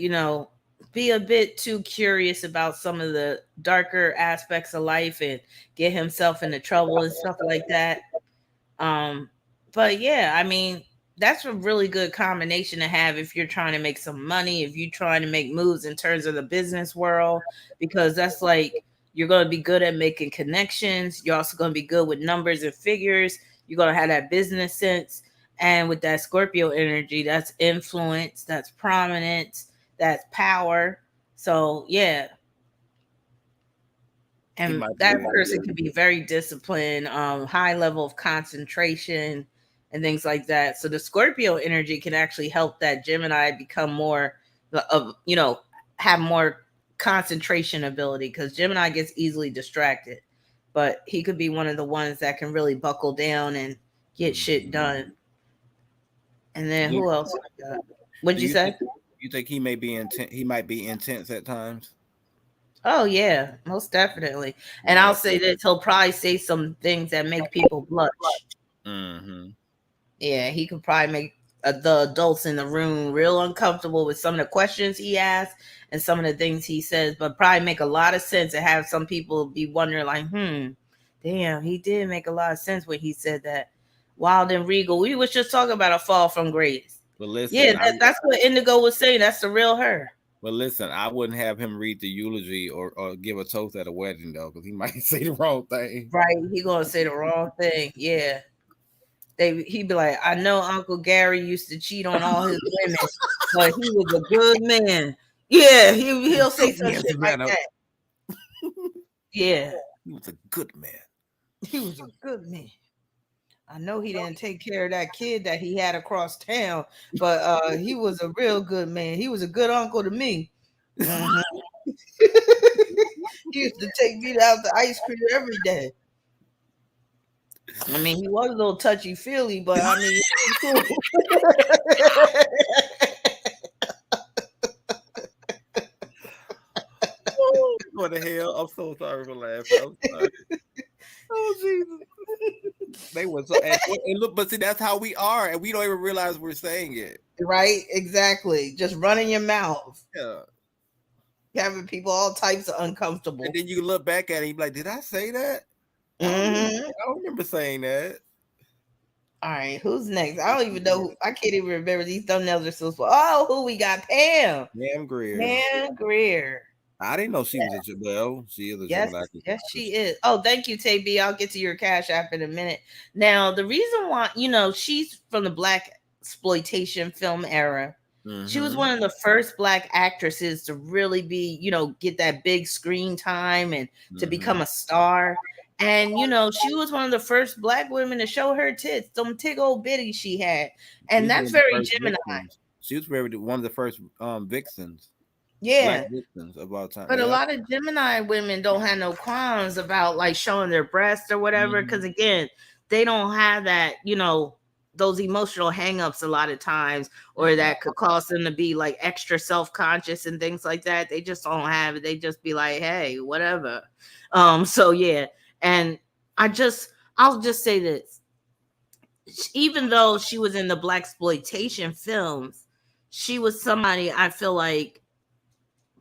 be a bit too curious about some of the darker aspects of life and get himself into trouble and stuff like that. But yeah, I mean, that's a really good combination to have if you're trying to make some money, if you're trying to make moves in terms of the business world, because that's like you're going to be good at making connections. You're also going to be good with numbers and figures. You're going to have that business sense. And with that Scorpio energy, that's influence, that's prominence, that's power. So yeah. And that person can be very disciplined, high level of concentration and things like that. So the Scorpio energy can actually help that Gemini become more of, have more concentration ability, because Gemini gets easily distracted, but he could be one of the ones that can really buckle down and get shit done. And then who else? What'd you say? You think he may be intense? He might be intense at times. Oh yeah, most definitely. And I'll say this: he'll probably say some things that make people blush. Mm-hmm. Yeah, he could probably make the adults in the room real uncomfortable with some of the questions he asks and some of the things he says, but probably make a lot of sense and have some people be wondering like, damn, he did make a lot of sense when he said that. Wild and Regal. We was just talking about a fall from grace. But listen, yeah, that's what Indigo was saying. That's the real her. But listen, I wouldn't have him read the eulogy or give a toast at a wedding, though, because he might say the wrong thing. Right, he gonna say the wrong thing. Yeah, he'd be like, I know Uncle Gary used to cheat on all his women, but he was a good man. Yeah, he'll say some shit like that. Yeah, he was a good man. He was a good man. I know he didn't take care of that kid that he had across town, but he was a real good man. He was a good uncle to me. Mm-hmm. He used to take me out to ice cream every day. I mean, he was a little touchy-feely, but I mean, cool. Oh, what the hell? I'm so sorry for laughing. I'm sorry. Oh, Jesus. They were so, and look, but see, that's how we are, and we don't even realize we're saying it. Right? Exactly. Just running your mouth. Yeah. Having people all types of uncomfortable. And then you look back at it and you be like, did I say that? Mm-hmm. I don't remember saying that. All right, who's next? I don't even know. I can't even remember. These thumbnails are so small. Oh, who we got? Pam Greer. Pam Greer. I didn't know she was a Gemini. She is a Gemini. Yes, she is. Oh, thank you, Tay. I'll get to your Cash App in a minute. Now, the reason why, she's from the Black exploitation film era. Mm-hmm. She was one of the first Black actresses to really be, get that big screen time and to become a star. And, she was one of the first Black women to show her tits, some tig old bitty she had. And that's very Gemini. Vixens. She was one of the first vixens. Yeah. Vixens of all time. But a lot of Gemini women don't have no qualms about like showing their breasts or whatever. Because again, they don't have that, those emotional hangups a lot of times, or that could cause them to be like extra self-conscious and things like that. They just don't have it. They just be like, hey, whatever. So yeah. And I'll just say this. Even though she was in the Black exploitation films, she was somebody I feel like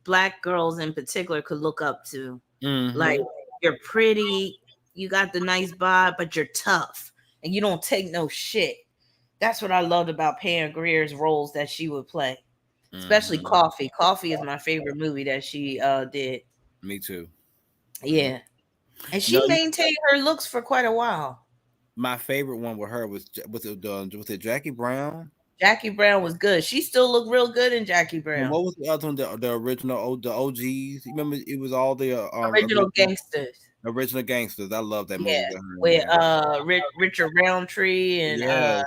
Black girls in particular could look up to. Mm-hmm. Like, you're pretty, you got the nice bod, but you're tough and you don't take no shit. That's what I loved about Pam Greer's roles that she would play, especially Coffee. Coffee is my favorite movie that she did. Me too. Yeah. And she maintained her looks for quite a while. My favorite one with her was it Jackie Brown? Jackie Brown was good. She still looked real good in Jackie Brown. And what was the other one? The original, the OGs. You remember? It was all the original gangsters. Original gangsters. I love that movie. Yeah, with Richard Roundtree and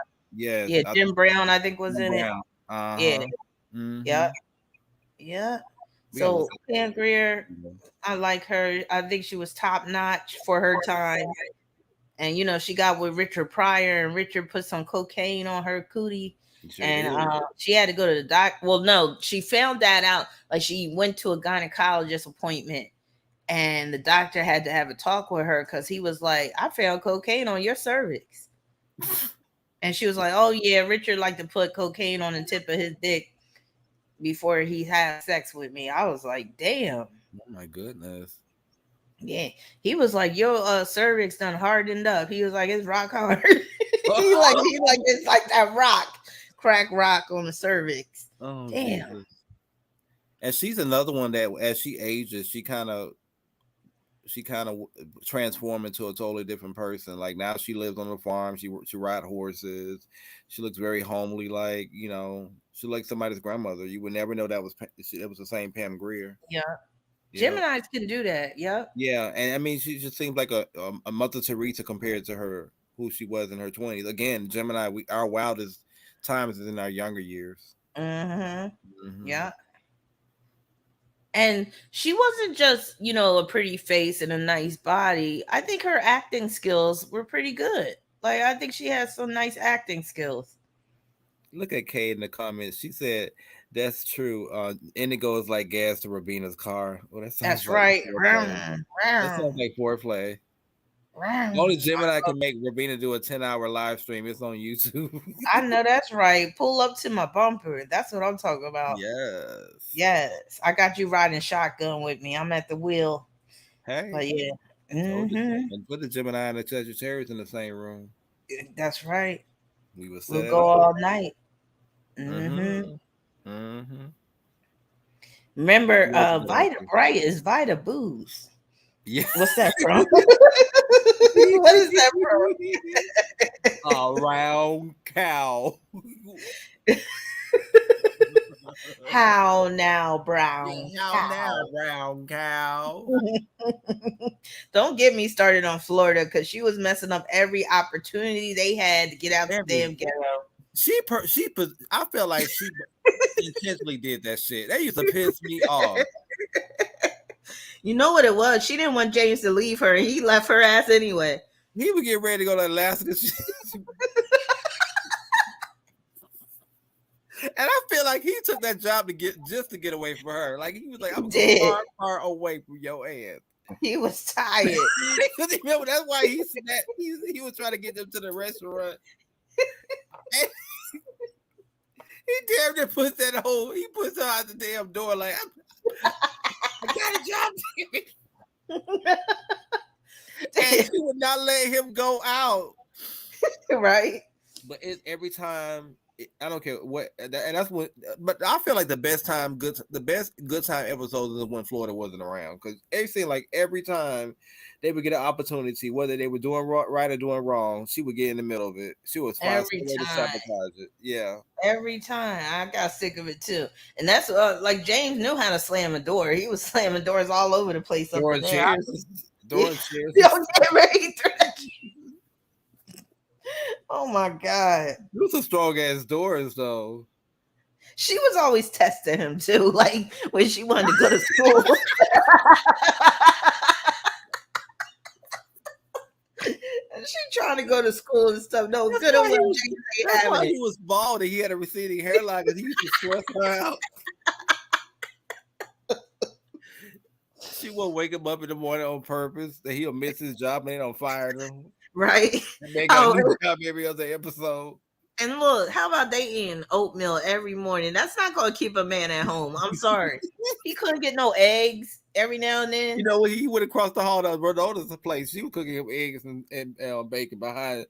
Jim Brown, I think was in it. Yeah, yeah. So Pam Greer, I like her. I think she was top notch for her time. And she got with Richard Pryor, and Richard put some cocaine on her cootie. She had to go to the doc. Well, no, she found that out. Like she went to a gynecologist appointment, and the doctor had to have a talk with her because he was like, "I found cocaine on your cervix," and she was like, "Oh yeah, Richard liked to put cocaine on the tip of his dick before he had sex with me." I was like, "Damn." Oh my goodness. Yeah, he was like, "Your cervix done hardened up." He was like, "It's rock hard." he like it's like that crack rock on the cervix. Oh, damn. Jesus. And she's another one that, as she ages, she kind of transformed into a totally different person. Like now, she lives on the farm. She rides horses. She looks very homely. Like she like somebody's grandmother. You would never know that was the same Pam Grier. Yeah. Geminis can do that. Yep. Yeah, and I mean, she just seems like a Mother Teresa compared to her, who she was in her 20s. Again, Gemini, our wildest times is in our younger years. Yeah. And she wasn't just, a pretty face and a nice body. I think her acting skills were pretty good. Like, I think she has some nice acting skills. Look at Kay in the comments. She said, "That's true. Indigo is like gas to Rahbinah's car." Well, that's right. That sounds like foreplay. Only Gemini can make Rahbinah do a 10-hour live stream. It's on YouTube. I know that's right. Pull up to my bumper. That's what I'm talking about. Yes. I got you riding shotgun with me. I'm at the wheel. Hey. But yeah. And put the Gemini and the Sagittarius in the same room. That's right. We'll go all night. Remember, Vita Bright is Vita Booze. Yeah. What's that from? What is that from? Round cow. How now, brown cow? Don't get me started on Florida, because she was messing up every opportunity they had to get out the damn ghetto. I feel like she intentionally did that shit. That used to piss me off. You know what it was? She didn't want James to leave her, and he left her ass anyway. He would get ready to go to Alaska. And I feel like he took that job to get away from her. Like he was like, "I'm far away from your ass." He was tired. Remember, that's why he was trying to get them to the restaurant. And he damn near puts her out the damn door like, "I got a job." And she would not let him go out. Right. But every time, I don't care what, and that's when. But I feel like the best good time episodes is when Florida wasn't around, because it seemed like every time they would get an opportunity, whether they were doing right or doing wrong, she would get in the middle of it. She was fine to sabotage it. Yeah, every time. I got sick of it too, and that's like James knew how to slam a door. He was slamming doors all over the place. Door and chairs. Oh my God. Those are strong ass doors though. She was always testing him too, like when she wanted to go to school. She trying to go to school and stuff. No, good old that's why he was bald and he had a receding hairline, because he used to stress her out. She will wake him up in the morning on purpose that he'll miss his job and they don't fire him. Right. And they got a new job every other episode. And look, how about they eating oatmeal every morning? That's not going to keep a man at home. I'm sorry. He couldn't get no eggs every now and then. You know, when he went across the hall to Ronoda's place, she was cooking him eggs and bacon behind.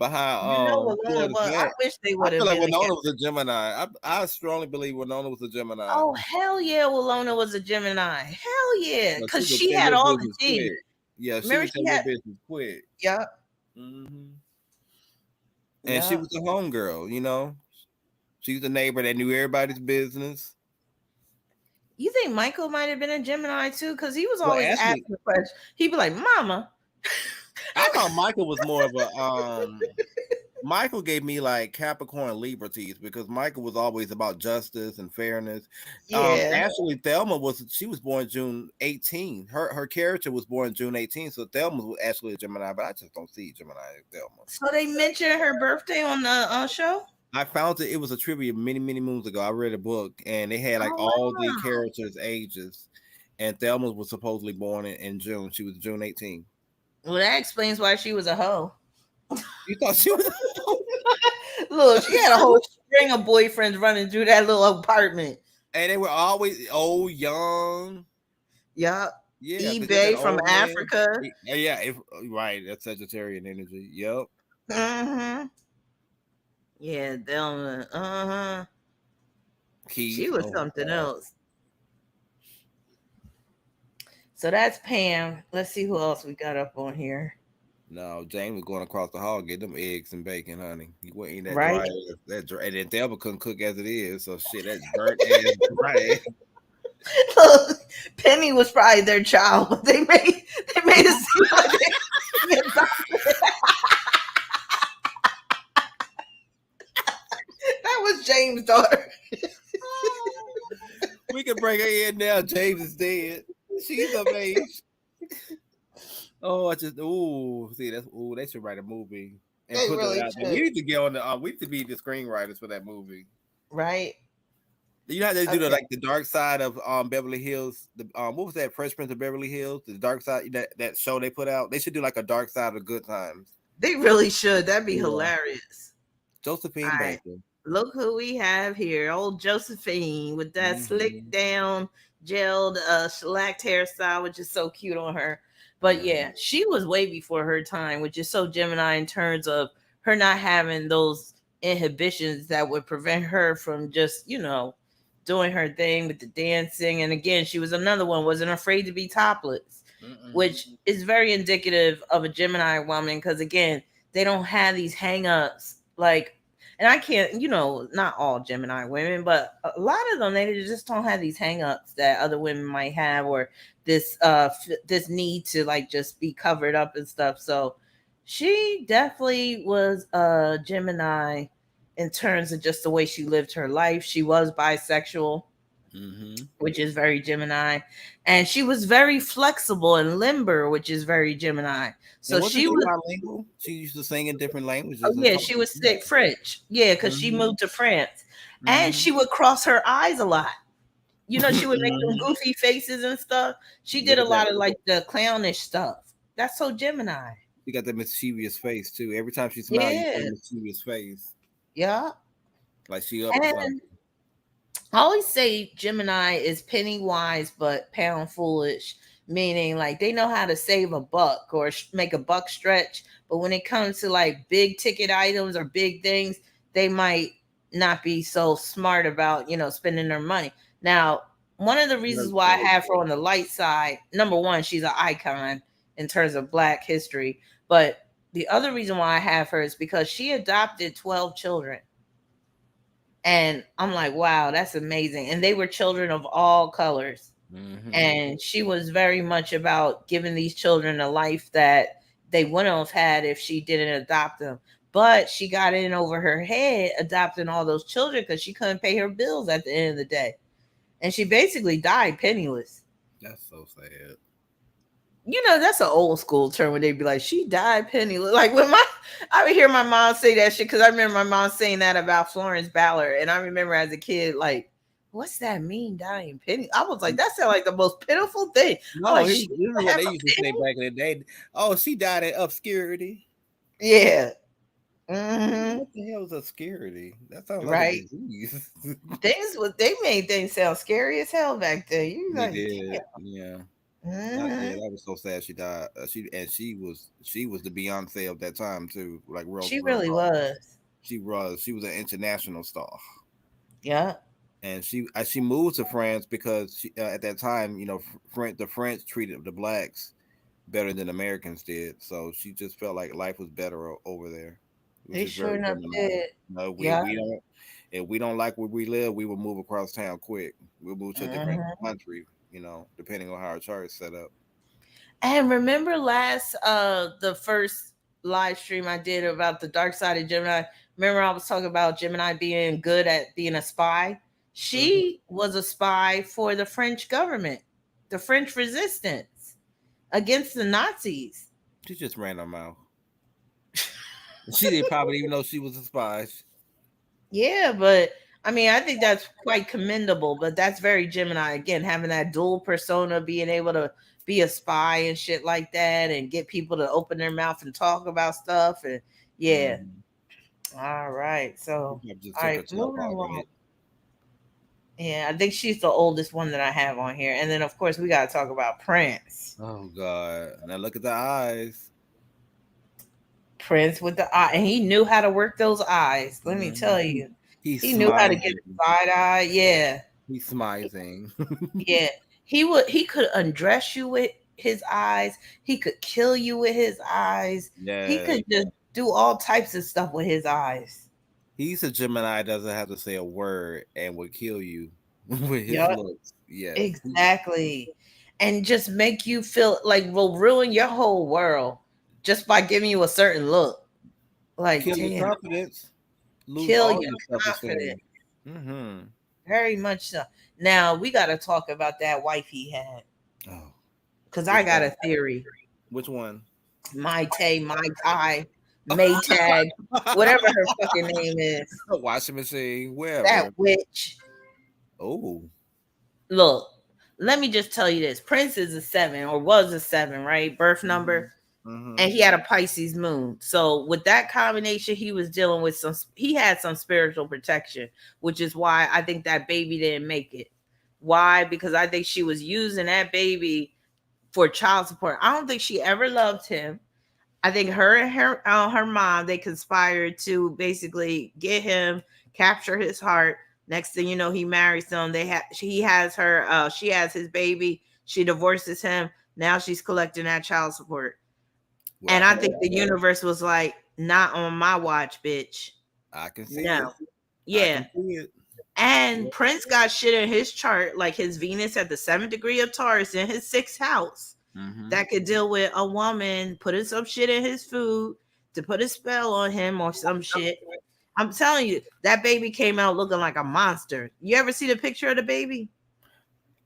You know, I wish they would have. I feel like Winona was a Gemini. I strongly believe Winona was a Gemini. Oh hell yeah, Winona was a Gemini. Hell yeah, because she had all the tea. Yeah, she was in her business quick. Yeah. And she was a homegirl, you know. She was a neighbor that knew everybody's business. You think Michael might have been a Gemini too? Because he was always asking questions. He'd be like, "Mama." I thought Michael was more of a Michael gave me like Capricorn Libra teeth, because Michael was always about justice and fairness. Yeah. Actually, Thelma was born June 18. Her character was born June 18, so Thelma was actually a Gemini, but I just don't see Gemini in Thelma. So they mentioned her birthday on the show? I found it. It was a trivia many moons ago. I read a book, and they had like Oh, all the wow. characters' ages. And Thelma was supposedly born in June. She was June 18th. Well, that explains why she was a hoe. You thought she was? Look, she had a whole string of boyfriends running through that little apartment. And they were always old, young. Yup. Yeah, eBay from Africa. Yeah, right. That's Sagittarian energy. Yep. Mm-hmm. Yeah, Thelma. Uh-huh. She was something else. So that's Pam. Let's see who else we got up on here. No, James was going across the hall getting them eggs and bacon, honey. He wasn't eating that Right. dry. And then Thelma couldn't cook as it is, so shit, that's burnt ass dry. Look, Penny was probably their child, but they made it seem like they that was James' daughter. We can bring her in now. James is dead. She's of age. They should write a movie and They put really it out there. We need to get on the we need to be the screenwriters for that movie. Right. You know how they do the dark side of Beverly Hills. What was that? Fresh Prince of Beverly Hills. The dark side that show they put out. They should do like a dark side of Good Times. They really should. That'd be hilarious. Josephine Baker. Look who we have here. Old Josephine with that slick down, gelled, shellacked hairstyle, which is so cute on her. But yeah, she was way before her time, which is so Gemini in terms of her not having those inhibitions that would prevent her from just, doing her thing with the dancing. And again, she was another one, wasn't afraid to be topless, which is very indicative of a Gemini woman. Because again, they don't have these hang-ups like, and I can't, not all Gemini women, but a lot of them, they just don't have these hang-ups that other women might have, or this this need to like just be covered up and stuff. So she definitely was a Gemini in terms of just the way she lived her life. She was bisexual, which is very Gemini, and she was very flexible and limber, which is very Gemini. So she was bilingual. She used to sing in different languages. Oh yeah, she was sick French. Yeah, because she moved to France, and she would cross her eyes a lot. She would make them goofy faces and stuff. She did a lot of like the clownish stuff. That's so Gemini. She got that mischievous face too. Every time she smiled, you see a mischievous face. Yeah. Like she up. And I always say Gemini is penny wise but pound foolish, meaning like they know how to save a buck or make a buck stretch, but when it comes to like big ticket items or big things, they might not be so smart about spending their money. Now, one of the reasons why I have her on the light side, number one, she's an icon in terms of Black history, but the other reason why I have her is because she adopted 12 children. And I'm like, wow, that's amazing. And they were children of all colors. And she was very much about giving these children a life that they wouldn't have had if she didn't adopt them. But she got in over her head adopting all those children because she couldn't pay her bills at the end of the day. And she basically died penniless. That's so sad. That's an old school term when they be like, she died penniless. Like when I would hear my mom say that shit, because I remember my mom saying that about Florence Ballard. And I remember as a kid, like, what's that mean, dying penny? I was like, that sounds like the most pitiful thing. No, like, this is what they used to say back in the day. Oh, she died in obscurity. Yeah. What the hell is obscurity? That sounds like right. a disease. They made things sound scary as hell back then. You like, did. Yeah. That was so sad. She died. She was the Beyonce of that time too. Like she really was. She was an international star. Yeah. And she moved to France because at that time, the French treated the blacks better than Americans did. So she just felt like life was better over there. They sure enough did. No, we don't. If we don't like where we live, we will move across town quick. We'll move to a different country. Depending on how our chart is set up. And remember the first live stream I did about the dark side of Gemini. Remember I was talking about Gemini being good at being a spy. She was a spy for the French government, the French resistance against the Nazis. She just ran her mouth. She didn't probably even know she was a spy. Yeah, but I mean, I think that's quite commendable, but that's very Gemini. Again, having that dual persona, being able to be a spy and shit like that and get people to open their mouth and talk about stuff. And yeah. All right. So, I just all took a right, top moving off of along. it. Yeah, I think she's the oldest one that I have on here. And then, of course, we got to talk about Prince. Oh God! Now look at the eyes. Prince with the eye. And he knew how to work those eyes. Let me tell you. He's He knew how to get smizing. the side eye. Yeah. He's smizing. Yeah. He could undress you with his eyes. He could kill you with his eyes. He Yeah. could just do all types of stuff with his eyes. He's a Gemini, doesn't have to say a word and would kill you with his Yup. looks. Yes. Exactly. And just make you feel like will ruin your whole world just by giving you a certain look. Like, Kill your damn, confidence. Lose kill all your your self-esteem. confidence. Very much so. Now we got to talk about that wife he had. Oh. Because I got a theory. Which one? Mai Tai, Maytag, whatever her fucking name is. A washing machine, wherever. That witch. Oh. Look, let me just tell you this. Prince is a 7 or was a 7, right? Birth number. And he had a Pisces moon. So with that combination, he was dealing with he had some spiritual protection, which is why I think that baby didn't make it. Why? Because I think she was using that baby for child support. I don't think she ever loved him. I think her and her mom, they conspired to basically get him, capture his heart. Next thing you know, he marries them. He has her, she has his baby. She divorces him. Now she's collecting that child support. Well, and I think the universe was like, not on my watch, bitch. I can see it. Yeah. And Prince got shit in his chart, like his Venus at the 7th degree of Taurus in his 6th house. That could deal with a woman putting some shit in his food to put a spell on him or some shit. I'm telling you, that baby came out looking like a monster. You ever see the picture of the baby?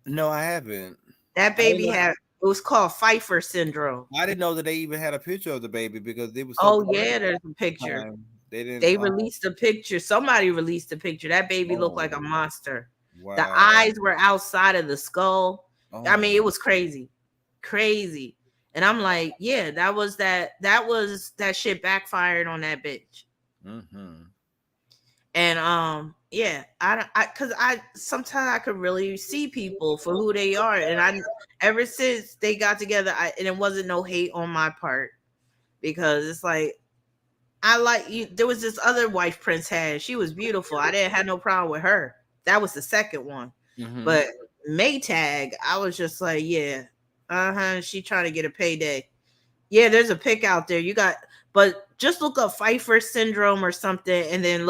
No, I haven't. That baby it was called Pfeiffer syndrome. I didn't know that they even had a picture of the baby because it was. So there's a picture. They released a picture. Somebody released a picture. That baby looked like a monster. Wow. The eyes were outside of the skull. I mean, it was crazy. And I'm like, yeah, that was that shit backfired on that bitch. And yeah, because I sometimes I could really see people for who they are, and I ever since they got together, and it wasn't no hate on my part, because it's like I like you. There was this other wife Prince had. She was beautiful. I didn't have no problem with her. That was the second one. But Maytag, I was just like, yeah. She trying to get a payday. Yeah, there's a pic out there. But just look up Pfeiffer syndrome or something, and then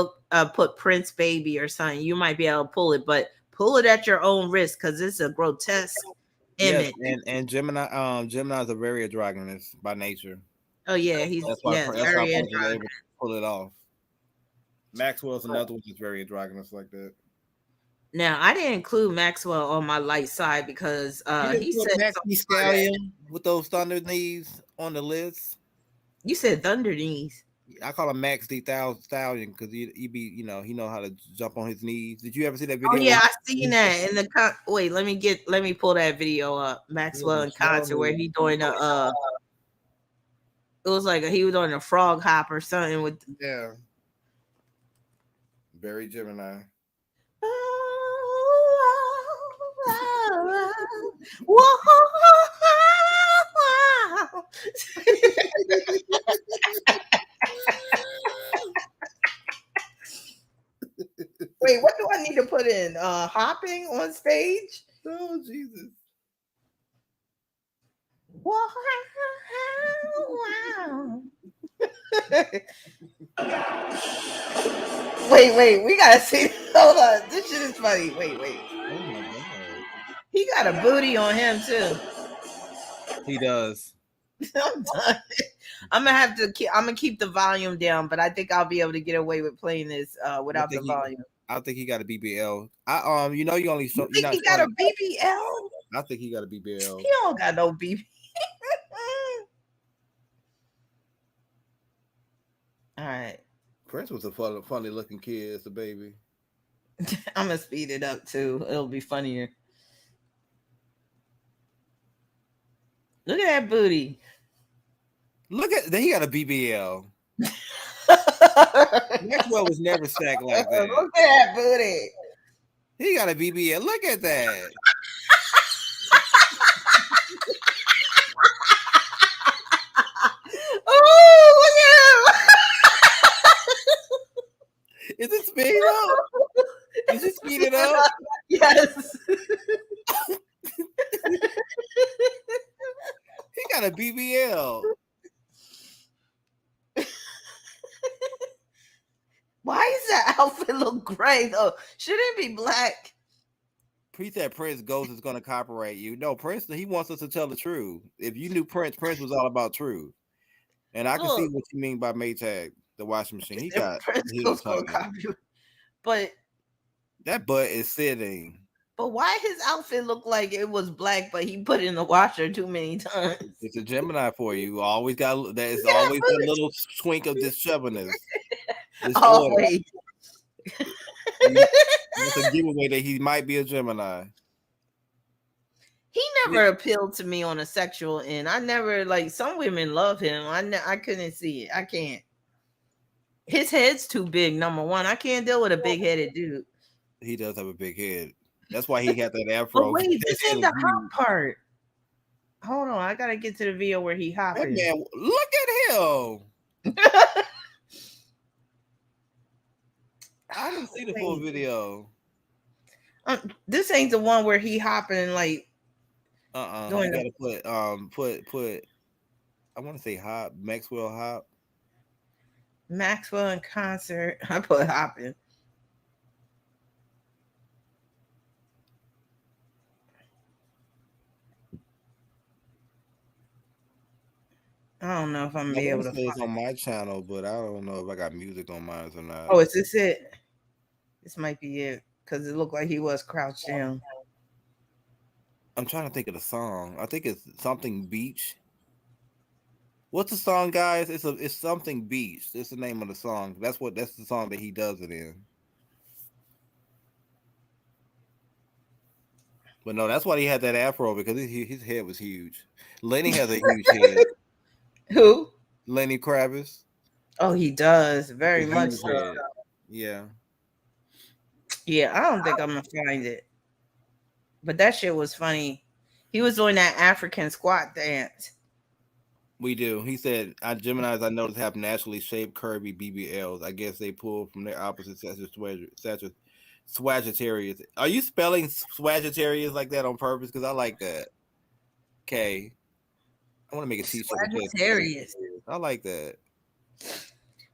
put Prince baby or something. You might be able to pull it, but pull it at your own risk because it's a grotesque image. And Gemini's are very androgynous by nature. Oh yeah, that's why very androgynous. Able to pull it off. Maxwell's another one that's very androgynous like that. Now, I didn't include Maxwell on my light side because he said Max Stallion with those thunder knees on the list. You said thunder knees. I call him Max D Stallion because he be, he know how to jump on his knees. Did you ever see that video? Oh yeah, I seen that in the wait. Let me pull that video up. Maxwell in concert where he doing a it was like he was doing a frog hop or something with very Gemini. Wait, what do I need to put in? Hopping on stage? Oh Jesus. Wow. Wait, we gotta see. Hold on, this shit is funny. Wait. Oh my God. He got a booty on him too. He does. I'm done. I'm gonna keep the volume down, but I think I'll be able to get away with playing this without the volume. I think he got a BBL. You only show. You think he got a BBL? I think he got a BBL. He don't got no BBL. All right. Prince was a funny looking kid as a baby. I'm gonna speed it up too. It'll be funnier. Look at that booty. Look at he got a BBL. Maxwell was never stacked like that. Look at that booty. He got a BBL. Look at that. Oh, look at him. Is it speed up? Is it speeded up? Yes. He got a BBL. Why does that outfit look gray though? Shouldn't it be black? He said Prince Ghost is going to copyright you. No, Prince, he wants us to tell the truth. If you knew Prince was all about truth. And I can see what you mean by Maytag, the washing machine. He got Prince but that butt is sitting. But why his outfit look like it was black, but he put it in the washer too many times? It's a Gemini for you. Always got there's always a little swink of this chubbiness. Always. That's a giveaway that he might be a Gemini. He never appealed to me on a sexual end. I never like some women love him. I couldn't see it. I can't. His head's too big. Number one, I can't deal with a big headed dude. He does have a big head. That's why he had that afro. But wait, this ain't the hot part. Hold on, I gotta get to the video where he hopping. That man, look at him. I didn't see the full video. This ain't the one where he hopping like. You gotta put. I want to say hop. Maxwell hop. Maxwell in concert. I put hopping. I don't know if I'm gonna be able to. It's on my channel, but I don't know if I got music on mine or not. Oh, is this it? This might be it because it looked like he was crouched down. I'm trying to think of the song. I think it's something beach. What's the song, guys? It's something beach. It's the name of the song. That's the song that he does it in. But no, that's why he had that afro because his head was huge. Lenny has a huge head. Who? Lenny Kravitz. Oh, he does very much so. Yeah. Yeah, I don't think I'm gonna find it. But that shit was funny. He was doing that African squat dance. We do. He said, Geminis I noticed have naturally shaped curvy BBLs. I guess they pull from their opposites such as Sagittarius. Are you spelling Sagittarius like that on purpose? Because I like that. Okay. I want to make a t-shirt. Sagittarius. I like that.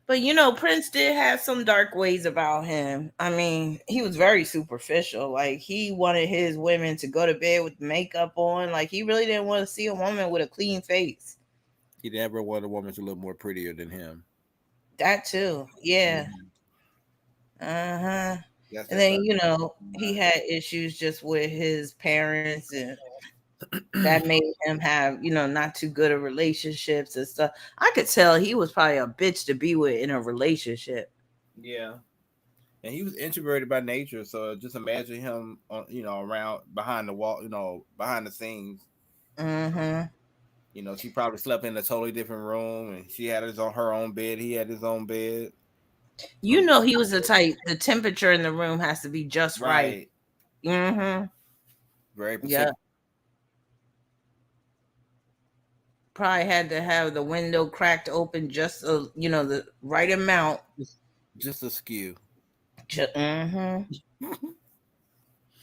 But you know, Prince did have some dark ways about him. I mean, he was very superficial. Like he wanted his women to go to bed with makeup on. Like he really didn't want to see a woman with a clean face. He never wanted a woman to look more prettier than him. That too. Yeah. And then, you know, he had issues just with his parents and that made him have, you know, not too good of relationships and stuff. I could tell he was probably a bitch to be with in a relationship. Yeah. And he was introverted by nature. So just imagine him, around behind the wall, behind the scenes. Mm-hmm. You know, she probably slept in a totally different room and she had her own bed. He had his own bed. You know, he was the type, the temperature in the room has to be just right. Mm-hmm. Very particular. Yeah. Probably had to have the window cracked open just, the right amount. Just askew. Mm-hmm.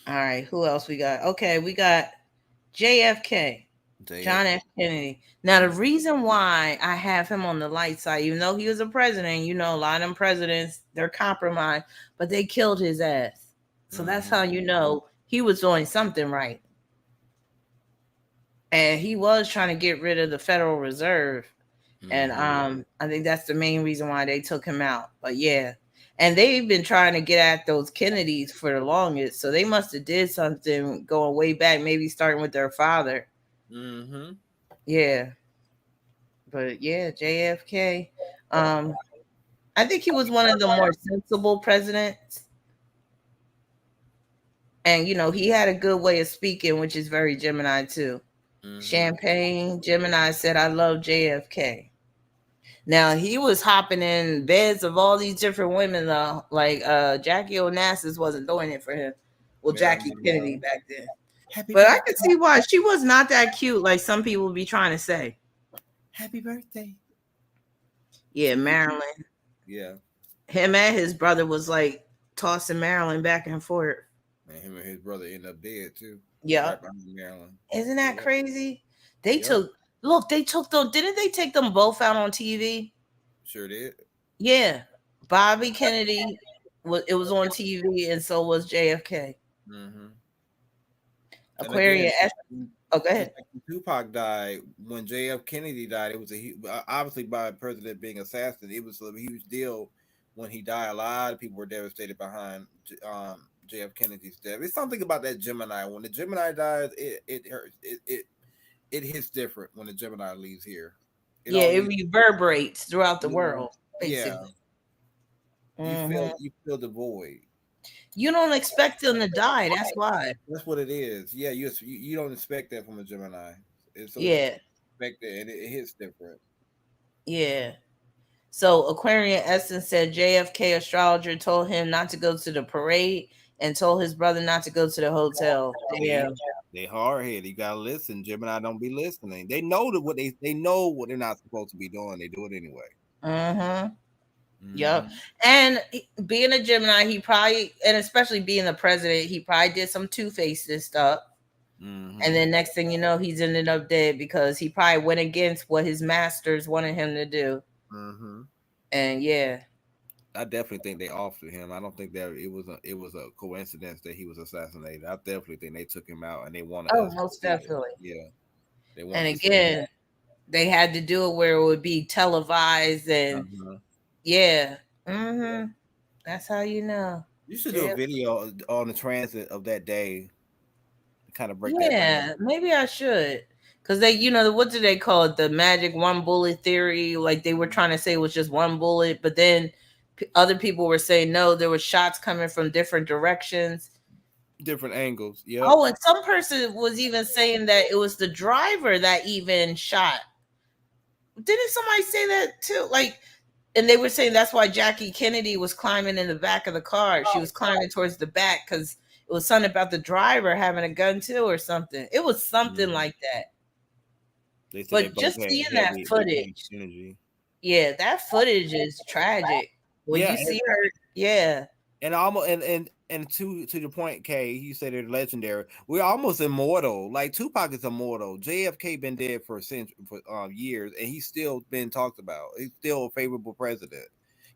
All right, who else we got? Okay, we got JFK. John F. Kennedy. Now, the reason why I have him on the light side, even though he was a president, you know, a lot of them presidents, they're compromised, but they killed his ass. So that's how you know he was doing something right. And he was trying to get rid of the Federal Reserve. And I think that's the main reason why they took him out. But yeah. And they've been trying to get at those Kennedys for the longest. So they must have did something going way back, maybe starting with their father. Mm-hmm. Yeah. But yeah, JFK. And I think he was one of the more sensible presidents. And, you know, he had a good way of speaking, which is very Gemini, too. Mhm. Champagne, Gemini said, I love JFK. Now, he was hopping in beds of all these different women, though. Like, Jackie Onassis wasn't doing it for him. Well, Jackie Kennedy back then. Happy But I birthday. could see why. She was not that cute, like some people be trying to say. Happy birthday. Yeah, Marilyn. Yeah. Him and his brother was like tossing Marilyn back and forth. And him and his brother ended up dead too. Yeah. Right behind Marilyn. Isn't that crazy? They Yep. took them, didn't they take them both out on TV? Sure did. Yeah. Bobby Kennedy, it was on TV, and so was JFK. Mm-hmm. Aquarius. Oh, go ahead. Tupac died when JF Kennedy died. It was obviously by a president being assassinated. It was a huge deal when he died. A lot of people were devastated behind JF Kennedy's death. It's something about that Gemini. When the Gemini dies, it hurts. It hits different when the Gemini leaves here. It reverberates throughout the world. Basically. Yeah. You feel the void. You don't expect them to die. That's why. That's what it is. Yeah, you don't expect that from a Gemini. Expect that, and it hits different. Yeah. So Aquarian Essence said JFK astrologer told him not to go to the parade and told his brother not to go to the hotel. Yeah. They hard headed. You gotta listen. Gemini don't be listening. They know what they know what they're not supposed to be doing. They do it anyway. Mm-hmm. Yep. And being a Gemini, he probably, and especially being the president, he probably did some two-faced stuff. Mm-hmm. And then next thing you know, he's ended up dead because he probably went against what his masters wanted him to do. Mm-hmm. And yeah, I definitely think they offered him. I don't think that it was a coincidence that he was assassinated. I definitely think they took him out and they wanted. Oh, most definitely. Yeah. They wanted. And again, they had to do it where it would be televised and. Yeah. Mm-hmm. That's how you know. You should do a video on the transit of that day. Kind of break that down. Yeah, maybe I should. Because they, what do they call it? The magic one bullet theory. Like they were trying to say it was just one bullet, but then other people were saying no, there were shots coming from different directions. Different angles. Yeah. Oh, and some person was even saying that it was the driver that even shot. Didn't somebody say that too? Like, and they were saying that's why Jackie Kennedy was climbing in the back of the car. She was climbing towards the back because it was something about the driver having a gun too or something. It was something like that. But just seeing that footage. Yeah, that footage is tragic. When you see her, yeah. And almost and to the point, Kay, you said they're legendary. We're almost immortal. Like Tupac is immortal. JFK been dead for years, and he's still been talked about. He's still a favorable president.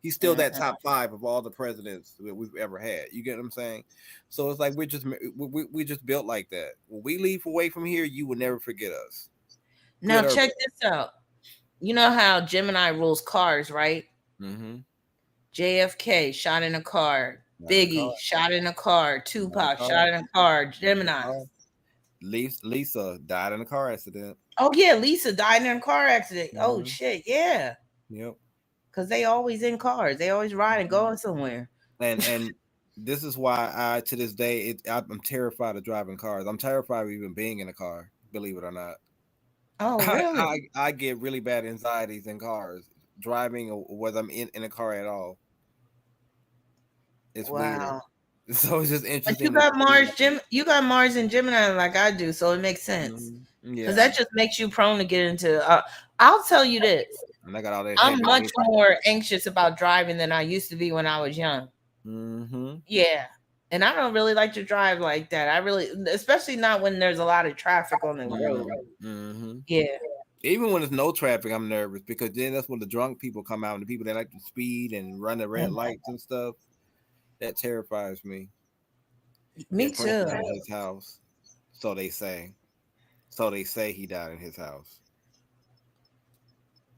He's still that top 5 of all the presidents that we've ever had. You get what I'm saying? So it's like we're just built like that. When we leave away from here, you will never forget us. Now check this out. You know how Gemini rules cars, right? Mm-hmm. JFK shot in a car. Biggie shot in a car. Tupac shot in a car. Gemini. Lisa died in a car accident. Oh yeah, Lisa died in a car accident. Mm-hmm. Oh shit, yeah. Yep. Because they always in cars. They always riding, going somewhere. And this is why I to this day I'm terrified of driving cars. I'm terrified of even being in a car. Believe it or not. Oh really? I get really bad anxieties in cars, driving or whether I'm in a car at all. It's weird. So it's just interesting. But you got Mars and Gemini like I do, so it makes sense. Because that just makes you prone to get into. I'll tell you this. And I got all that. I'm much more anxious about driving than I used to be when I was young. Mm-hmm. Yeah, and I don't really like to drive like that. Especially not when there's a lot of traffic on the road. Mm-hmm. Yeah. Even when there's no traffic, I'm nervous because then that's when the drunk people come out and the people that like to speed and run the red lights and stuff. That terrifies me. Me too. In his house, so they say. So they say he died in his house.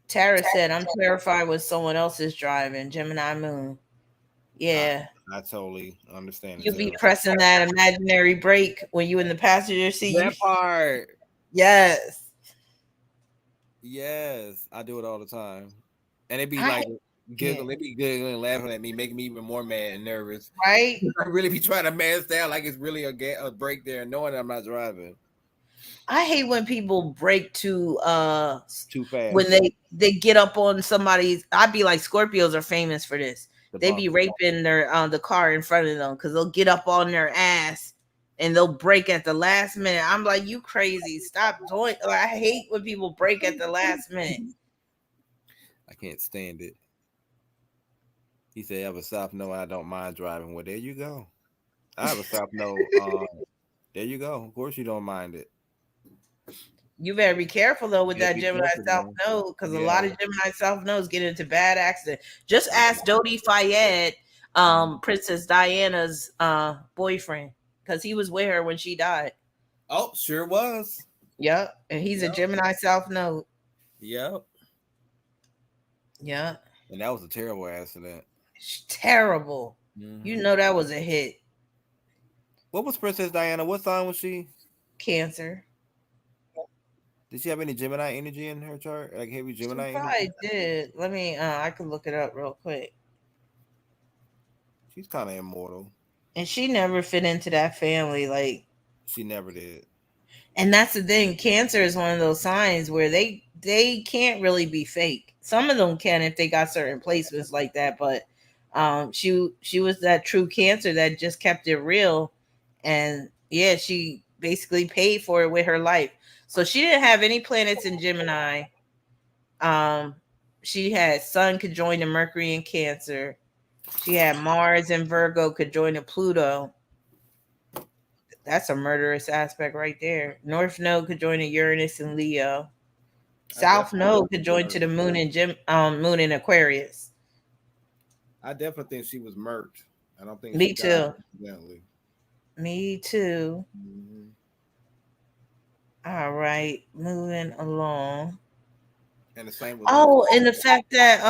Tara said, "I'm terrified when someone else is driving." Gemini Moon. Yeah, I totally understand. You be pressing that imaginary brake when you in the passenger seat. That part. Yes. Yes, I do it all the time, and it be like Giggle, they be giggling and laughing at me, making me even more mad and nervous. Right? I really be trying to mask down like it's really a break there, knowing that I'm not driving I hate when people break too fast. when they get up on somebody's. I'd be like, Scorpios are famous for this. They be raping their the car in front of them because they'll get up on their ass and they'll break at the last minute. I'm like, you crazy. Stop doing. I hate when people break at the last minute. I can't stand it. He said, I have a South Node, I don't mind driving. Well, there you go. I have a South Node. There you go. Of course you don't mind it. You better be careful though with that Gemini careful, South Node, because a lot of Gemini South Nodes get into bad accidents. Just ask Dodi Fayed, Princess Diana's boyfriend, because he was with her when she died. Oh, sure was. Yep, and he's a Gemini South Node. Yep. Yeah. And that was a terrible accident. Terrible. You know that was a hit. What was Princess Diana? What sign was she? Cancer. Did she have any Gemini energy in her chart? Like heavy Gemini She energy? probably did. Let me I can look it up real quick. She's kind of immortal. And she never fit into that family. Like, she never did. And that's the thing. Cancer is one of those signs where they can't really be fake. Some of them can if they got certain placements like that, but she was that true Cancer that just kept it real. And yeah, she basically paid for it with her life. So she didn't have any planets in Gemini. She had Sun conjoined to Mercury in Cancer. She had Mars and Virgo conjoined to Pluto. That's a murderous aspect right there. North Node conjoined to Uranus and Leo. South Node conjoined to the Moon and Moon in Aquarius. I definitely think she was murked. I don't think. Me too. Accidentally. Me too. All right, moving along. And the same with and the fact that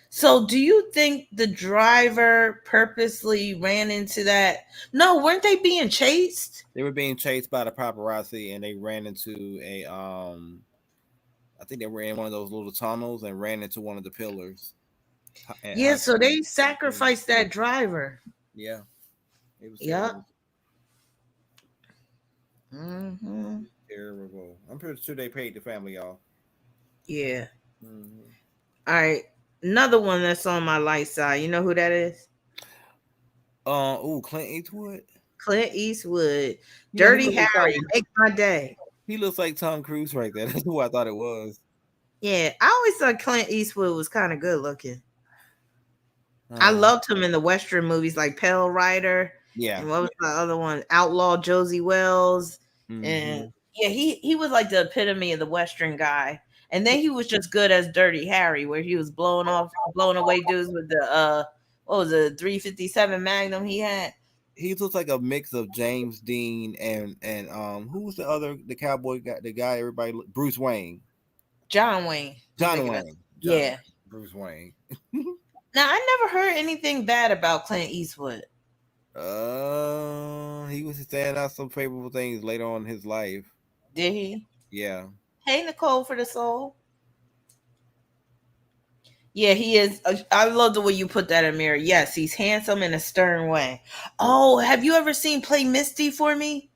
so do you think the driver purposely ran into that? No, weren't they being chased? They were being chased by the paparazzi and they ran into a I think they were in one of those little tunnels and ran into one of the pillars. Yeah, so they sacrificed that driver. Yeah. It was terrible. I'm pretty sure they paid the family off. Yeah. All right. Another one that's on my light side. You know who that is? Clint Eastwood. Clint Eastwood. Dirty Harry. Make my day. He looks like Tom Cruise right there. That's who I thought it was. Yeah, I always thought Clint Eastwood was kind of good looking. I loved him in the Western movies like Pale Rider. Yeah. And what was the other one? Outlaw Josie Wells. And yeah, he was like the epitome of the Western guy. And then he was just good as Dirty Harry, where he was blowing away dudes with the what was it, 357 Magnum he had. He looks like a mix of James Dean and who was the cowboy guy, the guy everybody Bruce Wayne. John Wayne. Yeah. Bruce Wayne. Now I never heard anything bad about Clint Eastwood. He was saying out some favorable things later on in his life. Did he? Yeah. Hey, Nicole for the soul. Yeah, he is. I love the way you put that, Amir. Yes, he's handsome in a stern way. Oh, have you ever seen Play Misty for Me?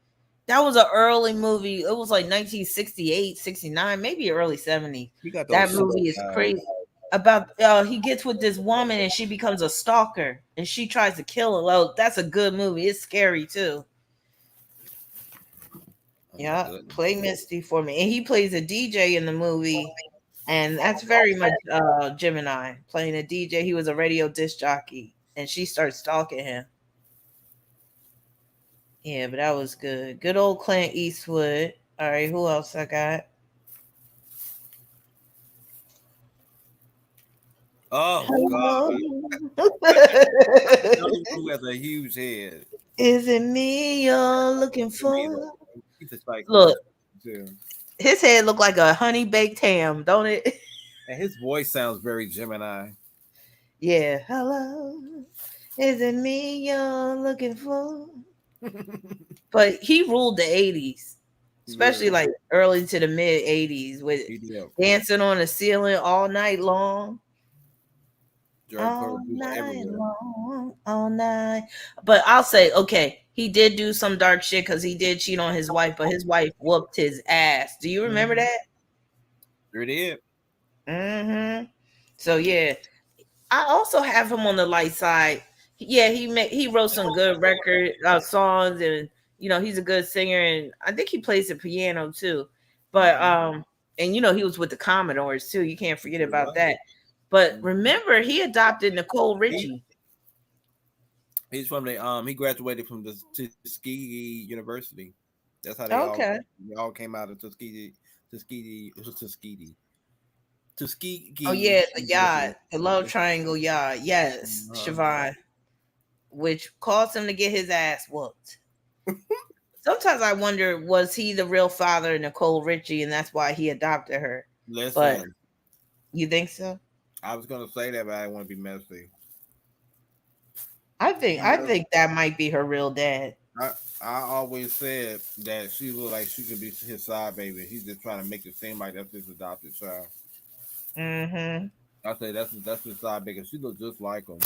That was an early movie. It was like 1968, 69, maybe early 70s. That movie is crazy. About he gets with this woman and she becomes a stalker and she tries to kill him. Well, that's a good movie. It's scary too. Yeah, Play Misty for Me. And he plays a DJ in the movie. And that's very much Gemini, playing a DJ. He was a radio disc jockey. And she starts stalking him. Yeah, but that was good. Good old Clint Eastwood. All right, who else I got? Oh, God. Who has a huge head? Is it me you're looking for? Look, his head looked like a honey baked ham, don't it? And his voice sounds very Gemini. Yeah. Hello. Is it me you're looking for? But he ruled the 80s, especially like early to the mid 80s with dancing on the ceiling all night long. all night long, all night. But I'll say, okay, he did do some dark shit because he did cheat on his wife, but his wife whooped his ass. Do you remember that? Sure did. Mm-hmm. So yeah, I also have him on the light side. Yeah, he wrote some good record songs, and he's a good singer, and I think he plays the piano too. But and he was with the Commodores too. You can't forget about that. But remember, he adopted Nicole Richie. He's from the he graduated from the Tuskegee University. That's how they all came out of Tuskegee. Oh yeah, the yacht, the love triangle yacht. Yes, Siobhan, which caused him to get his ass whooped. Sometimes I wonder, was he the real father of Nicole Richie, and that's why he adopted her? Listen, but you think so? I was gonna say that, but I didn't want to be messy. I think that might be her real dad. I always said that she looked like she could be his side baby. He's just trying to make it seem like that's his adopted child. Mm-hmm. I say that's his side baby. She looks just like him.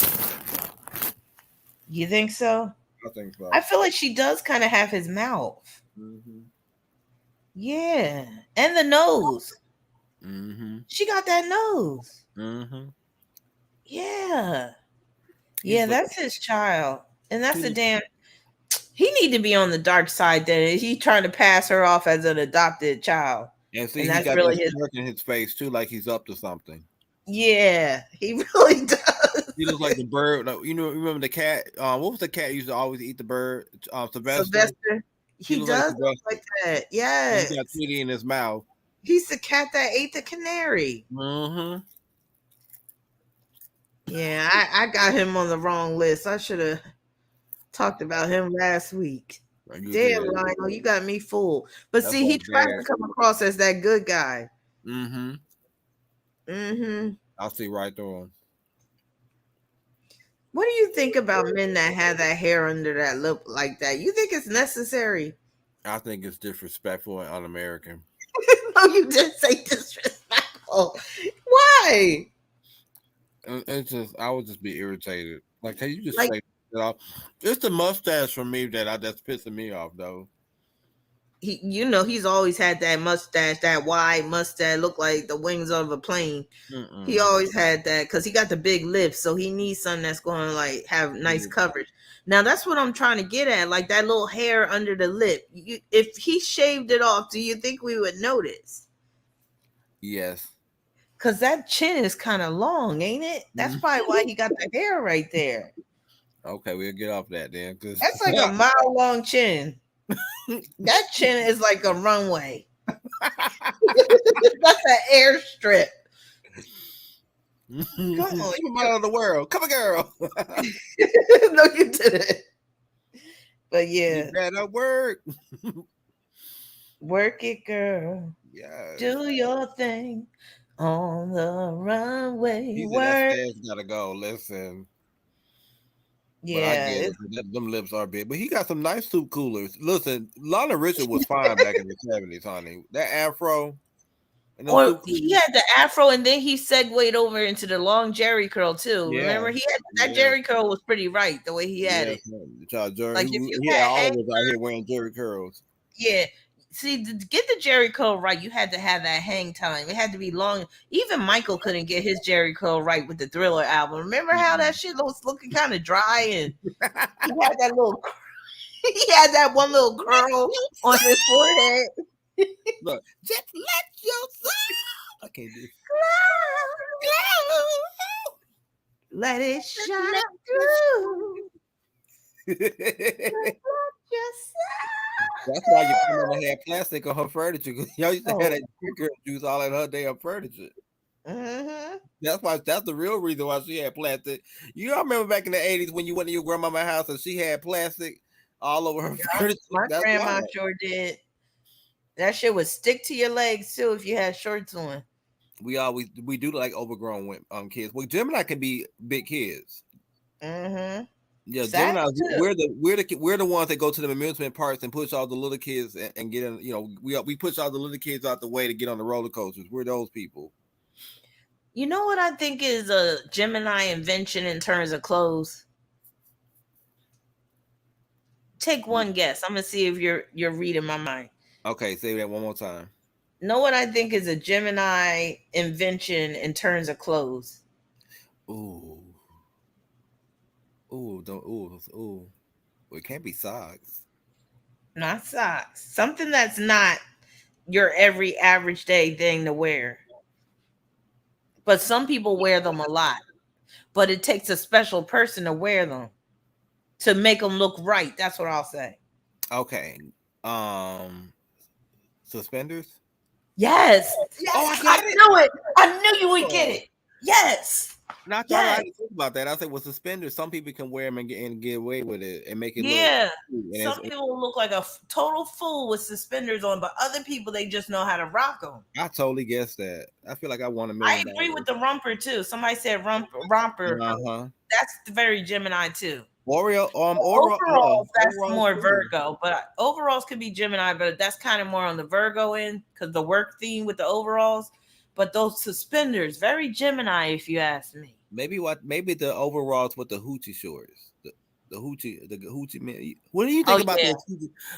You think so? I think so. I feel like she does kind of have his mouth. Mm-hmm. Yeah, and the nose. Mm-hmm. She got that nose. Mm-hmm. Yeah. Yeah, that's his child. And that's a damn... He need to be on the dark side then. He trying to pass her off as an adopted child. And see, and he that's got really that smirk in his face too, like he's up to something. Yeah, he really does. He looks like the bird. Remember the cat? What was the cat used to always eat the bird? Sylvester. He does look like that. Yes. He got Tweety in his mouth. He's the cat that ate the canary. Mm-hmm. Yeah, I got him on the wrong list. I should have talked about him last week. Damn, Lionel, you got me fooled. But see, he tries to come across as that good guy. Mm-hmm. Mm-hmm. I'll see right through him. What do you think about men that have that hair under that lip like that? You think it's necessary? I think it's disrespectful and un-American. No, you did say disrespectful. Why? It's just, I would just be irritated. Like, can you just say that off? It's the mustache for me that's pissing me off, though. He's always had that mustache, that wide mustache, look like the wings of a plane. Mm-mm. He always had that because he got the big lips, so he needs something that's going to like have nice coverage. Now that's what I'm trying to get at, like that little hair under the lip. If he shaved it off, do you think we would notice? Yes. Because that chin is kind of long, ain't it? That's probably why he got the hair right there. Okay, we'll get off that then. That's like a mile long chin. That chin is like a runway. That's an airstrip. Come on, you out of the world. Come on, girl. No, you didn't. But yeah, you better work. Work it, girl. Yeah. Do your thing on the runway. That gotta go. Listen. Yeah, them lips are big, but he got some nice soup coolers. Listen, Lionel Richie was fine back in the 70s, honey. That afro. Or he had the afro, and then he segued over into the long Jerry curl too. Yeah. Remember, he had that Jerry curl was pretty right the way he had it. Like if you had always out here wearing Jerry curls. Yeah. See, to get the Jerry curl right, you had to have that hang time. It had to be long. Even Michael couldn't get his Jerry curl right with the Thriller album. Remember how that shit was looking kind of dry, and he had that little, he had that one little curl on his forehead. Look, just let yourself. I can't do it. Let it shine through. That's why your mama had plastic on her furniture. Y'all used to have that juice all in her damn furniture. Mm-hmm. That's the real reason why she had plastic. You all remember back in the 80s when you went to your grandmama's house and she had plastic all over her furniture? My grandma sure did. That shit would stick to your legs too if you had shorts on. We do like overgrown kids. Well, Gemini can be big kids. Mm-hmm. Yeah, Gemini. We're the ones that go to the amusement parks and push all the little kids and get in. We push all the little kids out the way to get on the roller coasters. We're those people. You know what I think is a Gemini invention in terms of clothes? Take one guess. I'm gonna see if you're reading my mind. Okay, say that one more time. Know what I think is a Gemini invention in terms of clothes? Ooh. Ooh, don't ooh. Well, it can't be socks. Not socks. Something that's not your every average day thing to wear. But some people wear them a lot. But it takes a special person to wear them to make them look right. That's what I'll say. Okay. Suspenders? Yes. Yes. Oh, I knew it. I knew you would get it. Yes. Not trying to think about that. I said, well, suspenders. Some people can wear them and get away with it and make it yeah. look. Some people look like a total fool with suspenders on, but other people they just know how to rock them. I totally guessed that. I feel like I want $1 million. I agree with the romper too. Somebody said romper. That's very Gemini too. Overalls, that's more Virgo, but overalls could be Gemini, but that's kind of more on the Virgo end because the work theme with the overalls. But those suspenders, very Gemini, if you ask me. Maybe the overalls with the hoochie shorts, the hoochie men. What do you think about this?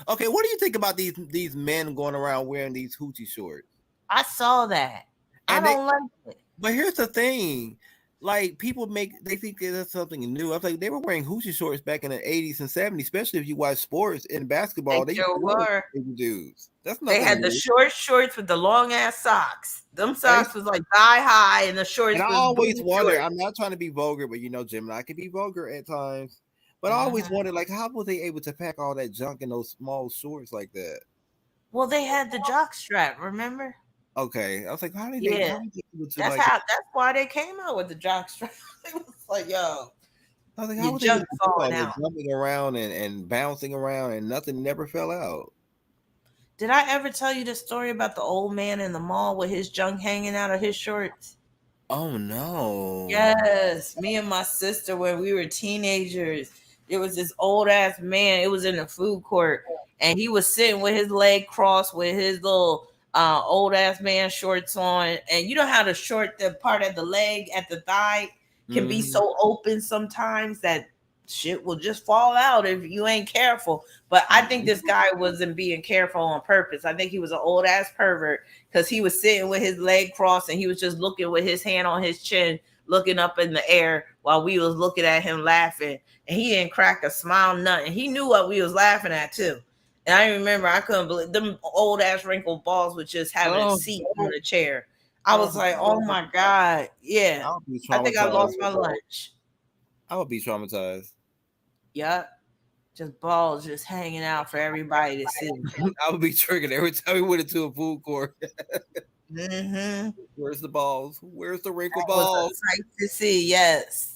Okay, what do you think about these men going around wearing these hoochie shorts? I saw that. And I don't like it. But here's the thing. Like people they think that's something new. I was like, they were wearing hoochie shorts back in the 80s and 70s, especially if you watch sports and basketball. They were dudes. That's not. They had the short shorts with the long ass socks. Them socks was like thigh high, and the shorts. And was I always wonder. short. I'm not trying to be vulgar, but Gemini can be vulgar at times. But I always wondered, like, how were they able to pack all that junk in those small shorts like that? Well, they had the jock strap. Remember? Okay, I was like, how did they? Yeah, that's why they came out with the jock strap. It was like, yo, I was like, how was junk falling out, jumping around and bouncing around, and nothing never fell out? Did I ever tell you the story about the old man in the mall with his junk hanging out of his shorts? Oh no! Yes, me and my sister when we were teenagers, there was this old ass man. It was in the food court, and he was sitting with his leg crossed with his little old ass man shorts on, and you know how the part of the leg at the thigh can be so open sometimes that shit will just fall out if you ain't careful. But I think this guy wasn't being careful on purpose. I think he was an old ass pervert because he was sitting with his leg crossed and he was just looking with his hand on his chin, looking up in the air while we was looking at him laughing, and he didn't crack a smile, nothing. He knew what we was laughing at too. And I remember I couldn't believe them old ass wrinkled balls was just having a seat on the chair. I was like, oh my God. Yeah. I think I lost my lunch. I would be traumatized. Yep. Just balls just hanging out for everybody to see. I would be triggered every time we went into a food court. Where's the balls? Where's the wrinkled balls? Was a sight to see, yes.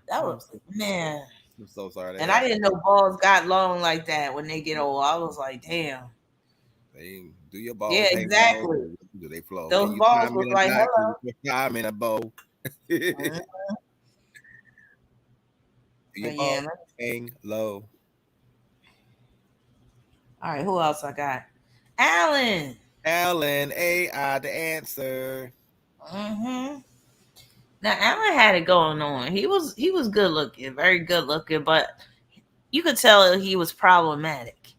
That was, man. I'm so sorry. And I didn't know balls got long like that when they get old. I was like, damn. They do your balls. Yeah, exactly. Do they flow? Those balls was like, hello. I'm in a bowl. Yeah, hang low. All right, who else I got? Alan, AI, the answer. Now Alan had it going on. He was good looking, very good looking, but you could tell he was problematic.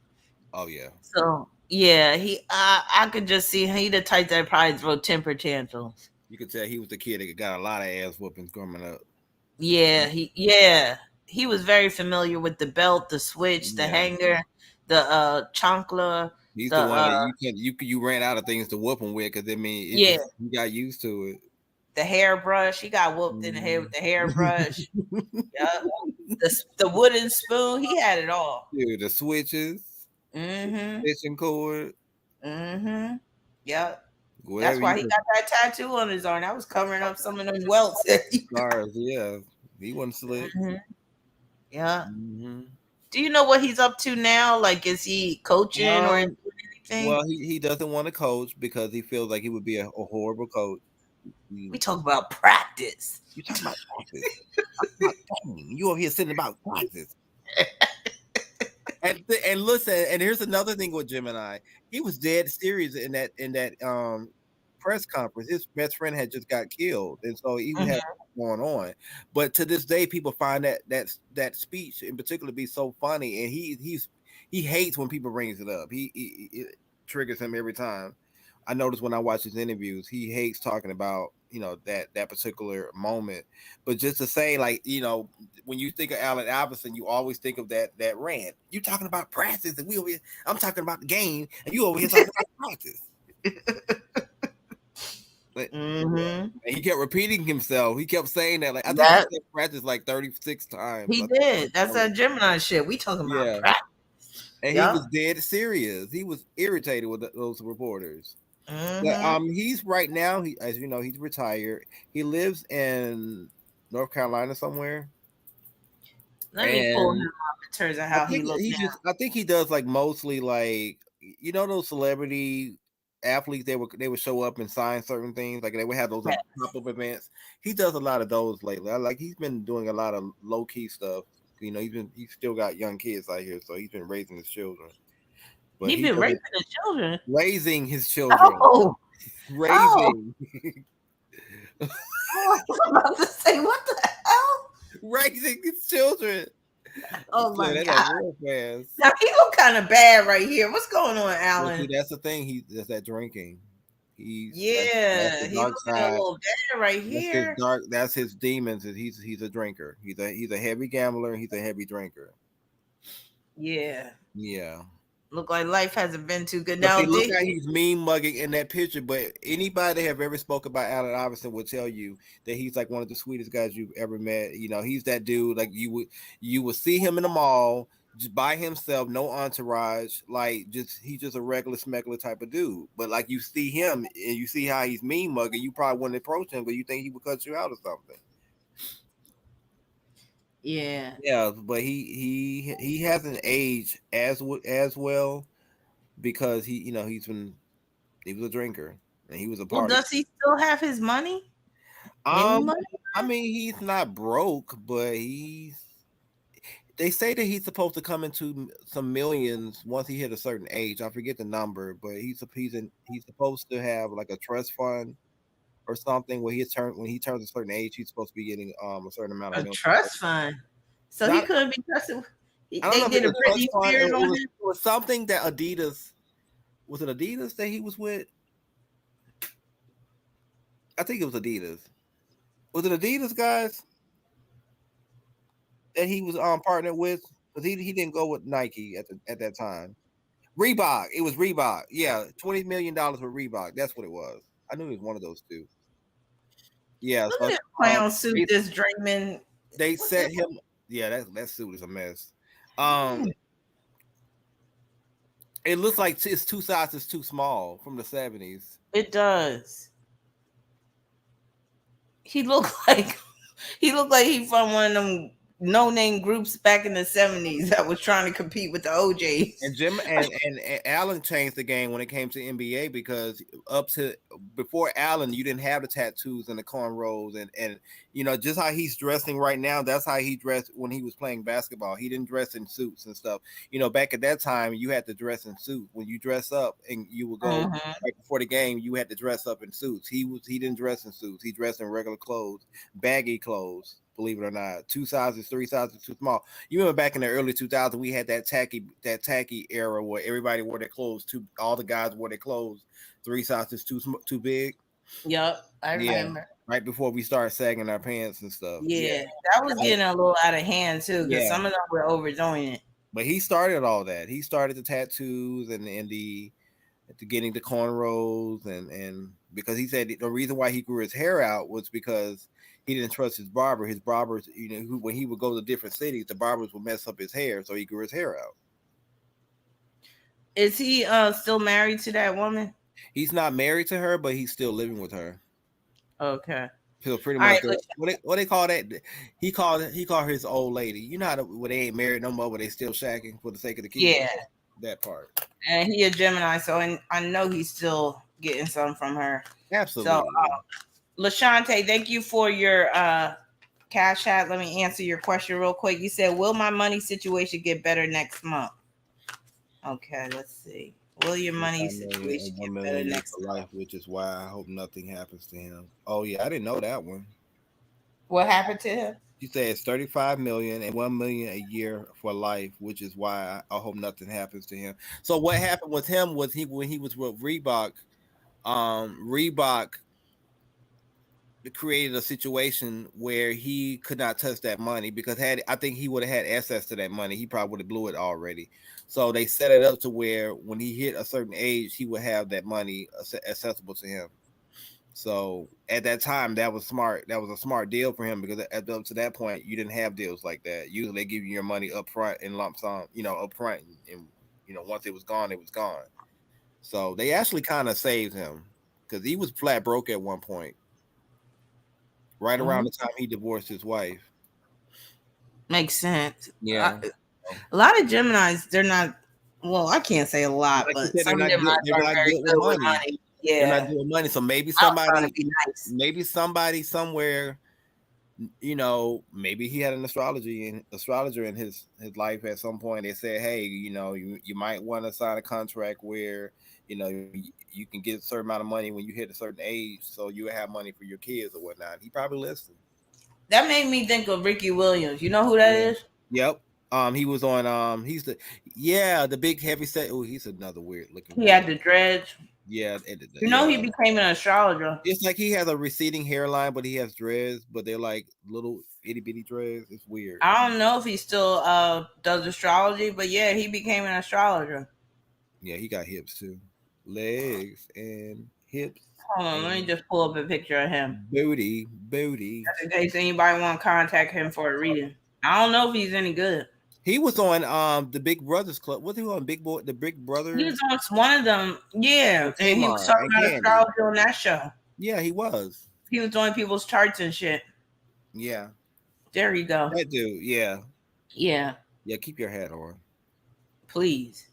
Oh yeah. So yeah, I could just see he the type that probably throw temper tantrums. You could tell he was the kid that got a lot of ass whoopings growing up. Yeah, he was very familiar with the belt, the switch, the hanger, the chancla. He's the one that you ran out of things to whoop him with because you got used to it. The hairbrush, he got whooped in the head with the hairbrush. The wooden spoon, he had it all. Dude, the switches, fishing cord. Yep. That's why he got that tattoo on his arm. That was covering up some of them welts. Scars, yeah. He wasn't slick. Yeah. Do you know what he's up to now? Like, is he coaching or anything? Well, he doesn't want to coach because he feels like he would be a horrible coach. We talk about practice. You talking about practice? You over here sitting about practice. And listen, and here's another thing with Gemini. He was dead serious in that press conference. His best friend had just got killed, and so he had going on. But to this day, people find that speech in particular be so funny, and he hates when people brings it up. It triggers him every time. I notice when I watch his interviews, he hates talking about that particular moment. But just to say, like, when you think of Allen Iverson, you always think of that rant. You talking about practice, and I'm talking about the game, and you over here talking about practice. And he kept repeating himself. He kept saying that. Like, I think he said practice like 36 times. He did. That's that Gemini shit. We talking about practice. And he was dead serious. He was irritated with those reporters. But he's right now, as you know, he's retired. He lives in North Carolina somewhere. Let me pull him up in terms of how he looks now. I think he does like mostly like those celebrity athletes. They would show up and sign certain things. Like they would have those pop-up events. He does a lot of those lately. He's been doing a lot of low key stuff. He's still got young kids out here, so he's been raising his children. But he's been raping his children. Raising his children. Oh. Raising. I was about to say, what the hell? Raising his children. Oh my God. Now he look kind of bad right here. What's going on, Alan? See, that's the thing. That's that drinking. He's looking a little bad right here. That's his demons. He's a drinker. He's a heavy gambler. He's a heavy drinker. Yeah. Yeah. Look like life hasn't been too good. Now, look how he's mean mugging in that picture. But anybody that have ever spoke about Allen Iverson will tell you that he's like one of the sweetest guys you've ever met. He's that dude. Like you would see him in the mall just by himself, no entourage. Like he's just a regular smuggler type of dude. But like you see him and you see how he's mean mugging, you probably wouldn't approach him, but you think he would cut you out or something. Yeah, but he hasn't aged as well because he was a drinker and he was a party. Well, does he still have his money? I mean, he's not broke, but they say that he's supposed to come into some millions once he hit a certain age. I forget the number, but he's supposed to have like a trust fund or something when he turns a certain age, he's supposed to be getting a certain amount of trust fund. So he couldn't be trusted. They did a Britney Spears on him. It was something that Adidas. Was it Adidas that he was with? I think it was Adidas. Was it Adidas, guys? That he was partnered with? Because he didn't go with Nike at that time. Reebok. It was Reebok. Yeah, $20 million with Reebok. That's what it was. I knew it was one of those two. Yeah. Look at that clown suit this Draymond. They set him. Yeah, that suit is a mess. It looks like it's two sizes too small from the 70s. It does. He looked like he from one of them no-name groups back in the 70s that was trying to compete with the OJs. And Jim and Allen changed the game when it came to NBA because up to before Allen, you didn't have the tattoos and the cornrows and just how he's dressing right now. That's how he dressed when he was playing basketball. He didn't dress in suits and stuff. Back at that time, you had to dress in suits. When you dress up and you would go right before the game, you had to dress up in suits. He didn't dress in suits. He dressed in regular clothes, baggy clothes. Believe it or not, 2 sizes, 3 sizes too small. You remember back in the early 2000s, we had that tacky era where everybody wore their clothes all the guys wore their clothes 3 sizes too big. Yep, I remember. Right before we started sagging our pants and stuff. Yeah. That was getting a little out of hand too, because some of them were overdoing it. But he started all that. He started the tattoos and the getting the cornrows and because he said the reason why he grew his hair out was because he didn't trust his barber. His barbers, when he would go to different cities, the barbers would mess up his hair, so he grew his hair out. Is he still married to that woman? He's not married to her, but he's still living with her. Okay. So pretty much, what they call that? He called her his old lady. You know how when they ain't married no more, but they still shacking for the sake of the kids. Yeah, that part. And he a Gemini, so I know he's still getting some from her. Absolutely. So, Lashante, thank you for your cash out. Let me answer your question real quick. You said, will my money situation get better next month? Okay, let's see. Will your money 5 million situation and 1 get million better a year next for month? life, which is why I hope nothing happens to him. Oh yeah, I didn't know that one. What happened to him? She said it's 35 million and 1 million a year for life, which is why I hope nothing happens to him. So what happened with him was when he was with Reebok, Reebok created a situation where he could not touch that money because I think he would have had access to that money. He probably would have blew it already. So they set it up to where when he hit a certain age, he would have that money accessible to him. So at that time, that was smart. That was a smart deal for him because up to that point, you didn't have deals like that. Usually, they give you your money up front in lump sum, up front, and once it was gone, it was gone. So they actually kind of saved him because he was flat broke at one point, right around the time he divorced his wife. Makes sense. Yeah. A lot of Geminis, they're not. Well, I can't say a lot, Like but said, some they're Geminis not are very good good with money. They're Yeah, not good with money. So maybe outside somebody, to be nice. maybe somebody somewhere, maybe he had an astrologer in his life at some point. They said, hey, you might want to sign a contract where you can get a certain amount of money when you hit a certain age, so you have money for your kids or whatnot. He probably listened. That made me think of Ricky Williams. You know who that is? Yep. He was on he's the big heavy set. Oh, he's another weird looking. He had the dreads. Yeah, he became an astrologer. It's like he has a receding hairline, but he has dreads, but they're like little itty bitty dreads. It's weird. I don't know if he still does astrology, but yeah, he became an astrologer. Yeah, he got hips too, legs and hips. Hold on, let me just pull up a picture of him. Booty. Just in case anybody want to contact him for a reading. I don't know if he's any good. He was on the Big Brothers Club. Was he on the Big Brothers? He was on one of them. Yeah, and he was talking about astrology on that show. Yeah, he was. He was doing people's charts and shit. Yeah. There you go. That dude, yeah. Yeah. Yeah, keep your hat on. Please.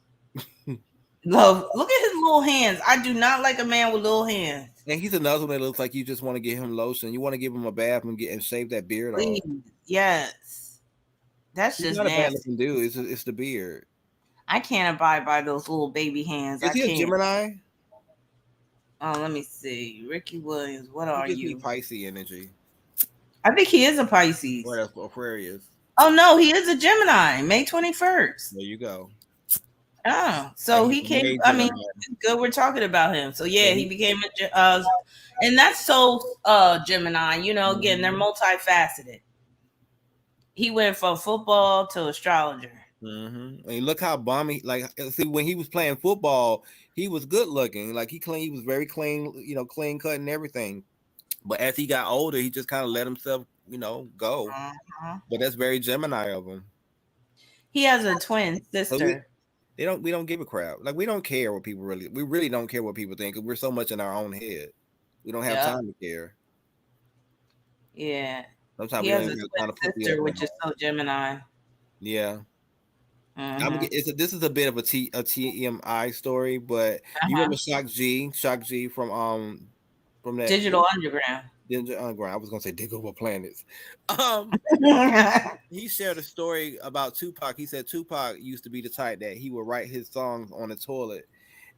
Love, look at his little hands. I do not like a man with little hands. And he's another one that looks like you just want to get him lotion. You want to give him a bath and shave that beard off. Yes. That's just not a bad nasty. looking dude. It's the beard. I can't abide by those little baby hands. Is he a Gemini? Oh, let me see. Ricky Williams, what are you? Pisces energy. I think he is a Pisces. Or that's Aquarius. Oh no, he is a Gemini. May 21st. There you go. Oh, so he came. I mean, it's good we're talking about him. So yeah, he became a and that's so Gemini. Again, they're multifaceted. He went from football to astrologer. Mm-hmm. And look how balmy. Like, see, when he was playing football, he was good looking. Like he was very clean. Clean cut and everything. But as he got older, he just kind of let himself, go. Uh-huh. But that's very Gemini of him. He has a twin sister. We don't give a crap. Like we don't care what people we really don't care what people think because we're so much in our own head. We don't have time to care. Yeah. Sometimes he has a twin sister, which is so Gemini. Yeah. This is a bit of a TMI story, but you remember Shock G from that Digital Underground. I was gonna say dig over planets. He shared a story about Tupac. He said Tupac used to be the type that he would write his songs on the toilet,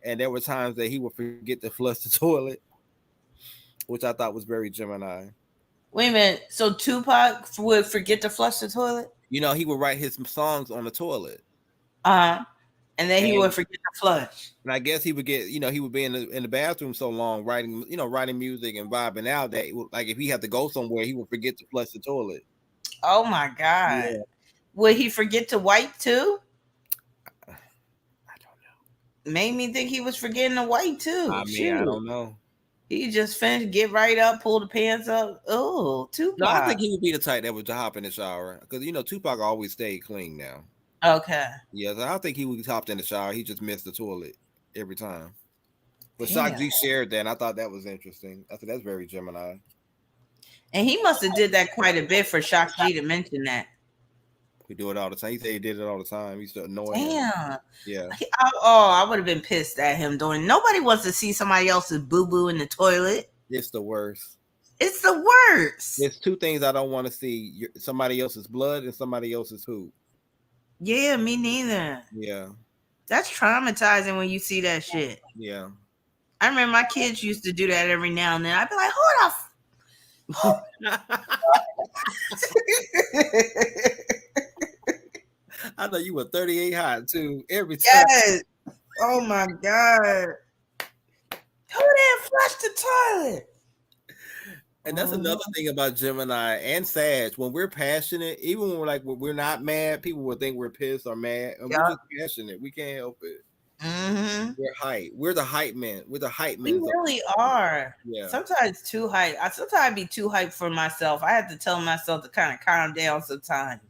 and there were times that he would forget to flush the toilet, which I thought was very Gemini. Wait a minute. So Tupac would forget to flush the toilet? He would write his songs on the toilet. And then he would forget to flush. And I guess he would get, he would be in the bathroom so long writing music and vibing out that like if he had to go somewhere, he would forget to flush the toilet. Oh my God. Yeah. Would he forget to wipe too? I don't know. Made me think he was forgetting to wipe too. I mean, I don't know. He just finished, get right up, pull the pants up. Oh, Tupac. No, I think he would be the type that would hop in the shower because Tupac always stayed clean now. Okay. Yeah, so I think he would hopped in the shower. He just missed the toilet every time. But Shock G shared that, and I thought that was interesting. I said that's very Gemini. And he must have did that quite a bit for Shock G to mention that. We do it all the time. He said he did it all the time. He used to annoy him. Yeah. I would have been pissed at him doing. Nobody wants to see somebody else's boo-boo in the toilet. It's the worst. It's the worst. There's two things I don't want to see: somebody else's blood and somebody else's poop. Yeah, me neither. Yeah. That's traumatizing when you see that shit. Yeah. I remember my kids used to do that every now and then. I'd be like, hold up. I know you were 38 hot too every time. Yes. Oh my God. Who didn't flush the toilet? And that's another thing about Gemini and Sag. When we're passionate, even when we're not mad, people will think we're pissed or mad. And we're just passionate. We can't help it. Mm-hmm. We're hype. We're the hype men. We're the hype men. We really are. Yeah. Sometimes too hype. Sometimes I'd be too hype for myself. I have to tell myself to kind of calm down sometimes.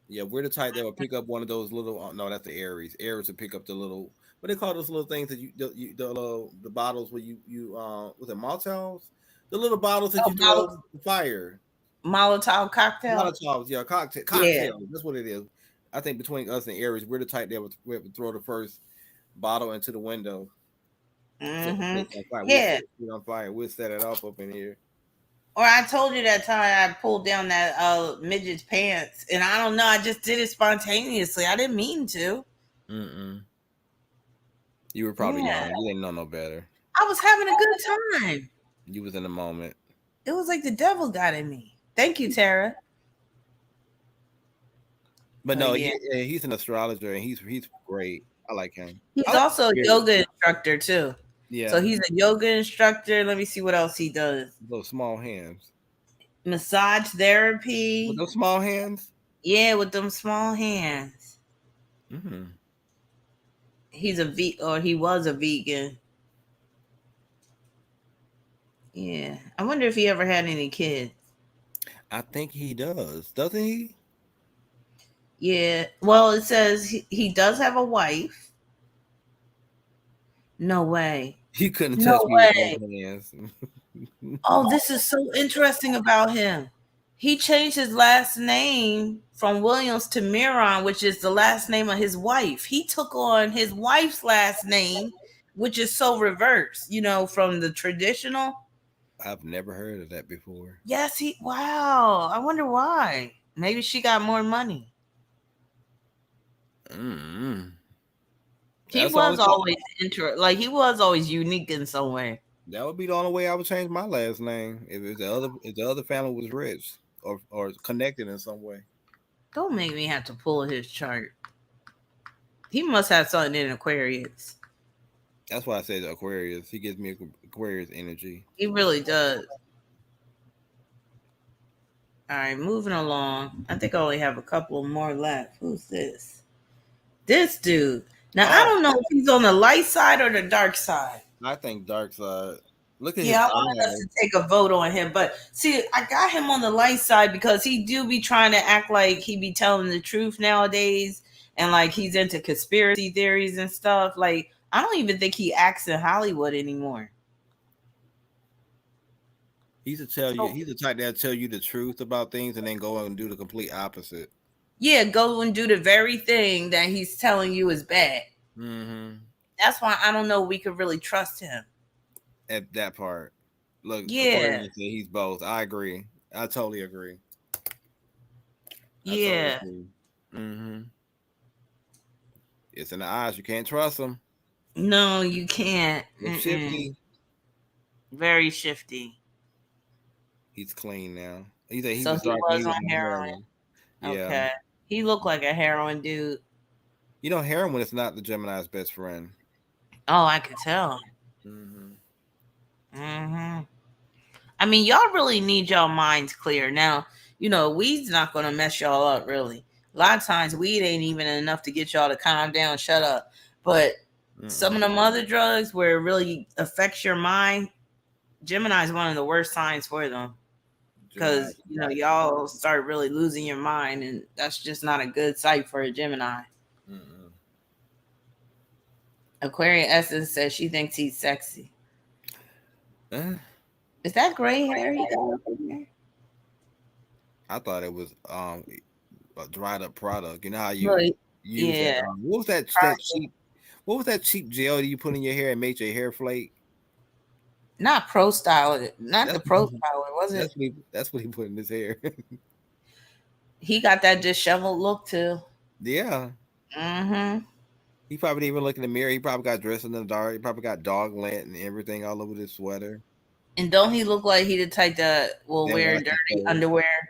Yeah, we're the type that will pick up one of those little. No, that's the Aries. Aries will pick up the little. What they call those little things that the bottles where you was it Maltels? The little bottles that you throw in the fire. Molotov cocktail. Molotovs, yeah, cocktail. Yeah. That's what it is. I think between us and Aries, we're the type that would throw the first bottle into the window. Mm-hmm. Yeah, we'll on fire. We'll set it up in here. Or I told you that time I pulled down that midget's pants, and I don't know. I just did it spontaneously. I didn't mean to. You were probably young. You didn't know no better. I was having a good time. You was in the moment. It was like the devil got in me. Thank you, Tara. But no, he's an astrologer, and he's great. I like him. He's also a yoga instructor too. Yeah. So he's a yoga instructor. Let me see what else he does. Those small hands. Massage therapy. With those small hands? Yeah, with them small hands. Mm-hmm. He's he was a vegan. Yeah. I wonder if he ever had any kids. I think he does. Doesn't he? Yeah. Well, it says he does have a wife. No way. He couldn't touch me with both hands. Oh, this is so interesting about him. He changed his last name from Williams to Miron, which is the last name of his wife. He took on his wife's last name, which is so reverse, from the traditional. I've never heard of that before. Yes, wow. I wonder why. Maybe she got more money. Mm-hmm. He was always he was always unique in some way. That would be the only way I would change my last name if the other family was rich or connected in some way. Don't make me have to pull his chart. He must have something in Aquarius. That's why I said Aquarius. He gives me Aquarius energy. He really does. All right, moving along. I think I only have a couple more left. Who's this? This dude. Now, I don't know if he's on the light side or the dark side. I think dark side. Look at I wanted us to take a vote on him. But see, I got him on the light side because he do be trying to act like he be telling the truth nowadays. And like he's into conspiracy theories and stuff. Like, I don't even think he acts in Hollywood anymore. He's the type that'll tell you the truth about things and then go and do the complete opposite. Yeah, go and do the very thing that he's telling you is bad. Mm-hmm. That's why I don't know we could really trust him. At that part. Look, yeah. He's both. I agree. I totally agree. Yeah. Mm-hmm. It's in the eyes. You can't trust him. No, you can't. It's shifty. Very shifty. He's clean now. He was on heroin. Yeah. Okay. He looked like a heroin dude. Heroin is not the Gemini's best friend. Oh, I could tell. Mm-hmm. I mean, y'all really need y'all minds clear. Now, weed's not going to mess y'all up, really. A lot of times, weed ain't even enough to get y'all to calm down, shut up. But some of them other drugs where it really affects your mind, Gemini is one of the worst signs for them. Because, y'all start really losing your mind, and that's just not a good sight for a Gemini. Mm-mm. Aquarian Essence says she thinks he's sexy. Is that gray hair he got up in there? I thought it was a dried up product. You know how you use it? What was that cheap? What was that cheap gel that you put in your hair and made your hair flake? Not Pro Style. Not the Pro Style, was it? That's what he put in his hair. He got that disheveled look too. Yeah. Mm-hmm. He probably didn't even look in the mirror. He probably got dressed in the dark. He probably got dog lint and everything all over his sweater. And don't he look like he the type that will That wear like dirty his clothes. underwear?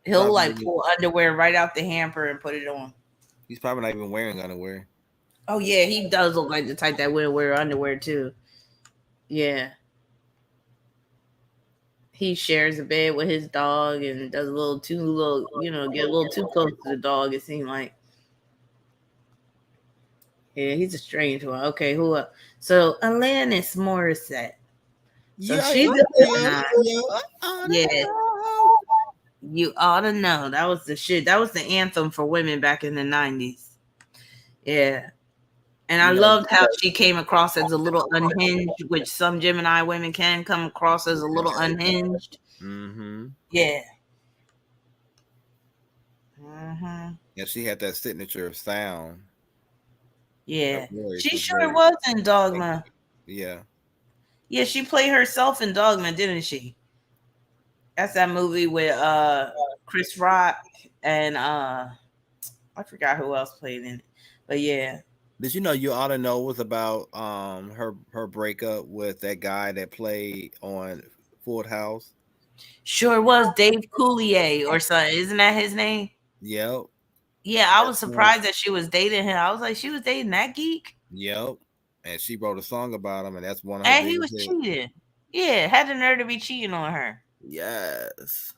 He'll Probably like even- pull underwear right out the hamper and put it on. He's probably not even wearing underwear. Oh yeah, he does look like the type that will wear underwear too. Yeah. He shares a bed with his dog and does a little get a little too close to the dog, it seemed like. Yeah, he's a strange one. Okay, who else? So Alanis Morissette. So she's a Gemini. Yeah. You ought to know. That was the shit. That was the anthem for women back in the 90s. Yeah. And I loved how she came across as a little unhinged, which some Gemini women can come across as a little unhinged. Mm-hmm. Yeah. Mm-hmm. Yeah, she had that signature sound. Yeah. voice She was sure very- was in Dogma. Yeah. Yeah, she played herself in Dogma, didn't she? That's that movie with Chris Rock and I forgot who else played in it. But yeah. Did you know You Ought to Know was about her breakup with that guy that played on Full House? Sure was Dave Coulier or something. Isn't that his name? Yep. Yeah, I was surprised that she was dating him. I was like, she was dating that geek? Yep. And she wrote a song about him, and that's one of her And he was biggest hits. cheating. Yeah, had the nerve to be cheating on her. Yes.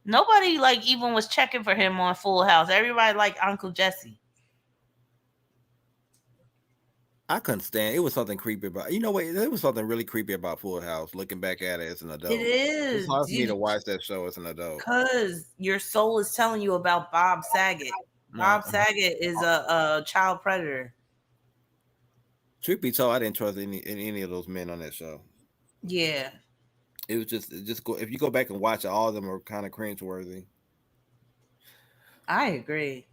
Nobody like even was checking for him on Full House. Everybody liked Uncle Jesse. I couldn't stand it. Was something creepy about. You know what? There was something really creepy about Full House. Looking back at it as an adult, It is. It's hard for me to watch that show as an adult. Because your soul is telling you about Bob Saget. Bob Saget is a child predator. Truth be told, I didn't trust any of those men on that show. Yeah. It was just go. If you go back and watch it, all of them are kind of cringeworthy. I agree.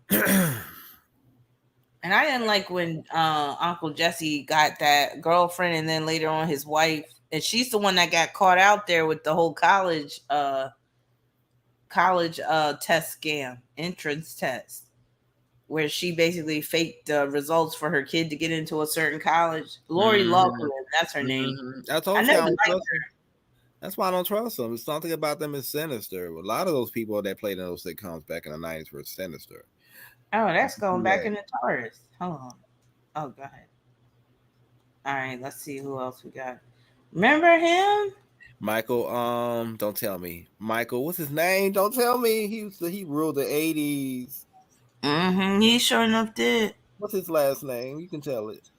And I didn't like when Uncle Jesse got that girlfriend and then later on his wife. And she's the one that got caught out there with the whole college test scam, entrance test, where she basically faked the results for her kid to get into a certain college. Lori Loughlin, that's her name. I told I you never I don't liked trust her. That's why I don't trust them. It's something about them is sinister. A lot of those people that played in those sitcoms back in the 90s were sinister. Oh, that's going back in the Taurus. Hold on. Oh, go ahead. All right, let's see who else we got. Remember him? Michael, don't tell me. Michael, what's his name? Don't tell me. He ruled the 80s. Mm-hmm. He sure enough did. What's his last name? You can tell it.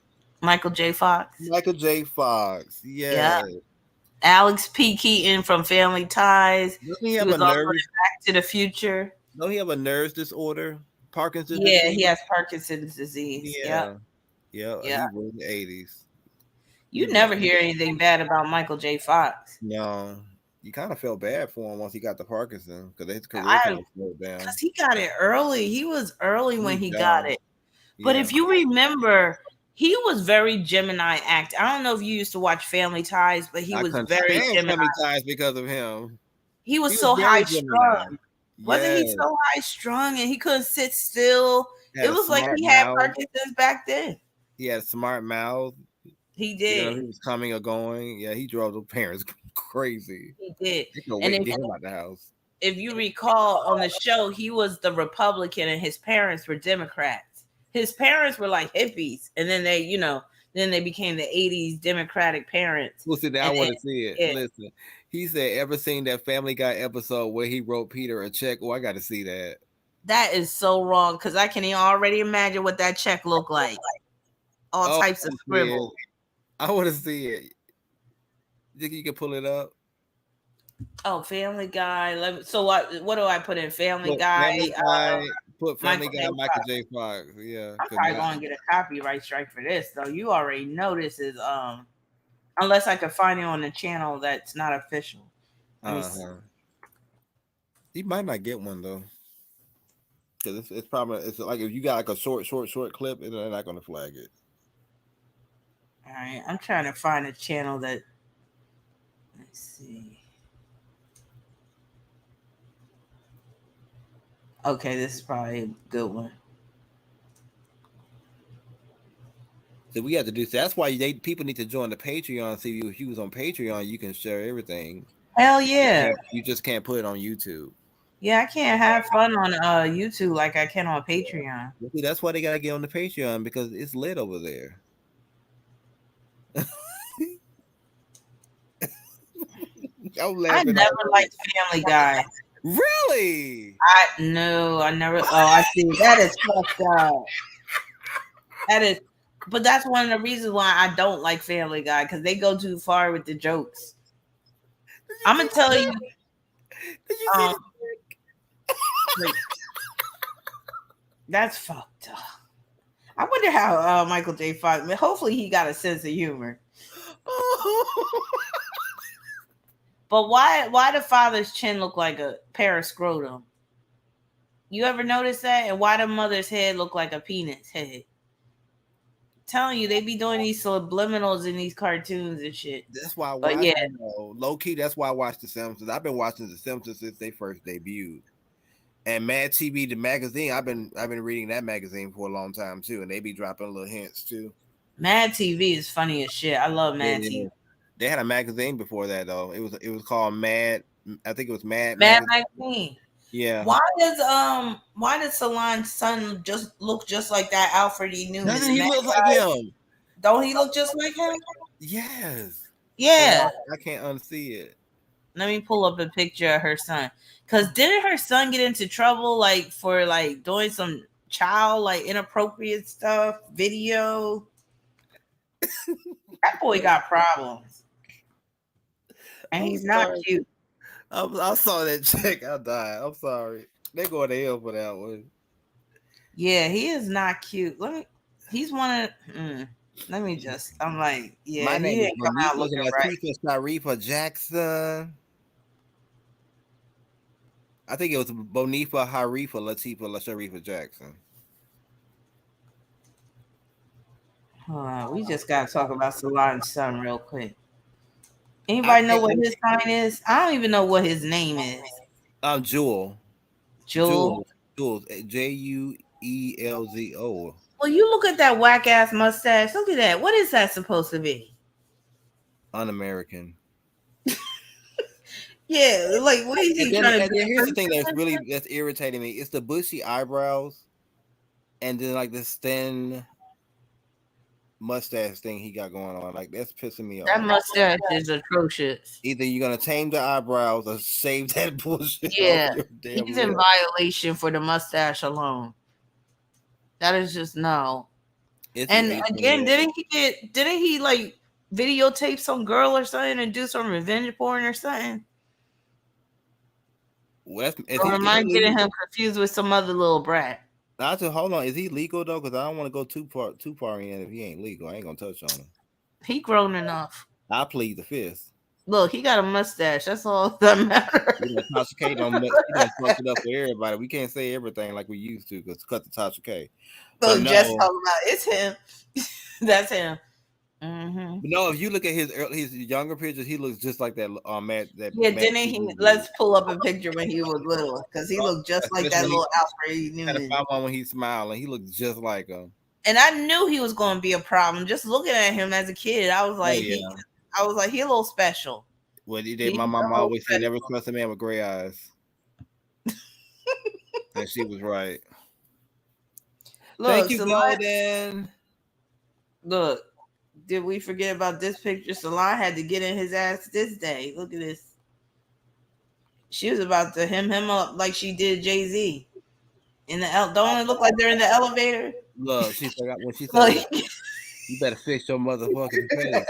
Michael J. Fox. Michael J. Fox. Yeah. Alex P. Keaton from Family Ties. Doesn't he have a also nerve? in Back to the Future. Don't he have a nerve disorder? Parkinson's Yeah, disease? he has Parkinson's disease. Yeah. Yeah. He ruled the 80s. You never hear anything bad about Michael J. Fox. No. You kind of felt bad for him once he got the Parkinson because his career kind of slowed down. Because he got it early. He was early when he got it. But if you remember, he was very Gemini act. I don't know if you used to watch Family Ties, but he was very Gemini. Family Ties because of him. He was so high strung. Wasn't he so high strung and he couldn't sit still? It was like he had Parkinson's back then. He had a smart mouth. He did. He was coming or going. Yeah, he drove the parents crazy. He did. And get him out the house. If you recall on the show, he was the Republican and his parents were Democrats. His parents were like hippies, and then they became the 80s Democratic parents. Listen, I want to see it. Yeah. Listen, he said, ever seen that Family Guy episode where he wrote Peter a check? Oh, I got to see that. That is so wrong because I can already imagine what that check looked like. All types of scribble. I want to see it. Think you can pull it up? Oh, Family Guy. So what do I put in? Family Guy. Put Family Guy, Michael J. Fox. Yeah. I'm probably gonna get a copyright strike for this, though. You already know this is unless I could find it on the channel that's not official. You might not get one though. Because it's probably like if you got like a short clip, they're not gonna flag it. All right, I'm trying to find a channel that. Let's see. Okay, this is probably a good one. So we have to do. That's why people need to join the Patreon. See, if you was on Patreon, you can share everything. Hell yeah. You just can't put it on YouTube. Yeah, I can't have fun on YouTube like I can on Patreon. See, that's why they gotta get on the Patreon because it's lit over there. I never liked Family Guy. Really? I never. Oh, I see. That is fucked up. That is, but that's one of the reasons why I don't like Family Guy because they go too far with the jokes. I'm gonna tell you. Did you see like, that's fucked up. I wonder how Michael J. Fox. I mean, hopefully, he got a sense of humor. But why the father's chin look like a pair of scrotum? You ever notice that? And why the mother's head look like a penis head? Telling you, they be doing these subliminals in these cartoons and shit. That's why. Low key. That's why I watch The Simpsons. I've been watching The Simpsons since they first debuted. And Mad TV, the magazine, I've been reading that magazine for a long time too, and they be dropping little hints too. Mad TV is funny as shit. I love Mad TV. They had a magazine before that though. It was called Mad. I think it was Mad Magazine. Yeah. Why does Solange's son just look just like that Alfred E. Newman? Doesn't he look like him? Don't he look just like him? Yes. Yeah. I can't unsee it. Let me pull up a picture of her son. Cause didn't her son get into trouble for doing some child inappropriate stuff, video? That boy got problems. And he's not cute. I saw that chick. I died. I'm sorry. They going to hell for that one. Yeah, he is not cute. He's one of. I'm like, yeah. My name didn't come out looking right. Sharifa Jackson. I think it was Bonifa Harifa Latifa Sharifa Jackson. Hold on, we just gotta talk about Solange's son real quick. Anybody know what his sign is? I don't even know what his name is. Jewel. Jewel. Juelzo. Well, you look at that whack ass mustache. Look at that. What is that supposed to be? Un-American. Yeah, what is he trying to do? Here's the thing that's irritating me. It's the bushy eyebrows, and then this thin mustache thing he got going on. That's pissing me off. That mustache is atrocious. Either you're gonna tame the eyebrows or shave that bullshit. Yeah, he's in violation for the mustache alone. That is just no. And again, didn't he videotape some girl or something and do some revenge porn or something? Or am I getting him confused with some other little brat? Hold on, is he legal though? Because I don't want to go too far in. If he ain't legal, I ain't gonna touch on him. He grown enough. I plead the fifth. Look, he got a mustache. That's all that matters. Tasha K don't fuck it up for everybody. We can't say everything like we used to because cut the Tasha K. So just talk about it's him. That's him. Mm-hmm. But no, if you look at his younger pictures, he looks just like that. Didn't he? Let's pull up a picture when he was little because he looked just like that little Alfred Newman. When he's smiling, he looks just like him. And I knew he was going to be a problem. Just looking at him as a kid, I was like, he a little special. Well, my mom always said, never trust a man with gray eyes, and she was right. Look, thank you, Golden. Look. Did we forget about this picture? Solange had to get in his ass this day. Look at this. She was about to hem him up like she did Jay-Z. Don't it look like they're in the elevator? Look, she forgot when she said, "You better fix your motherfucking face."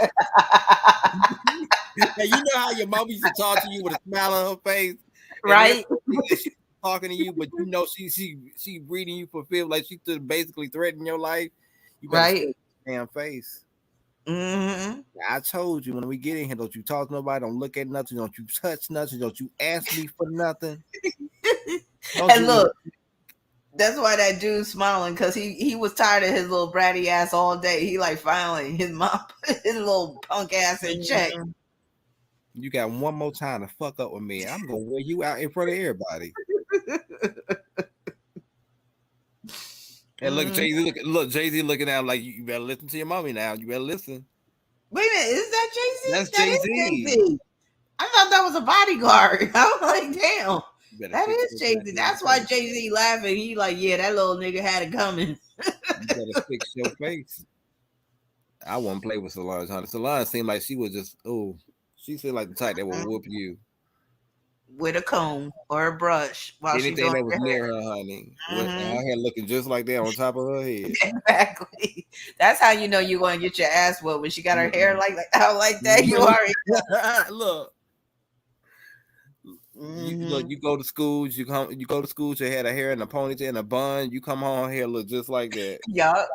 Now, you know how your mom used to talk to you with a smile on her face, right? She's talking to you, but you know she reading you for feel like she could basically threaten your life. You better fix your damn face. Mm-hmm. I told you when we get in here, don't you talk to nobody, don't look at nothing, don't you touch nothing, don't you ask me for nothing. And look, that's why that dude's smiling because he was tired of his little bratty ass all day. He finally his mom put his little punk ass in check. You got one more time to fuck up with me. I'm gonna wear you out in front of everybody. And look, Jay-Z looking at him like you better listen to your mommy now. You better listen. Wait a minute, is that Jay-Z? That's That is Jay-Z. Jay-Z. I thought that was a bodyguard. I was like, damn, that fix is your Jay-Z. goddamn That's why face. Jay-Z laughing. He like, yeah, that little nigga had it coming. You better fix your face. I won't play with Solange, honey. Solange seemed like she was just, she seemed like the type that would whoop you. With a comb or a brush while she's Anything doing that was her near hair. her, honey. With her hair looking just like that on top of her head. Exactly. That's how you know you're going to get your ass whooped. When she got her hair like that, you already look. You go to schools, you go to schools, you had a hair in a ponytail and a bun, you come home, her hair look just like that. Yup.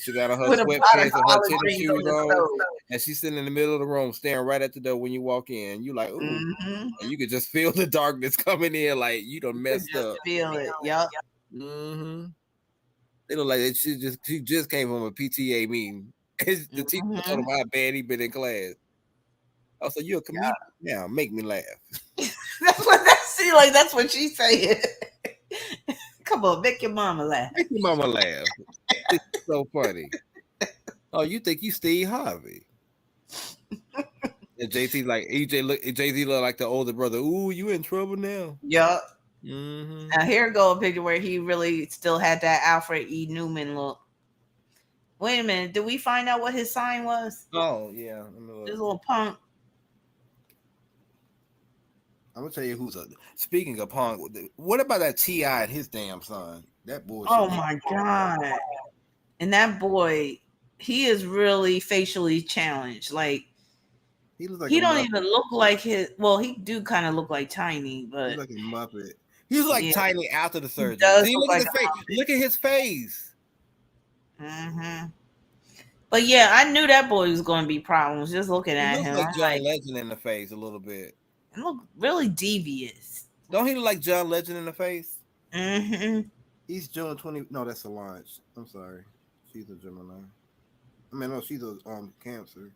She got on her With sweatpants and her collard tennis greens shoes on on, and she's sitting in the middle of the room, staring right at the door when you walk in. You like, ooh, and you could just feel the darkness coming in, like you done messed up. Feel it, yup. They look like she just came from a PTA meeting. The teacher told him how bad he been in class. Oh, so you're a comedian now? Make me laugh. That's what she said. Come on, make your mama laugh. Make your mama laugh. It's so funny. Oh, you think you Steve Harvey? And Jay-Z Jay-Z look like the older brother. Ooh, you in trouble now. Yup. Now here go a picture where he really still had that Alfred E. Newman look. Wait a minute, did we find out what his sign was? Oh yeah, this little punk. I'm gonna tell you who's up. Speaking of punk, what about that T.I. and his damn son? That boy. Oh my god! And that boy, he is really facially challenged. Like he looks like he don't even look like his. Well, he do kind of look like Tiny, but he's like a Muppet. He's like Tiny after the surgery. See, look at his face. Look at his face. But yeah, I knew that boy was going to be problems just looking at him. Like John Legend in the face a little bit. And look really devious. Don't he look like John Legend in the face? He's June 20. No, that's Solange. I'm sorry. She's a Gemini. I mean, no, she's a Cancer.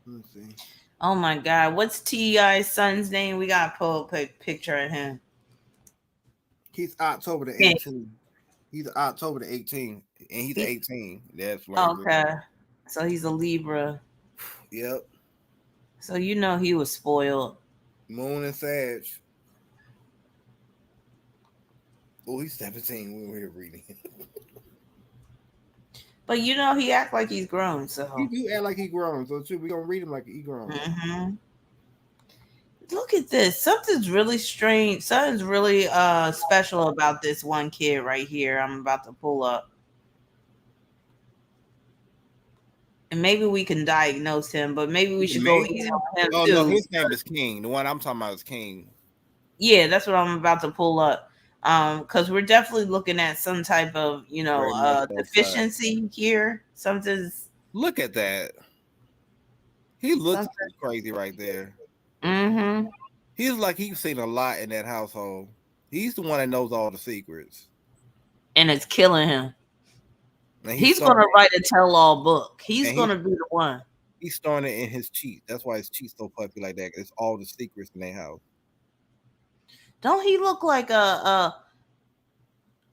Let me see. Oh my God, what's T.I.'s son's name? We gotta pull a picture of him. He's October the 18th. He's October the 18th, and he's 18. That's right. Okay, so he's a Libra. Yep. So you know he was spoiled. Moon and Sag. Oh, he's 17. We were here reading. But you know he act like he's grown. So he do act like he grown. So too, we gonna read him like he grown. Look at this. Something's really strange. Something's really special about this one kid right here. I'm about to pull up. And maybe we can diagnose him, but maybe we should go easy on him too. No, his name is King. The one I'm talking about is King. Yeah, that's what I'm about to pull up. Because we're definitely looking at some type of, deficiency here. Something's. Look at that. He looks crazy right there. He's like he's seen a lot in that household. He's the one that knows all the secrets. And it's killing him. He's going to write a tell-all book. He's going to be the one. He's storing it in his cheeks. That's why his cheeks so puffy like that. It's all the secrets in their house. Don't he look like oh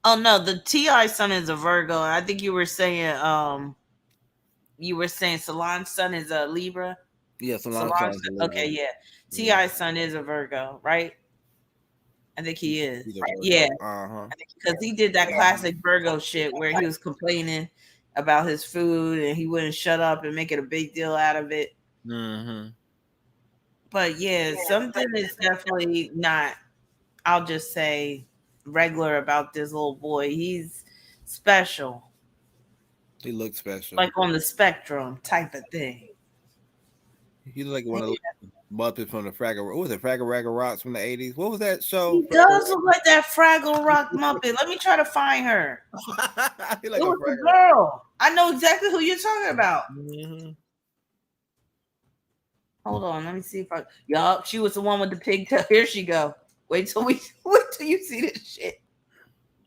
no, the T.I. son is a Virgo. I think you were saying Solange's son is a Libra. Yeah, Solange's son. Okay, yeah. T.I.'s son is a Virgo, right? I think he is. Yeah. Because he did that classic Virgo shit where he was complaining about his food and he wouldn't shut up and make it a big deal out of it. But yeah, something is definitely not, I'll just say, regular about this little boy. He's special. He looks special. Like on the spectrum type of thing. He's like one of those Muppets from the Fraggle. What was it? Fraggle Raggle Rocks from the 80s. What was that show? He does look like that Fraggle Rock Muppet. Let me try to find her. Like it was the girl. I know exactly who you're talking about. Hold on, let me see if I. Yup, she was the one with the pigtail. Here she go. Wait till you see this shit.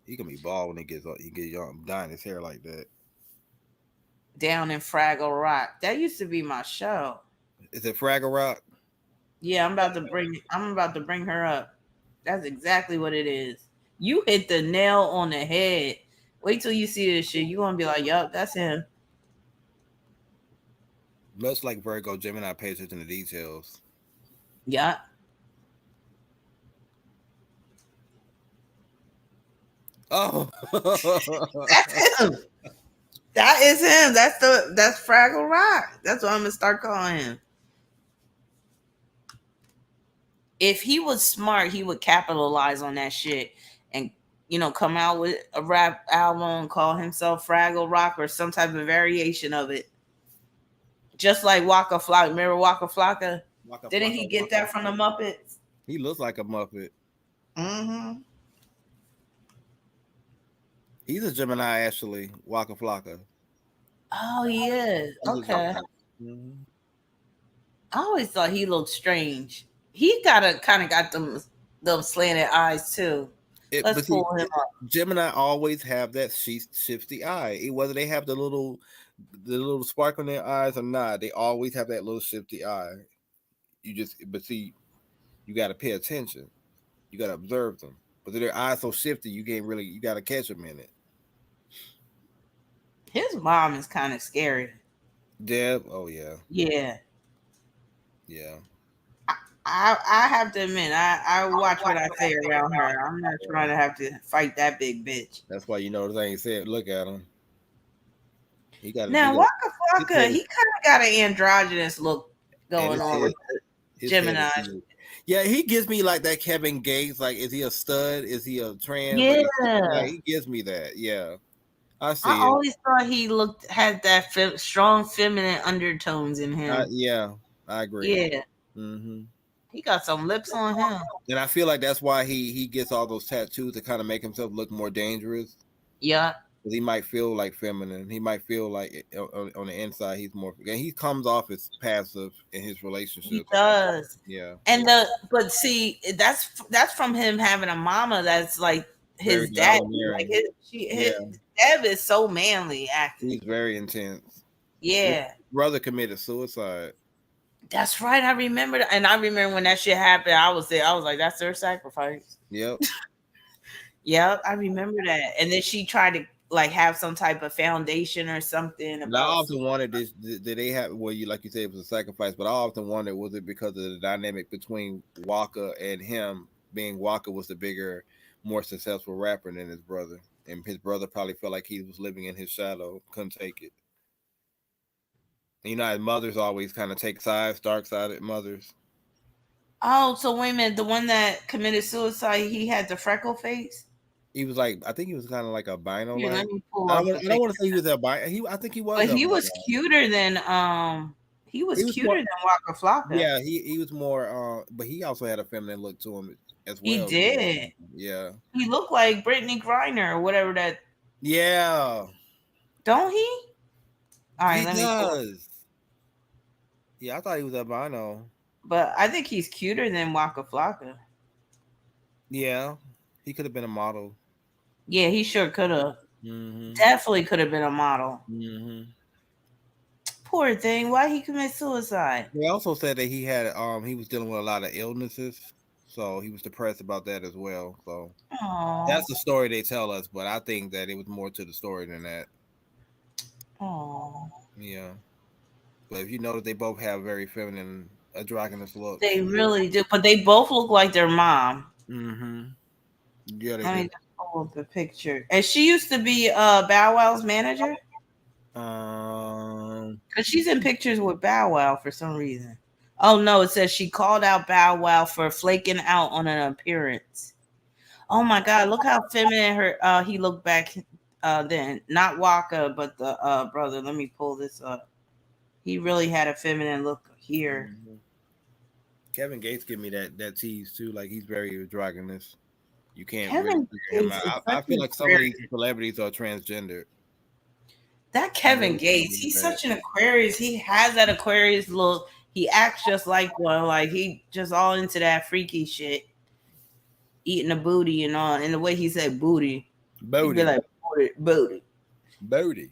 He gonna be bald when he gets young, dyeing his hair like that. Down in Fraggle Rock. That used to be my show. Is it Fraggle Rock? Yeah, I'm about to bring her up. That's exactly what it is. You hit the nail on the head. Wait till you see this shit. You gonna be like, yup, that's him. Much like Virgo, Gemini pays attention to details. Yeah. Oh, That's him. That is him. That's Fraggle Rock. That's what I'm gonna start calling him. If he was smart, he would capitalize on that shit and come out with a rap album and call himself Fraggle Rock or some type of variation of it. Just like Waka Flocka. Remember Waka Flocka? Didn't he get that from the Muppets? He looks like a Muppet. Mm-hmm. He's a Gemini, actually. Waka Flocka. Oh yeah. Okay. Mm-hmm. I always thought he looked strange. He kind of got them slanted eyes too. Let's pull him up. Gemini always have that shifty eye. Whether they have the little spark on their eyes or not, they always have that little shifty eye. You got to pay attention. You got to observe them. But their eyes so shifty, you got to catch them in it. His mom is kind of scary. Deb, oh yeah. Yeah. Yeah. I have to admit, I watch what I say around her. I'm not trying to have to fight that big bitch. That's why the ain't said. Look at him. He got now Waka Flocka. He kind of got an androgynous look going on with Gemini. Yeah, he gives me like that Kevin Gates. Like, is he a stud? Is he a trans? Yeah, he gives me that. Yeah, I see. I always thought he had that strong feminine undertones in him. Yeah, I agree. Yeah. Mm-hmm. He got some lips on him. And I feel like that's why he gets all those tattoos to kind of make himself look more dangerous. Yeah. Because he might feel like feminine. He might feel like on the inside he's more. And he comes off as passive in his relationship. He does. Yeah. And but see, that's from him having a mama that's like his dad. Like his Deb is so manly acting. He's very intense. Yeah. His brother committed suicide. That's right. I remember that. And I remember when that shit happened, I was there. I was like, that's their sacrifice. Yep. Yep. I remember that. And then she tried to like have some type of foundation or something. I often wondered, did they have, well, like you said, it was a sacrifice, but I often wondered, was it because of the dynamic between Waka and him, being Waka was the bigger, more successful rapper than his brother. And his brother probably felt like he was living in his shadow, couldn't take it. His mothers always kind of take sides, dark-sided mothers. Oh, so wait a minute. The one that committed suicide, he had the freckle face? He was like, I think he was kind of like albino. Yeah, let me pull I don't want to say he was albino. I think he was. But he was cuter than cuter than Waka Flocka. Yeah, he was more. But he also had a feminine look to him as well. He did. Yeah. He looked like Brittany Griner or whatever that. Yeah. Don't he? All right, he does. Yeah, I thought he was albino. But I think he's cuter than Waka Flocka. Yeah, he could have been a model. Yeah, he sure could have. Mm-hmm. Definitely could have been a model. Mm-hmm. Poor thing. Why he commit suicide? They also said that he had he was dealing with a lot of illnesses, so he was depressed about that as well. So that's the story they tell us, but I think that it was more to the story than that. Oh. Yeah. But if you notice, they both have very feminine, androgynous looks. They really do, but they both look like their mom. Mm-hmm. Yeah, they Let me do. just pull up the picture. And she used to be Bow Wow's manager. Because she's in pictures with Bow Wow for some reason. Oh no, it says she called out Bow Wow for flaking out on an appearance. Oh my God, look how feminine he looked back then. Not Waka, but the brother. Let me pull this up. He really had a feminine look here. Mm-hmm. Kevin Gates give me that tease too. Like he's very androgynous. You can't. Kevin really I feel like some of these celebrities are transgender. That Kevin Gates, he's such an Aquarius. He has that Aquarius look. He acts just like one. Like he just all into that freaky shit, eating a booty and all. And the way he said booty, he'd be like booty.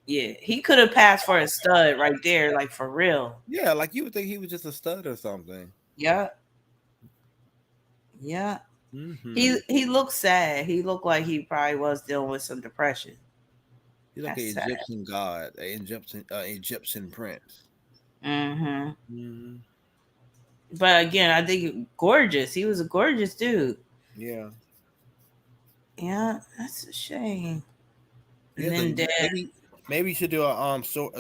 Yeah, he could have passed for a stud right there, like for real. Yeah, like you would think he was just a stud or something. Yeah. Yeah. Mm-hmm. He looked sad. He looked like he probably was dealing with some depression. He's like an That's sad. Egyptian god, an Egyptian prince. Mm-hmm. Mm-hmm. But again, I think gorgeous. He was a gorgeous dude. Yeah. Yeah, that's a shame. Yeah, And then maybe you should do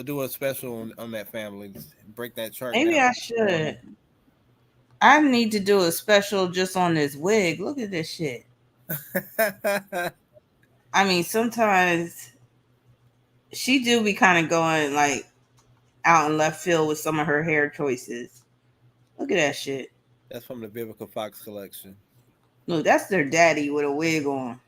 do a special on that family. Break that chart maybe down. I should. I need to do a special just on this wig. Look at this shit. I mean, sometimes she do be kind of going like out in left field with some of her hair choices. Look at that shit. That's from the Biblical Fox collection. Look, that's their daddy with a wig on.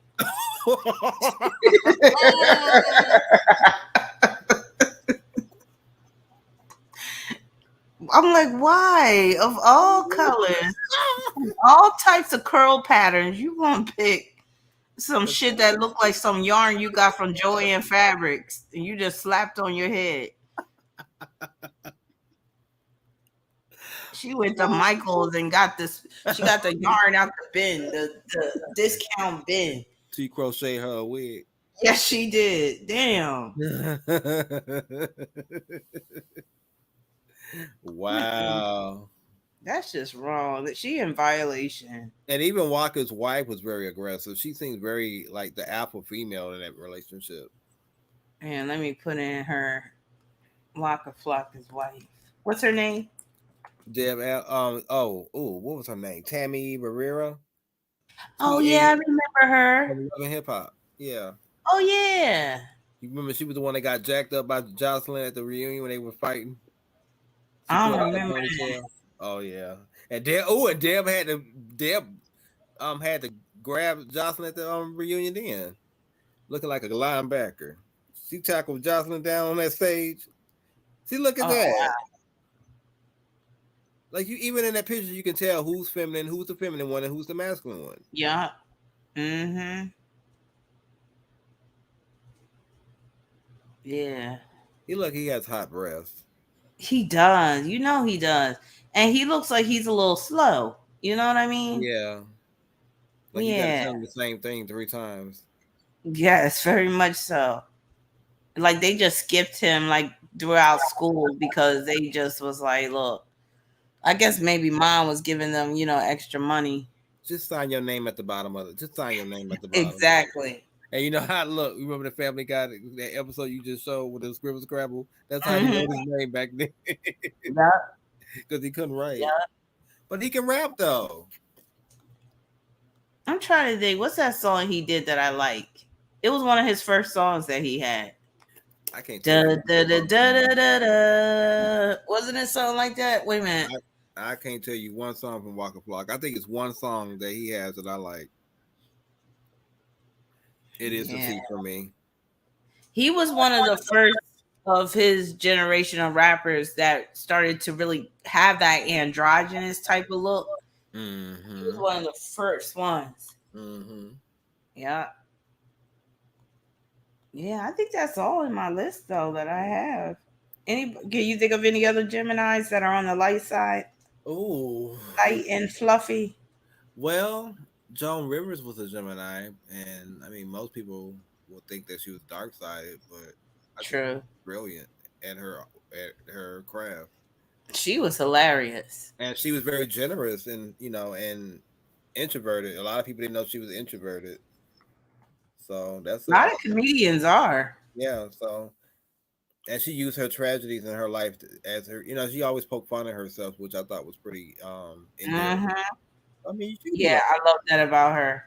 I'm like, why? Of all colors, all types of curl patterns, you gonna pick some shit that look like some yarn you got from Joanne Fabrics and you just slapped on your head. She went to Michael's and got this. She got the yarn out the bin, the discount bin. She crocheted her a wig. Yes, she did. Damn. Wow. That's just wrong. That she in violation. And even Walker's wife was very aggressive. She seems very like the alpha female in that relationship. And let me put in her Waka Flocka's wife. What's her name? Deb, what was her name? Tammy Barrera. Oh yeah, I remember her. Love and Hip Hop. Yeah. Oh yeah. You remember she was the one that got jacked up by Jocelyn at the reunion when they were fighting? I don't remember that. Oh yeah. And Deb had to grab Jocelyn at the reunion then. Looking like a linebacker. She tackled Jocelyn down on that stage. See, look at that. Wow. Like you, even in that picture, you can tell who's feminine, who's the feminine one, and who's the masculine one. Yeah. Mm-hmm. Yeah. He has hot breath. He does. You know he does. And he looks like he's a little slow. You know what I mean? Yeah. Like you gotta tell him the same thing 3 times. Yes, very much so. Like they just skipped him like throughout school because they just was like, look, I guess maybe mom was giving them, extra money. Just sign your name at the bottom of it. Just sign your name at the bottom. Exactly. And you know how look. You remember the Family Guy, that episode you just showed with the scribble scrabble? That's how he wrote his name back then. Yeah. Because he couldn't write. Yeah. But he can rap though. I'm trying to think. What's that song he did that I like? It was one of his first songs that he had. I can't tell you. Wasn't it something like that? Wait a minute. I can't tell you one song from Waka Flocka. I think it's one song that he has that I like. It is a T for me. He was one of the first of his generation of rappers that started to really have that androgynous type of look. Mm-hmm. He was one of the first ones. Mm-hmm. Yeah. Yeah, I think that's all in my list though that I have. Can you think of any other Geminis that are on the light side? Oh, light and fluffy. Well, Joan Rivers was a Gemini, and I mean most people will think that she was dark-sided, but true, brilliant at her craft. She was hilarious, and she was very generous, and and introverted. A lot of people didn't know she was introverted. So that's a lot of comedians are. Yeah. So, and she used her tragedies in her life as her. She always poked fun at herself, which I thought was pretty. I mean, I love that about her.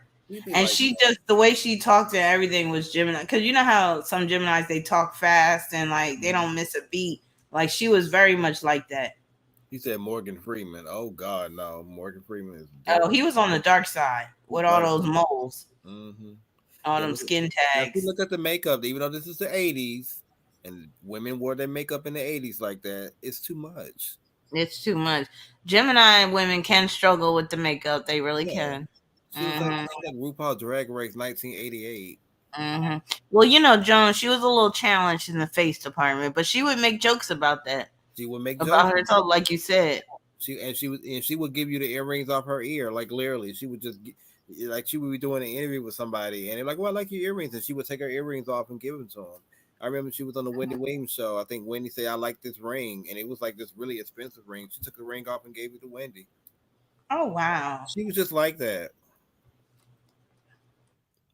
And she just the way she talked and everything was Gemini. Because you know how some Geminis they talk fast and like they don't miss a beat. Like she was very much like that. He said Morgan Freeman. Oh God, no, Morgan Freeman is. Oh, he was on the dark side with all those moles. Mm-hmm. All them skin tags. If you look at the makeup, even though this is the 80s and women wore their makeup in the 80s like that, it's too much. It's too much. Gemini women can struggle with the makeup. They really can. She was like RuPaul Drag Race 1988. Mm-hmm. Well, Joan, she was a little challenged in the face department, but she would make jokes about that. She would make about jokes herself, like you said. She would give you the earrings off her ear, like literally. She would just like she would be doing an interview with somebody, and they're like, "Well, I like your earrings," and she would take her earrings off and give them to him. I remember she was on the Wendy Williams show. I think Wendy said, "I like this ring," and it was like this really expensive ring. She took the ring off and gave it to Wendy. Oh wow. She was just like that.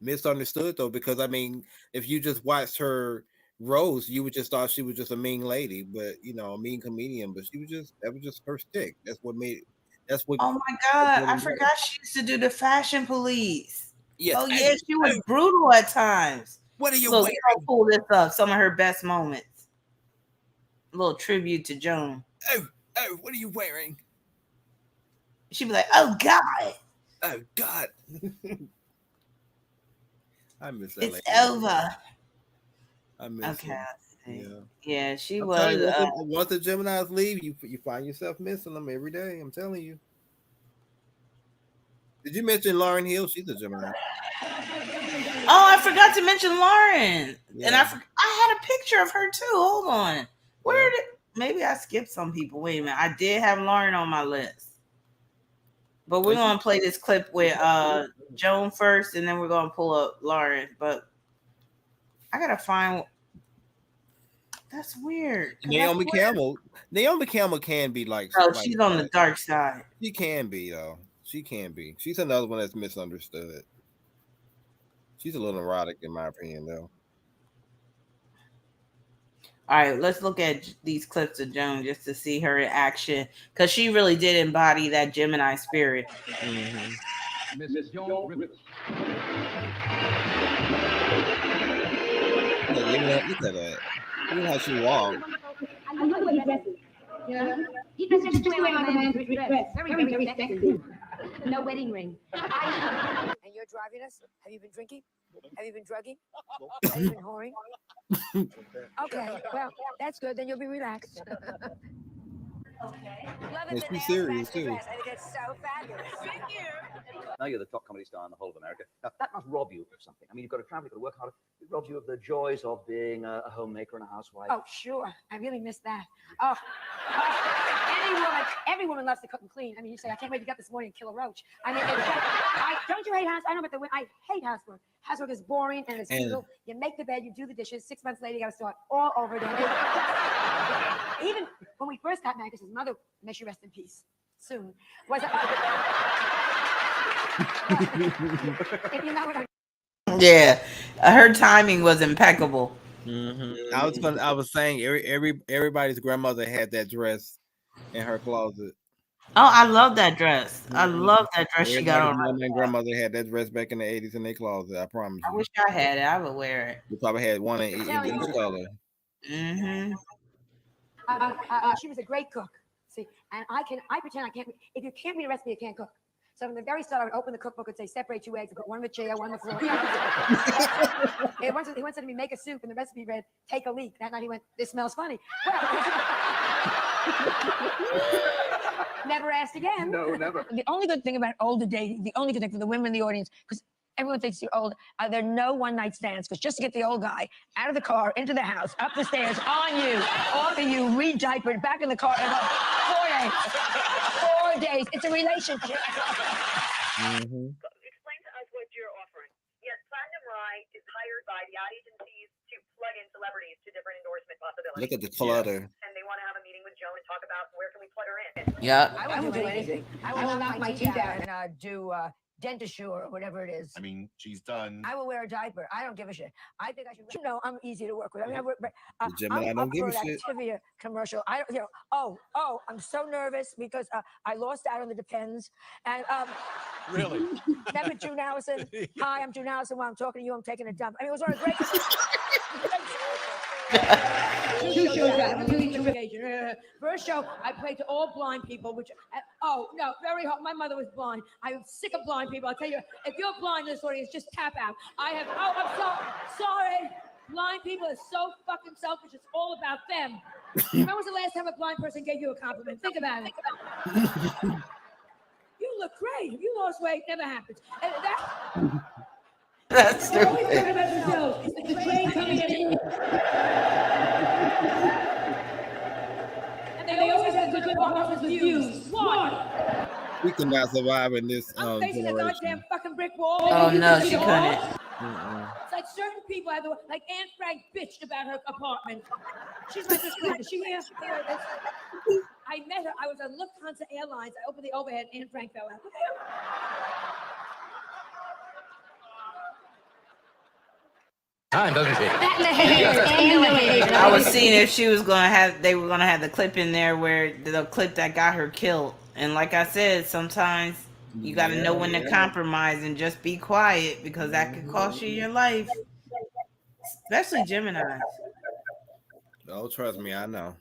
Misunderstood though, because I mean, if you just watched her roast, you would just thought she was just a mean lady, but a mean comedian. But that was just her stick. That's what. Oh my God, I forgot she used to do the Fashion Police. Yes. Oh yeah, she was brutal at times. What are you Look, wearing? I'll pull this up. Some of her best moments. A little tribute to Joan. Oh, what are you wearing? She'd be like, "Oh God, oh God." I miss that. It's over. I miss Okay. her. Yeah, she was. Once the Geminis leave, you find yourself missing them every day. I'm telling you. Did you mention Lauryn Hill? She's a Gemini. Oh, I forgot to mention Lauren. Yeah. And I had a picture of her too. Hold on. Maybe I skipped some people. Wait a minute. I did have Lauren on my list. But we're going to play this clip with Joan first, and then we're going to pull up Lauren. But I got to find... That's weird. Naomi Campbell can be like... Oh, she's on the dark side. She can be, though. She can be. She's another one that's misunderstood. She's a little erotic, in my opinion, though. All right, let's look at these clips of Joan just to see her in action, because she really did embody that Gemini spirit. Mm-hmm. Mrs. Joan Rivers. Look at that. Look how she walked. I love what he dresses. Yeah. He dresses just the way my man dress. Very, very sexy. No wedding ring. And you're driving us? Have you been drinking? Have you been drugging? Have you been whoring? Okay, well, that's good. Then you'll be relaxed. Okay. Love it. She's serious too. I think it's so fabulous. Thank you. Now you're the top comedy star in the whole of America. Now, that must rob you of something. I mean, you've got to travel, you've got to work hard. It robs you of the joys of being a homemaker and a housewife. Oh, sure. I really miss that. Oh. Every woman loves to cook and clean. I mean, you say, I can't wait to get up this morning and kill a roach. I mean, don't you hate house? I know, but I hate housework. Housework is boring and it's evil. You make the bed, you do the dishes. 6 months later, you got to start all over again. Even when we first got married, because his mother, may she rest in peace, soon, was if you know what Yeah, her timing was impeccable. Mm-hmm. I was saying everybody's grandmother had that dress in her closet. Oh, I love that dress. I love that dress she got on. My grandmother had that dress back in the 80s in their closet. I promise you. I wish I had it. I would wear it. You probably had one in each color. Mm-hmm. She was a great cook. See, and I pretend I can't. If you can't read a recipe, you can't cook. So from the very start, I would open the cookbook and say, separate 2 eggs, and put one on the chair, one on the floor. He once said to me, make a soup, and the recipe read, take a leak. That night he went, this smells funny. Never asked again. No, never. The only good thing about older dating, the only good thing for the women in the audience, because everyone thinks you're old, there are no one-night stands, because just to get the old guy out of the car, into the house, up the stairs, on you, off of you, re-diapered, back in the car, and 4 days. 4 days. It's a relationship. Explain to us what you're offering. Yes, Platinum Rye is hired by the ad agencies to plug in celebrities to different endorsement possibilities. Look at the clutter. And they want to have a meeting with Joe and talk about where can we plug her in. Yeah. I will do anything. I will knock my teeth out and do Dentisure or whatever it is. I mean, she's done. I will wear a diaper. I don't give a shit. I think I should. You know, I'm easy to work with. I mean, Gemini don't give a shit. Trivia commercial. I'm so nervous because I lost out on the Depends. And Really? Remember June Allison? Hi, I'm June Allison. While I'm talking to you, I'm taking a dump. I mean, it was on a great. Two shows out. Really terrific. First show, I played to all blind people, which, very hard. My mother was blind. I'm sick of blind people. I'll tell you, if you're blind in this audience, just tap out. I'm sorry. Blind people are so fucking selfish. It's all about them. When was the last time a blind person gave you a compliment? Think about it. You look great. If you lost weight, never happens. And That's stupid. Always talking about themselves. It's the train coming in. And they always have good apartments with views. What? We cannot survive in this I'm facing a generation. goddamn fucking brick wall. Oh You no, can she see the couldn't. walls? Mm-mm. It's like certain people have the, like Anne Frank bitched about her apartment. She's my good friend. Is she here? Anyway, I met her. I was on Lufthansa Airlines. I opened the overhead. Anne Frank fell out. Time, doesn't she? I was seeing if she was gonna have, they were gonna have the clip in there where the clip that got her killed. And like I said, sometimes you got to know when to compromise and just be quiet because that could cost you your life. Especially Gemini. Oh, trust me, I know.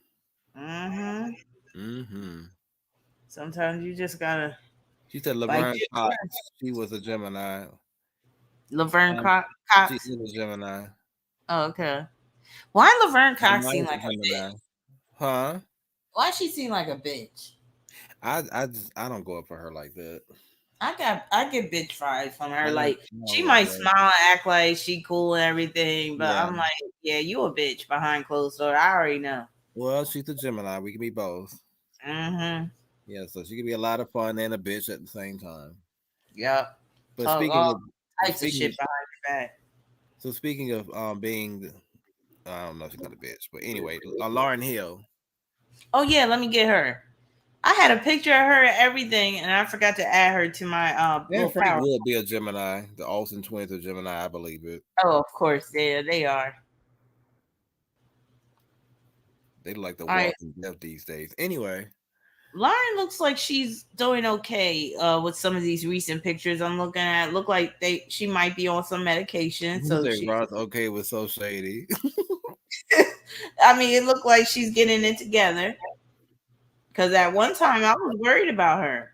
Sometimes you just gotta. She said Laverne Cox. She was a Gemini. Laverne Cox. She is a Gemini. Oh, okay. Why Laverne Cox seem like a Gemini? bitch? Huh? Why she seem like a bitch? I don't go up for her like that. I get bitch vibes from her. I Like don't she like might that. smile and act like she cool and everything, but Yeah. I'm like, yeah, you a bitch behind closed door. I already know. Well, she's a Gemini. We can be both. Yeah, so she can be a lot of fun and a bitch at the same time. Yep. But Talk speaking all of types of shit behind your back. So speaking of being, I don't know if she's not a bitch, but anyway, Lauryn Hill. Oh yeah, let me get her. I had a picture of her and everything, and I forgot to add her to my little Frank power. would be a Gemini. The Olsen twins are Gemini, I believe it. Oh, of course, yeah, they are. They look like the All Walking Dead these days. Anyway, Lauren looks like she's doing okay with some of these recent pictures I'm looking at. Look like she might be on some medication. So she, Rod's okay with So Shady. I mean, it looked like she's getting it together. Because at one time I was worried about her.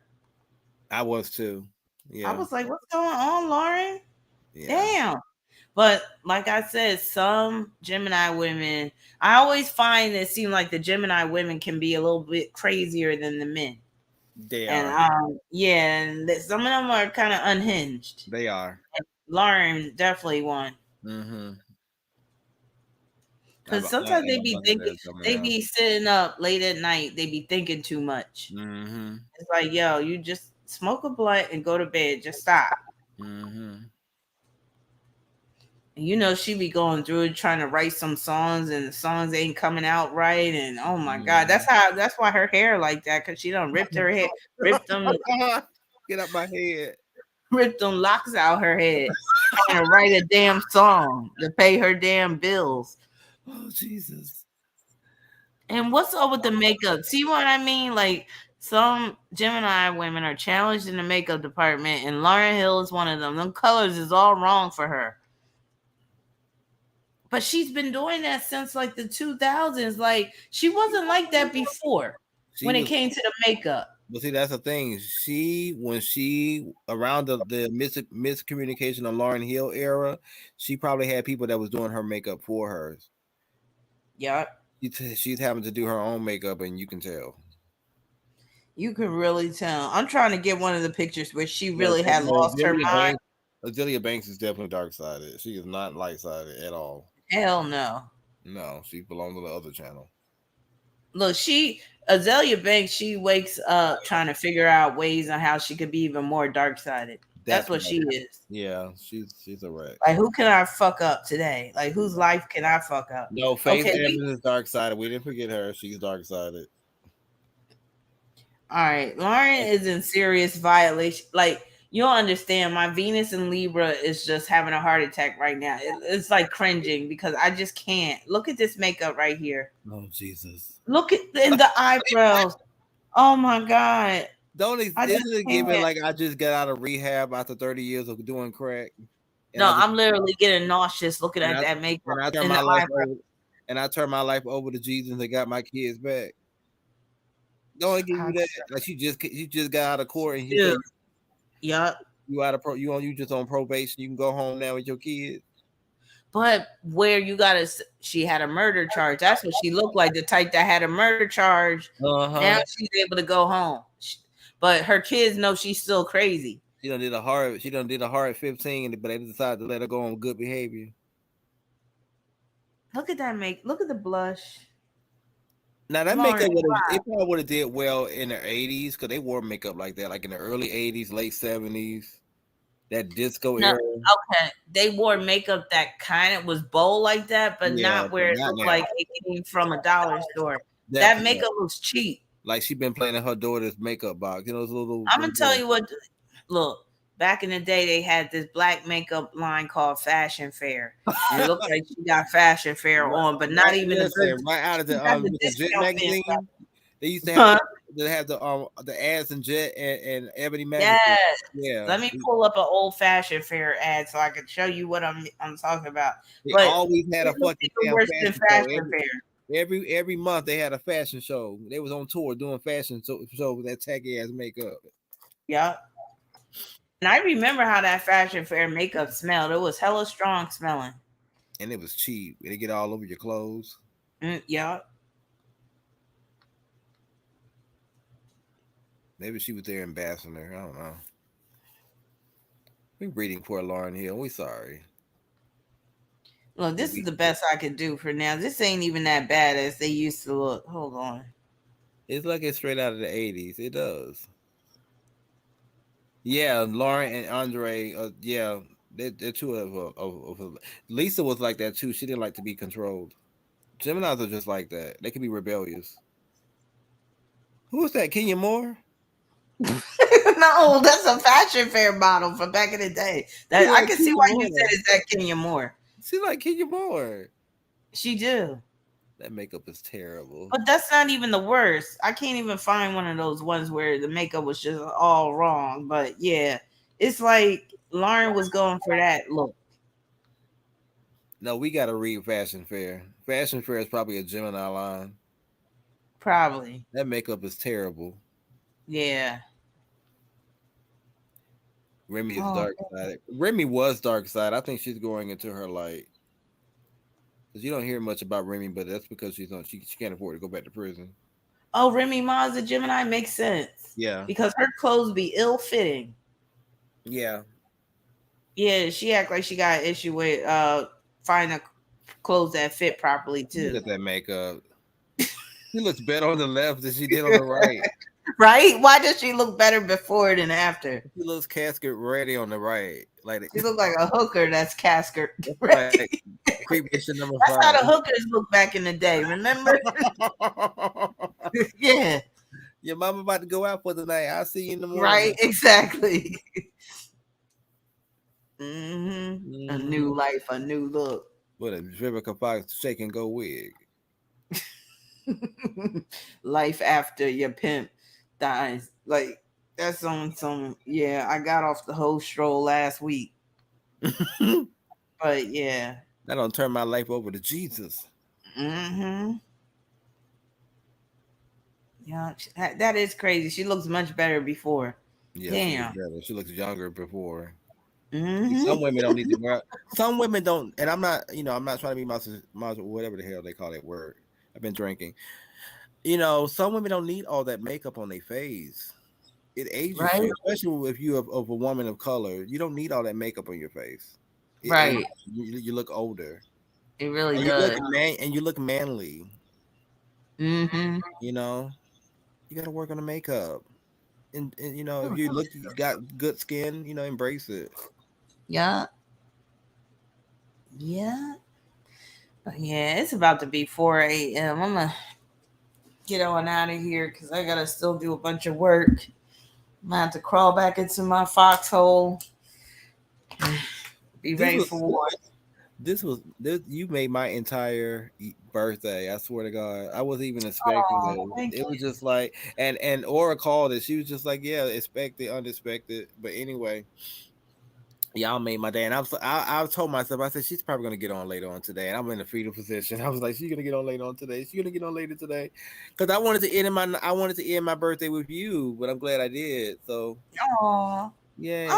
I was too. Yeah. I was like, what's going on, Lauren? Yeah. Damn. But like I said, some Gemini women, I always find it seems like the Gemini women can be a little bit crazier than the men. They and are. Yeah, and some of them are kind of unhinged. They are. And Lauren definitely one. Because sometimes they be thinking, they be sitting up late at night, they be thinking too much. It's like, yo, you just smoke a blunt and go to bed. Just stop. And you know, she be going through it trying to write some songs and the songs ain't coming out right. And oh my God, that's why her hair like that. Cause she done ripped her hair, ripped them. Get up my head. Ripped them locks out her head. Trying to write a damn song to pay her damn bills. Oh, Jesus. And what's up with the makeup? See what I mean? Like some Gemini women are challenged in the makeup department, and Lauryn Hill is one of them. Them colors is all wrong for her. But she's been doing that since like the 2000s. Like she wasn't like that before when it came to the makeup. But see, that's the thing. When she around the miscommunication on Lauryn Hill era, she probably had people that was doing her makeup for her. Yeah. She's having to do her own makeup, and you can tell. You can really tell. I'm trying to get one of the pictures where she really had lost her mind. Azealia Banks is definitely dark-sided. She is not light-sided at all. Hell no. No, she belongs to the other channel. Look, Azealia Banks, she wakes up trying to figure out ways on how she could be even more dark-sided. That's what she is. Yeah, she's a wreck. Like, who can I fuck up today? Like, whose life can I fuck up? No, Faith Evans is dark-sided. We didn't forget her. She's dark-sided. All right, Lauren is in serious violation. Like, you'll understand, my Venus in Libra is just having a heart attack right now. It's like cringing because I just can't. Look at this makeup right here. Oh, Jesus. Look at the eyebrows. Oh, my God. Isn't it given like I just got out of rehab after 30 years of doing crack? I'm literally getting nauseous looking at that makeup. And I turned my life over to Jesus and got my kids back. Don't give you that. Like you just got out of court and you you just on probation. You can go home now with your kids. But where she had a murder charge. That's what she looked like, the type that had a murder charge. Now she's able to go home. But her kids know she's still crazy. She done did a hard 15, but they decided to let her go on good behavior. Look at that look at the blush. Now that Lauren, makeup it probably would have did well in the 80s because they wore makeup like that, like in the early 80s, late 70s, that disco no, era. okay. They wore makeup that kind of was bold like that, but Yeah, not where but it not looked now. like it came from a dollar store. That Definitely makeup not. looks cheap. Like she been playing in her daughter's makeup box. You know, those little. I'm gonna tell you what. Look, back in the day, they had this black makeup line called Fashion Fair, and it looked like she got Fashion Fair on, but not even a good. Right out of the the Jet discount bin. magazine. They used to have the ads in Jet and Ebony magazine. Yes. Yeah. Let me pull up an old Fashion Fair ad so I can show you what I'm talking about. They But always had a it looked fucking even worse than Fashion Fair. Every month they had a fashion show. They was on tour doing fashion show with that tacky ass makeup. Yeah. And I remember how that Fashion Fair makeup smelled. It was hella strong smelling. And it was cheap. They get all over your clothes. Yeah. Maybe she was their ambassador. I don't know. We're reading for Lauren Hill. We sorry. Look, this is the best I could do for now. This ain't even that bad as they used to look. Hold on. It's like it's straight out of the 80s. It does. Yeah, Lauren and Andre. Yeah, they're two of Lisa was like that too. She didn't like to be controlled. Geminis are just like that. They can be rebellious. Who is that? Kenya Moore? No, that's a Fashion Fair model from back in the day. That I can see why you said it's that Kenya Moore. She like Kenya Moore. She do. That makeup is terrible. But that's not even the worst. I can't even find one of those ones where the makeup was just all wrong. But yeah, it's like Lauren was going for that look. No, we got to read Fashion Fair. Fashion Fair is probably a Gemini line. Probably. That makeup is terrible. Yeah. Remy is dark side. Remy was dark side. I think she's going into her light. Because you don't hear much about Remy, but that's because she can't afford to go back to prison. Oh, Remy Ma's a Gemini makes sense. Yeah. Because her clothes be ill-fitting. Yeah. Yeah, she act like she got an issue with finding clothes that fit properly too. Look at that makeup. She looks better on the left than she did on the right. Right? Why does she look better before than after? She looks casket ready on the right. Like she look like a hooker that's casket ready. Like, creep mission number That's 5. how the hookers look back in the day. Remember? Yeah. Your mama about to go out for the night. I'll see you in the morning. Right? Exactly. Mm-hmm. A new life, a new look. What a Vivica Fox shake and go wig. Life after your pimp dies. Like that's on some. Yeah, I got off the whole stroll last week. But yeah, I don't turn my life over to Jesus. Mm-hmm. Yeah, that is crazy. She looks much better before. Yeah, damn. She looks younger before. Mm-hmm. Some women don't need to wear. Some women don't, and I'm not. I'm not trying to be my whatever the hell they call that word. I've been drinking. Some women don't need all that makeup on their face. It ages you, especially if you're of a woman of color. You don't need all that makeup on your face. Right. You look older. It really and does. You look manly. Mm-hmm. You got to work on the makeup. And if you got good skin, embrace it. Yeah. Yeah. Yeah, it's about to be 4 a.m. I'm going to get on out of here because I got to still do a bunch of work. I'm going to have to crawl back into my foxhole. Be ready for war. You made my entire birthday. I swear to God, I wasn't even expecting it. It was just like, and Aura called it. She was just like, yeah, expected, unexpected. But anyway, y'all made my day. And I told myself, I said, she's probably gonna get on later on today. And I'm in a fetal position. I was like, she's gonna get on later on today. She's gonna get on later today. Because I wanted to end my birthday with you, but I'm glad I did. So yay.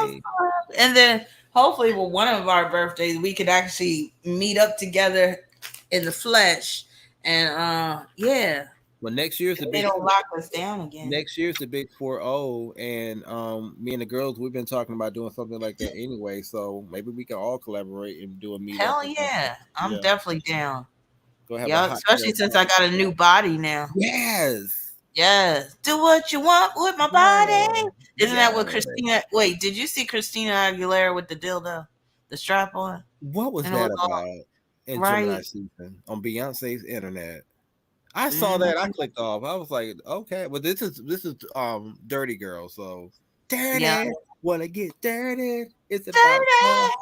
And then hopefully with one of our birthdays, we could actually meet up together in the flesh. And yeah. Well, next year's they don't lock us down again. Next year's the big 4-0, and me and the girls, we've been talking about doing something like that anyway. So maybe we can all collaborate and do a meetup. Hell yeah, I'm definitely down. Go have a Yeah, hot especially girl since I got a new body now. Yes. Yes. Do what you want with my body. Isn't that what Yes. Christina? Wait, did you see Christina Aguilera with the dildo, the strap on? What was And it that was all about in Gemini right. season on Beyonce's internet? I saw that. I Mhm. clicked off. I was like, okay, well, this is Dirty Girl. So dirty, Yeah. wanna get dirty. It's about Dirty.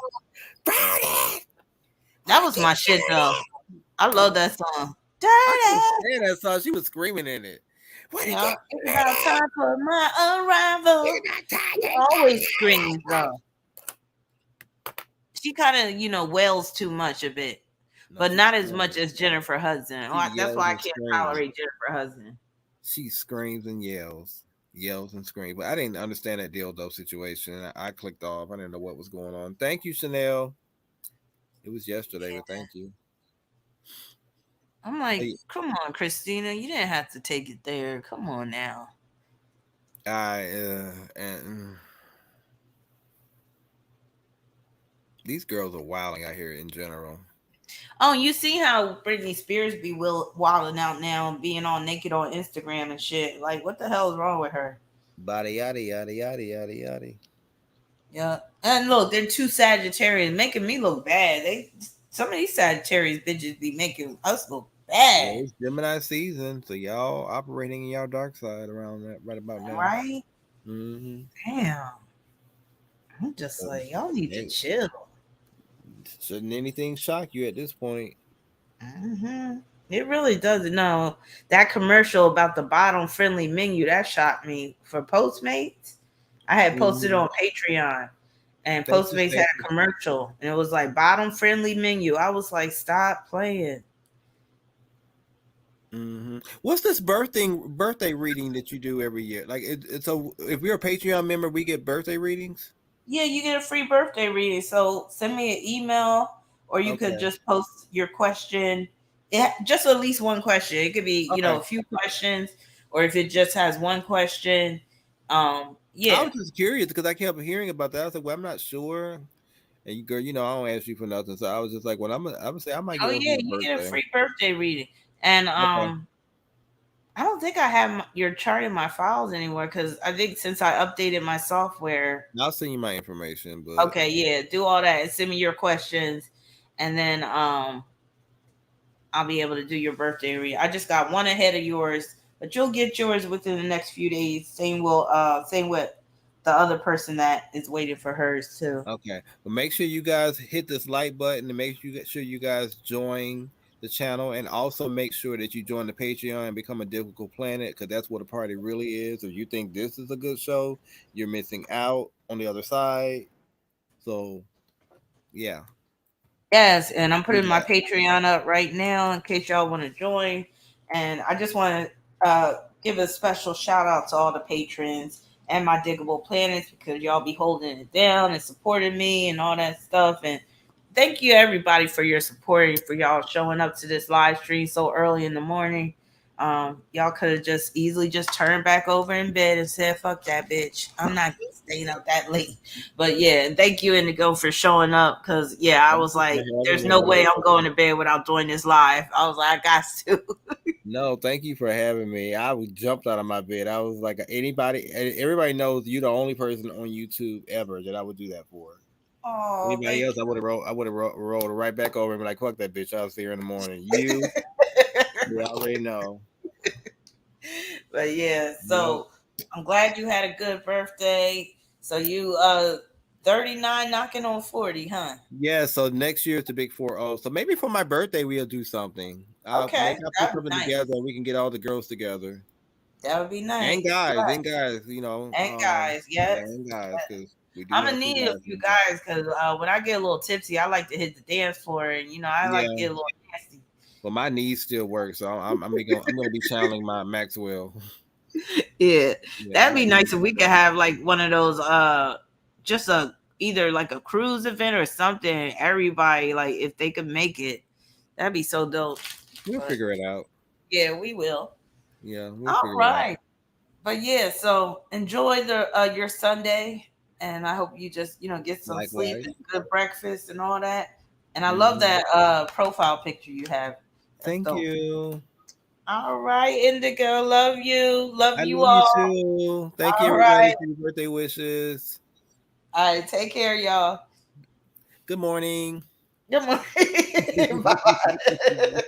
dirty. That was my shit though. I love that song. I couldn't Dirty. stand that song. She was screaming in it. Wanna Yeah, get it's about dirty. time for my arrival. She always screams though. She kind of, wails too much a bit, but not as much as Jennifer Hudson. That's why I can't tolerate Jennifer Hudson. She screams and yells and screams. But I didn't understand that dildo situation. I clicked off. I didn't know what was going on. Thank you, Chanel. It was yesterday, but thank you. I'm like, come on, Christina, you didn't have to take it there. Come on now. These girls are wilding out here in general. Oh, you see how Britney Spears be wilding out now and being all naked on Instagram and shit. Like, what the hell is wrong with her? Body yada yada yada yada yada. Yeah, and look, they're two Sagittarians making me look bad. Some of these Sagittarius bitches be making us look bad. Well, it's Gemini season, so y'all operating in y'all dark side around that right about now. Right? Mm-hmm. Damn. I'm just like, y'all need to chill. Shouldn't anything shock you at this point? Mm-hmm. It really doesn't. No, that commercial about the bottom-friendly menu, that shocked me. For Postmates, I had posted on Patreon, and Postmates had a commercial, and it was like bottom-friendly menu. I was like, stop playing. Mm-hmm. What's this birthday reading that you do every year? Like, so if we're a Patreon member, we get birthday readings? Yeah, you get a free birthday reading. So send me an email, or you could just post your question. Just at least one question. It could be, a few questions, or if it just has one question. Yeah. I was just curious because I kept hearing about that. I was like, well, I'm not sure. And you, girl, I don't ask you for nothing. So I was just like, well, I'm gonna say I might get. Oh yeah, you get a free birthday reading, and I don't think I have your chart in my files anymore because I think since I updated my software. I'll send you my information. But okay, yeah, do all that and send me your questions, and then I'll be able to do your birthday read. I just got one ahead of yours, but you'll get yours within the next few days. Same with the other person that is waiting for hers too. Okay, but make sure you guys hit this like button and make sure you guys join the channel, and also make sure that you join the Patreon and become a Difficult Planet, because that's what a party really is. If you think this is a good show, you're missing out on the other side. So yeah. Yes, and I'm putting my Patreon up right now in case y'all want to join. And I just want to give a special shout out to all the patrons and my Diggable Planets, because y'all be holding it down and supporting me and all that stuff. And thank you everybody for your support and for y'all showing up to this live stream so early in the morning. Y'all could have just easily just turned back over in bed and said, fuck that bitch, I'm not staying up that late. But yeah, thank you, Indigo, for showing up, because I was like, there's no way I'm going to bed without doing this live. I was like, I got to. No, thank you for having me. I jumped out of my bed. I was like, everybody knows you're the only person on YouTube ever that I would do that for. Oh, anybody else, I would have rolled right back over and be like, fuck that bitch, I'll see her in the morning. You already know. But yeah, so I'm glad you had a good birthday. So you 39 knocking on 40, huh? Yeah, so next year it's the big 4-0. So maybe for my birthday we'll do something. Okay, I'll put something together and we can get all the girls together. That would be nice. And guys, right. and guys, And guys, yes. And guys, because I'm gonna need a few guys, because when I get a little tipsy, I like to hit the dance floor, and I like to get a little nasty. Well, my knees still work, so I'm gonna be channeling my Maxwell. Yeah, that'd be nice if we could have like one of those just either like a cruise event or something. Everybody, like, if they could make it, that'd be so dope. We'll figure it out. Yeah, we will. Yeah, we'll all figure right. It out. But yeah, so enjoy your Sunday, and I hope you just get some sleep and good breakfast and all that. And I love that profile picture you have. Thank you. All right, Indigo. Love you. Love I you love all. you too. Thank you, All everybody, right. for your birthday wishes. All right. Take care, y'all. Good morning. Good morning. Bye.